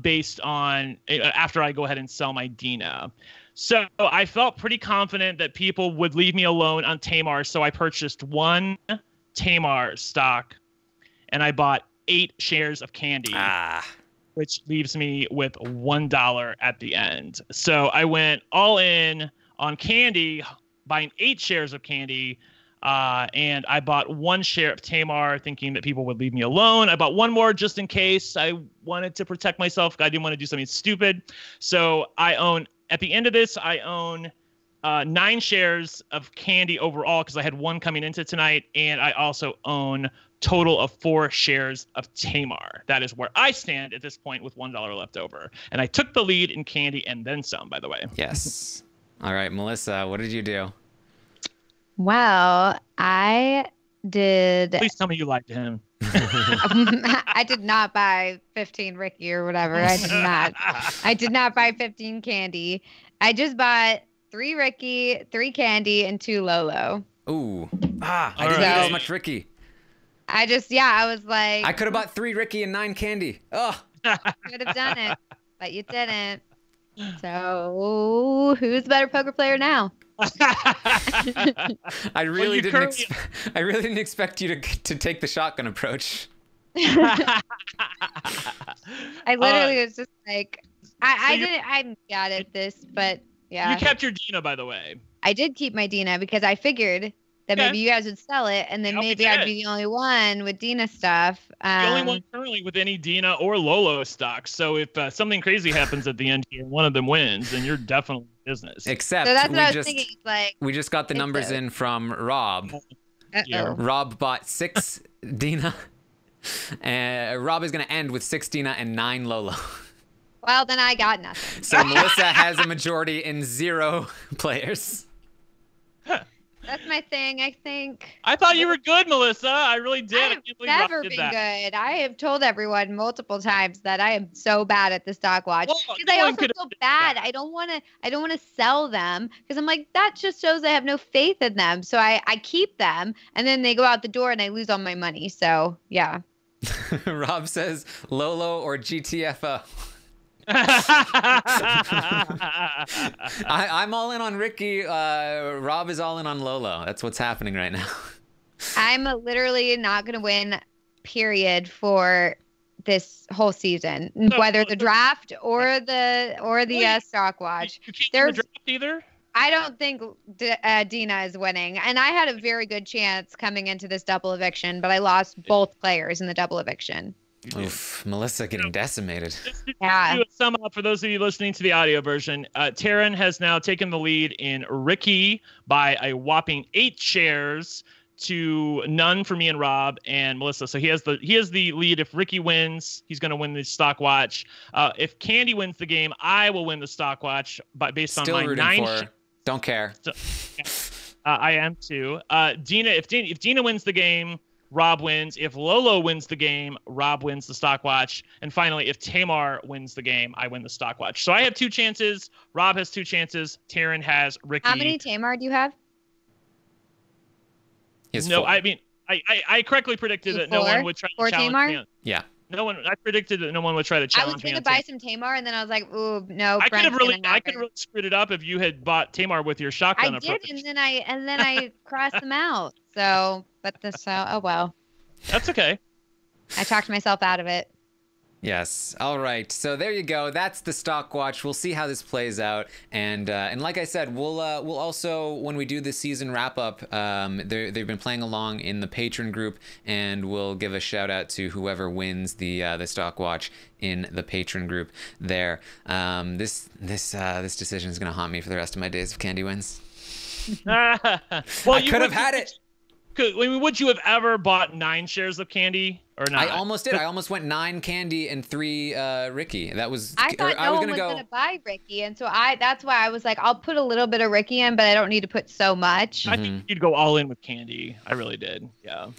Speaker 3: based on after I go ahead and sell my Dina. So I felt pretty confident that people would leave me alone on Tamar, so I purchased 1 Tamar stock, and I bought 8 shares of Kandi, which leaves me with $1 at the end. So I went all in on Kandi, buying 8 shares of Kandi. And I bought 1 share of Tamar thinking that people would leave me alone. I bought 1 more just in case. I wanted to protect myself. I didn't want to do something stupid. So at the end of this, I own 9 shares of Kandi overall because I had 1 coming into tonight. And I also own total of 4 shares of Tamar. That is where I stand at this point with $1 left over. And I took the lead in Kandi and then some, by the way.
Speaker 1: Yes. All right, Melissa, what did you do?
Speaker 2: Well, I did.
Speaker 3: Please tell me you lied to him.
Speaker 2: I did not buy 15 Ricky or whatever. I did not. I did not buy 15 Kandi. I just bought 3 Ricky, 3 Kandi, and 2 Lolo.
Speaker 1: Ooh. I didn't get as much Ricky.
Speaker 2: I was like.
Speaker 1: I could have bought 3 Ricky and 9 Kandi. Oh.
Speaker 2: Could have done it, but you didn't. So who's the better poker player now?
Speaker 1: I really didn't expect you to take the shotgun approach.
Speaker 2: I literally was just like, I'm bad at this, but yeah.
Speaker 3: You kept your Dina, by the way.
Speaker 2: I did keep my Dina because I figured that maybe you guys would sell it, and then maybe I'd be the only one with Dina stuff.
Speaker 3: The only one currently with any Dina or Lolo stocks. So if something crazy happens at the end here, one of them wins, then you're definitely in business.
Speaker 1: Except
Speaker 2: so that's what I was thinking. Like,
Speaker 1: we just got the numbers in from Rob. Rob bought 6 Dina. And Rob is going to end with 6 Dina and 9 Lolo.
Speaker 2: Well, then I got nothing.
Speaker 1: So Melissa has a majority in 0 players.
Speaker 2: That's my thing, I think.
Speaker 3: I thought you were good, Melissa. I really did.
Speaker 2: I've never been good. I have told everyone multiple times that I am so bad at the stock watch. Because I also feel bad. I don't want to sell them because I'm like, that just shows I have no faith in them. So I keep them, and then they go out the door and I lose all my money. So yeah.
Speaker 1: Rob says Lolo or GTFO. I'm all in on Ricky. Rob is all in on Lolo. That's what's happening right now.
Speaker 2: I'm literally not going to win, period, for this whole season, whether the draft or the stock watch.
Speaker 3: You can't the draft either?
Speaker 2: I don't think Dina is winning. And I had a very good chance coming into this double eviction, but I lost both players in the double eviction.
Speaker 1: Oof, Melissa getting decimated.
Speaker 2: Yeah.
Speaker 3: To sum up, for those of you listening to the audio version, Taryn has now taken the lead in Ricky by a whopping 8 shares to none for me and Rob and Melissa. So he has the lead. If Ricky wins, he's going to win the stock watch. If Kandi wins the game, I will win the stock watch, but based on my 9.
Speaker 1: Don't care.
Speaker 3: So, I am too. Dina, if Dina wins the game, Rob wins. If Lolo wins the game, Rob wins the stock watch. And finally, if Tamar wins the game, I win the stock watch. So I have 2 chances. Rob has 2 chances. Taryn has Ricky.
Speaker 2: How many Tamar do you have?
Speaker 3: No, 4. I mean, I correctly predicted that no one would try to challenge
Speaker 2: Tamar?
Speaker 3: me.
Speaker 1: Yeah.
Speaker 3: I predicted that no one would try to challenge me.
Speaker 2: I was going to buy some Tamar, and then I was like, ooh, no.
Speaker 3: I could have really screwed it up if you had bought Tamar with your shotgun approach.
Speaker 2: I did, and then I crossed them out. So, oh well.
Speaker 3: That's okay.
Speaker 2: I talked myself out of it.
Speaker 1: Yes. All right. So there you go. That's the stock watch. We'll see how this plays out, and like I said, we'll also, when we do the season wrap up, they've been playing along in the patron group, and we'll give a shout out to whoever wins the stock watch in the patron group there. This decision is gonna haunt me for the rest of my days if Kandi wins.
Speaker 3: Well,
Speaker 1: I could have had it.
Speaker 3: Would you have ever bought 9 shares of Kandi or not?
Speaker 1: I almost did. I almost went 9 Kandi and 3 Ricky. That was.
Speaker 2: I thought no one was gonna buy Ricky, and so that's why I was like, I'll put a little bit of Ricky in, but I don't need to put so much.
Speaker 3: I think you'd go all in with Kandi. I really did. Yeah.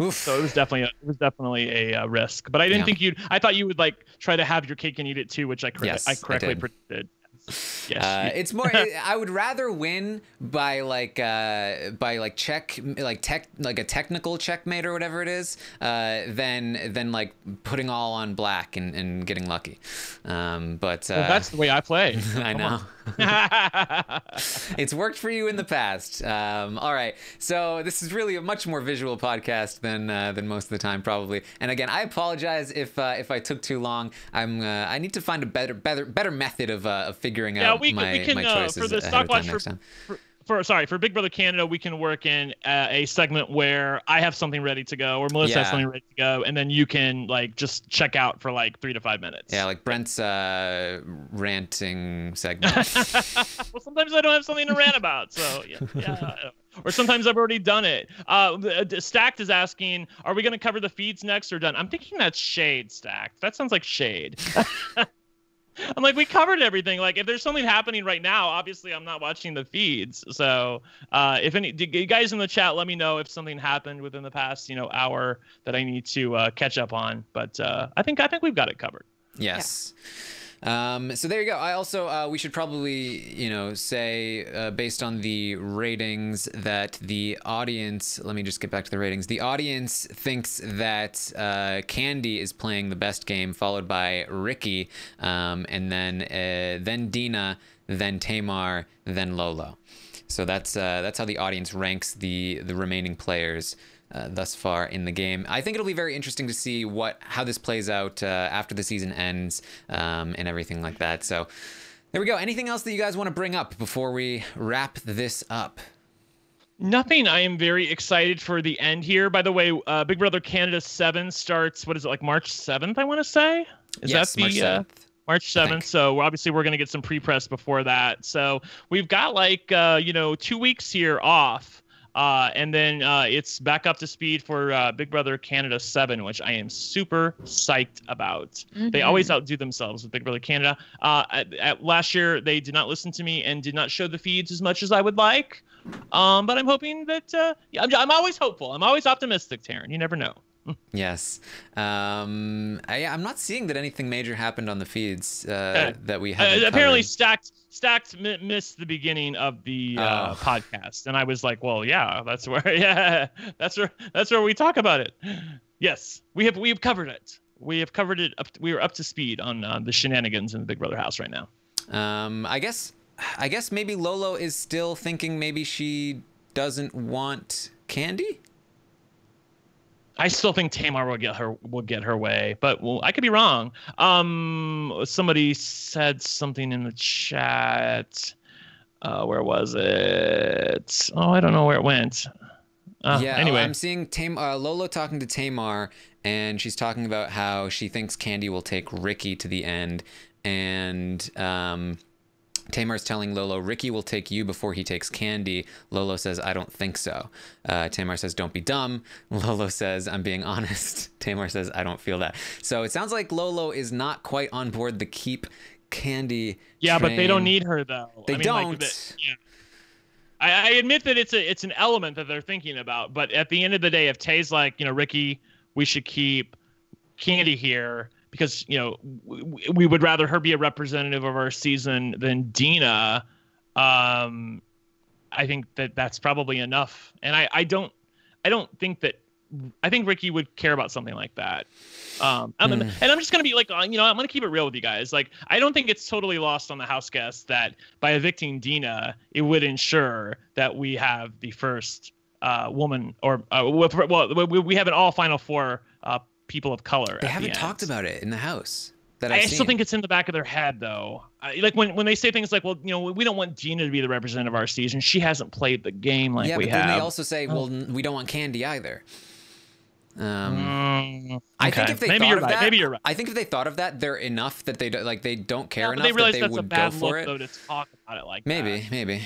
Speaker 1: Oof.
Speaker 3: So it was definitely a risk, but I didn't think you'd. I thought you would like try to have your cake and eat it too, which I correctly predicted. Yes.
Speaker 1: It's more. I would rather win by a technical checkmate or whatever it is, than like putting all on black and getting lucky. But
Speaker 3: that's the way I play.
Speaker 1: I know. It's worked for you in the past. All right. So this is really a much more visual podcast than most of the time, probably. And again, I apologize if I took too long. I need to find a better method of figuring out my choices
Speaker 3: for the stock watch for Big Brother Canada, we can work in a segment where I have something ready to go, or Melissa has something ready to go, and then you can like just check out for like 3 to 5 minutes.
Speaker 1: Yeah, like Brent's ranting segment.
Speaker 3: Well, sometimes I don't have something to rant about, so yeah. Or sometimes I've already done it. Stacked is asking, are we going to cover the feeds next or done? I'm thinking that's shade, Stacked. That sounds like shade. I'm like, we covered everything. Like, if there's something happening right now, obviously I'm not watching the feeds. So if any you guys in the chat, let me know if something happened within the past, hour that I need to catch up on. But I think we've got it covered.
Speaker 1: Yes. Yeah. So there you go. I also, we should probably, say, based on the ratings, that the audience, let me just get back to the ratings. The audience thinks that Kandi is playing the best game, followed by Ricky, and then Dina, then Tamar, then Lolo. So that's how the audience ranks the remaining players thus far in the game. I think it'll be very interesting to see how this plays out after the season ends and everything like that. So there we go. Anything else that you guys want to bring up before we wrap this up?
Speaker 3: Nothing. I am very excited for the end here. By the way, Big Brother Canada 7 starts, what is it, like March 7th, I want to say?
Speaker 1: Yes, March 7th.
Speaker 3: March 7th. So obviously we're going to get some pre-press before that. So we've got like, 2 weeks here off. And then it's back up to speed for Big Brother Canada 7, which I am super psyched about. Mm-hmm. They always outdo themselves with Big Brother Canada. Last year, they did not listen to me and did not show the feeds as much as I would like. But I'm hoping that I'm always hopeful. I'm always optimistic, Taryn. You never know.
Speaker 1: Yes. I'm not seeing that anything major happened on the feeds that we haven't
Speaker 3: apparently
Speaker 1: covered.
Speaker 3: Stacked missed the beginning of the podcast, and I was like, well, yeah, that's where we talk about it. Yes, we have covered it. We have covered it up. We are up to speed on the shenanigans in the Big Brother house right now.
Speaker 1: I guess maybe Lolo is still thinking maybe she doesn't want Kandi.
Speaker 3: I still think Tamar will get her way, but I could be wrong. Somebody said something in the chat. Where was it? Oh, I don't know where it went. Anyway,
Speaker 1: I'm seeing Lolo talking to Tamar, and she's talking about how she thinks Kandi will take Ricky to the end, and Tamar's telling Lolo, Ricky will take you before he takes Kandi. Lolo says, I don't think so. Tamar says, don't be dumb. Lolo says, I'm being honest. Tamar says, I don't feel that. So it sounds like Lolo is not quite on board the keep Kandi
Speaker 3: Yeah,
Speaker 1: train.
Speaker 3: but they don't need her, though.
Speaker 1: They don't.
Speaker 3: I admit that it's an element that they're thinking about. But at the end of the day, if Tay's like, Ricky, we should keep Kandi here, because we would rather her be a representative of our season than Dina. I think that's probably enough, and I don't think that. I think Ricky would care about something like that. And I'm just gonna be like, I'm gonna keep it real with you guys. Like, I don't think it's totally lost on the house guests that by evicting Dina, it would ensure that we have the first woman, or we have an all Final Four people of color.
Speaker 1: They haven't talked about it in the house.
Speaker 3: I still think it's in the back of their head, though. Like when they say things like, well, we don't want Dina to be the representative of our season. She hasn't played the game like we have.
Speaker 1: Yeah, but then they also say, well, we don't want Kandi either. I think if they thought of that,
Speaker 3: maybe you're right.
Speaker 1: I think if they thought of that, they're enough that they don't care enough
Speaker 3: they realize
Speaker 1: that they
Speaker 3: that's
Speaker 1: would
Speaker 3: a bad
Speaker 1: go for
Speaker 3: look,
Speaker 1: it.
Speaker 3: though, to talk about it like
Speaker 1: maybe.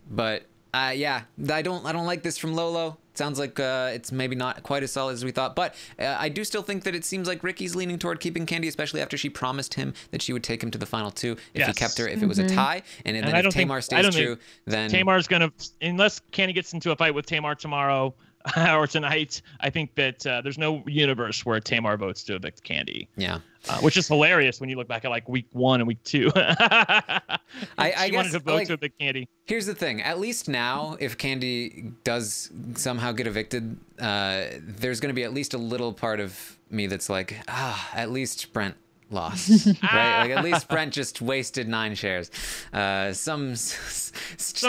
Speaker 1: But I don't like this from Lolo. It sounds like it's maybe not quite as solid as we thought, but I do still think that it seems like Ricky's leaning toward keeping Kandi, especially after she promised him that she would take him to the final two if he kept her, if it was a tie, and then if Tamar stays true, then
Speaker 3: Tamar's gonna, unless Kandi gets into a fight with Tamar tomorrow or tonight, I think that there's no universe where Tamar votes to evict Kandi.
Speaker 1: Yeah.
Speaker 3: Which is hilarious when you look back at like week 1 and week 2.
Speaker 1: I guess,
Speaker 3: wanted to vote to evict Kandi.
Speaker 1: Here's the thing. At least now, if Kandi does somehow get evicted, there's going to be at least a little part of me that's like, at least Brent lost, right? Like, at least Brent just wasted 9 shares. Just a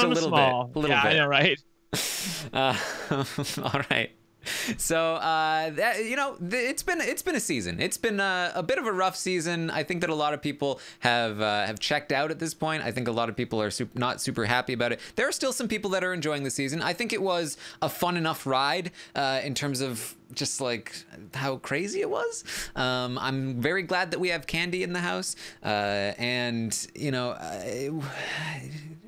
Speaker 1: little
Speaker 3: small.
Speaker 1: bit. A little bit.
Speaker 3: I know, right?
Speaker 1: All right. So that, you know, it's been a season. It's been a bit of a rough season. I think that a lot of people have checked out at this point. I think a lot of people are not super happy about it. There are still some people that are enjoying the season. I think it was a fun enough ride in terms of just like how crazy it was. I'm very glad that we have Kandi in the house, and you know,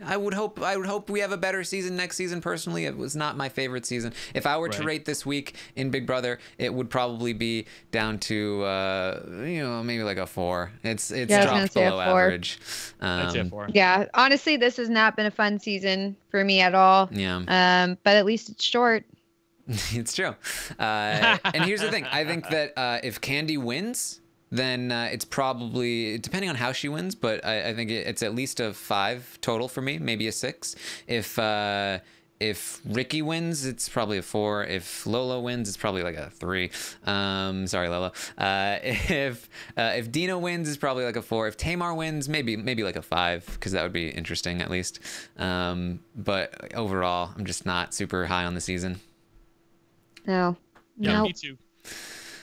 Speaker 1: I would hope we have a better season next season. Personally, it was not my favorite season. If I were to rate this week in Big Brother, it would probably be down to you know, maybe like a 4. It's dropped below average.
Speaker 3: I'd say a 4.
Speaker 2: Yeah, honestly, this has not been a fun season for me at all.
Speaker 1: Yeah.
Speaker 2: But at least it's short.
Speaker 1: It's true. And here's the thing. I think that if Kandi wins, then it's probably, depending on how she wins, but I think it's at least a 5 total for me, maybe a 6. If Ricky wins, it's probably a 4. If Lolo wins, it's probably like a 3. Sorry, Lolo. If Dina wins, it's probably like a 4. If Tamar wins, maybe like a 5, because that would be interesting at least. But overall, I'm just not super high on the season.
Speaker 2: No.
Speaker 3: Yeah, me too.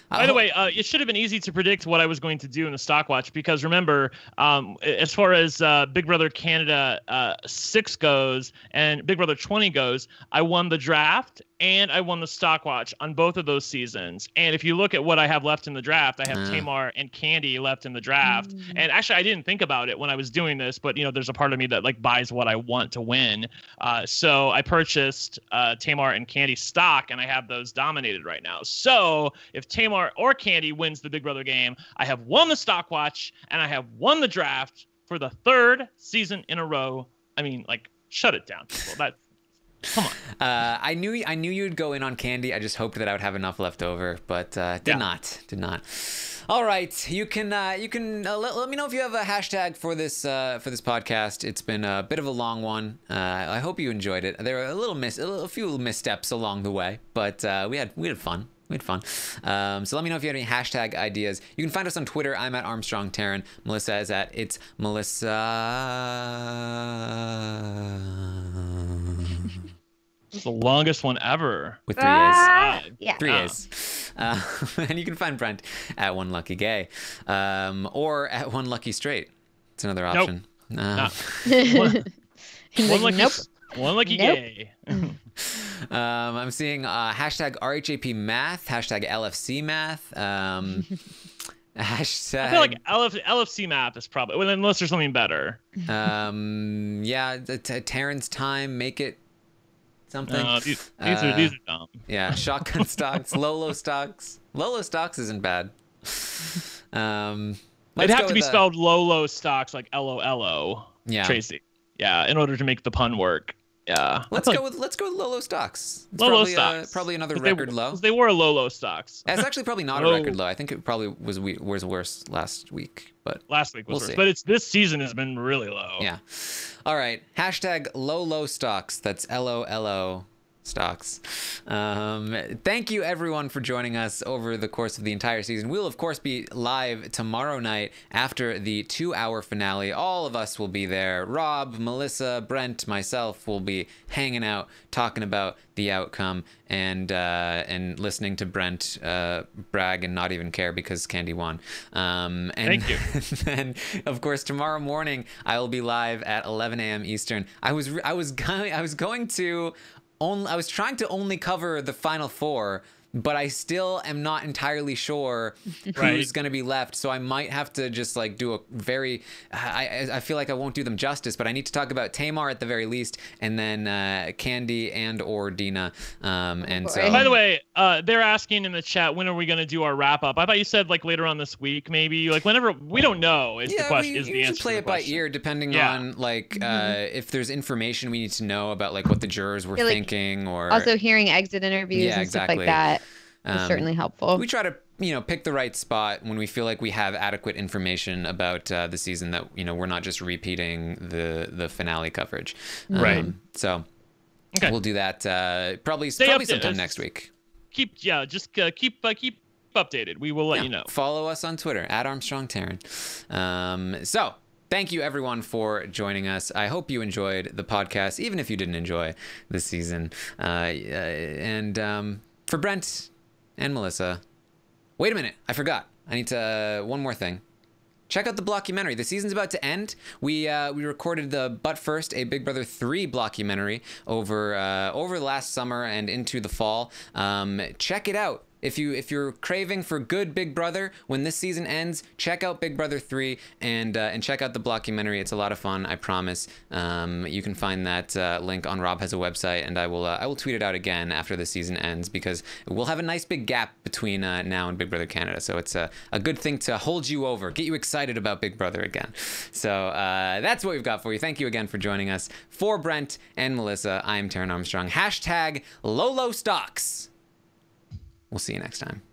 Speaker 3: By the way, it should have been easy to predict what I was going to do in the stock watch, because remember, as far as Big Brother Canada 6 goes and Big Brother 20 goes, I won the draft and I won the stock watch on both of those seasons. And if you look at what I have left in the draft, I have Tamar and Kandi left in the draft. And actually, I didn't think about it when I was doing this, but you know, there's a part of me that like buys what I want to win. So I purchased Tamar and Kandi stock, and I have those dominated right now. So if Tamar or Kandi wins the Big Brother game, I have won the stock watch and I have won the draft for the 3rd season in a row. I mean, like, shut it down, people. Come on.
Speaker 1: I knew you'd go in on Kandi. I just hoped that I would have enough left over, but did not. All right, you can let me know if you have a hashtag for this podcast. It's been a bit of a long one. I hope you enjoyed it. There were a few missteps along the way, but we had fun. We had fun. So let me know if you have any hashtag ideas. You can find us on Twitter. I'm at Armstrong Taryn. Melissa is at It's Melissa.
Speaker 3: It's the longest one ever.
Speaker 1: With 3 A's.
Speaker 2: Yeah.
Speaker 1: 3 A's. And you can find Brent at One Lucky Gay, or at One Lucky Straight. It's another option.
Speaker 3: Nope.
Speaker 2: Nope.
Speaker 3: One Lucky Gay.
Speaker 1: I'm seeing hashtag RHAP Math, hashtag LFC Math. Hashtag...
Speaker 3: I feel like LFC Math is probably, well, unless there's something better.
Speaker 1: Yeah, Taryn's Time, make it something.
Speaker 3: These are dumb.
Speaker 1: Yeah, shotgun stocks, Lolo stocks. Lolo stocks isn't bad.
Speaker 3: It'd have to be spelled Lolo stocks, like LOLO.
Speaker 1: Yeah,
Speaker 3: Tracy. Yeah, in order to make the pun work. Yeah.
Speaker 1: Let's go with Lolo stocks. It's
Speaker 3: Lolo stocks.
Speaker 1: Probably another record low.
Speaker 3: They were Lolo stocks.
Speaker 1: It's actually probably not a record low. I think it probably was worse last week, but
Speaker 3: last week was
Speaker 1: worse.
Speaker 3: See. But this season has been really low.
Speaker 1: Yeah. All right. Hashtag Lolo stocks. That's LOLO stocks. Thank you everyone for joining us over the course of the entire season. We'll of course be live tomorrow night after the 2-hour finale. All of us will be there. Rob, Melissa, Brent, myself will be hanging out, talking about the outcome, and listening to Brent brag and not even care because Kandi won. And
Speaker 3: thank you.
Speaker 1: And of course tomorrow morning I will be live at 11 a.m. Eastern. I was trying to only cover the final 4, but I still am not entirely sure who's going to be left. So I might have to just like do a very, I feel like I won't do them justice, but I need to talk about Tamar at the very least, and then Kandi and or Dina. And so,
Speaker 3: by the way, they're asking in the chat, when are we going to do our wrap up? I thought you said like later on this week, maybe like whenever. We don't know. Is the question? Is the answer?
Speaker 1: Play it by ear, depending on like if there's information we need to know about like what the jurors were thinking, or
Speaker 2: also hearing exit interviews and stuff like that. Is certainly helpful.
Speaker 1: We try to, pick the right spot when we feel like we have adequate information about the season, that, we're not just repeating the finale coverage.
Speaker 3: Right.
Speaker 1: So we'll do that probably sometime next week.
Speaker 3: Keep updated. We will let you know.
Speaker 1: Follow us on Twitter at Armstrong Taryn. So thank you everyone for joining us. I hope you enjoyed the podcast, even if you didn't enjoy the season. for Brent and Melissa. Wait a minute, I forgot. I need to one more thing. Check out the blockumentary. The season's about to end. We recorded the But First, a Big Brother 3 blockumentary over the last summer and into the fall. Check it out. If you're craving for good Big Brother when this season ends, check out Big Brother 3 and check out the blockumentary. It's a lot of fun, I promise. You can find that link on Rob Has a Website, and I will tweet it out again after the season ends, because we'll have a nice big gap between now and Big Brother Canada. So it's a good thing to hold you over, get you excited about Big Brother again. So that's what we've got for you. Thank you again for joining us. For Brent and Melissa, I am Taran Armstrong. #Lolo Stocks. We'll see you next time.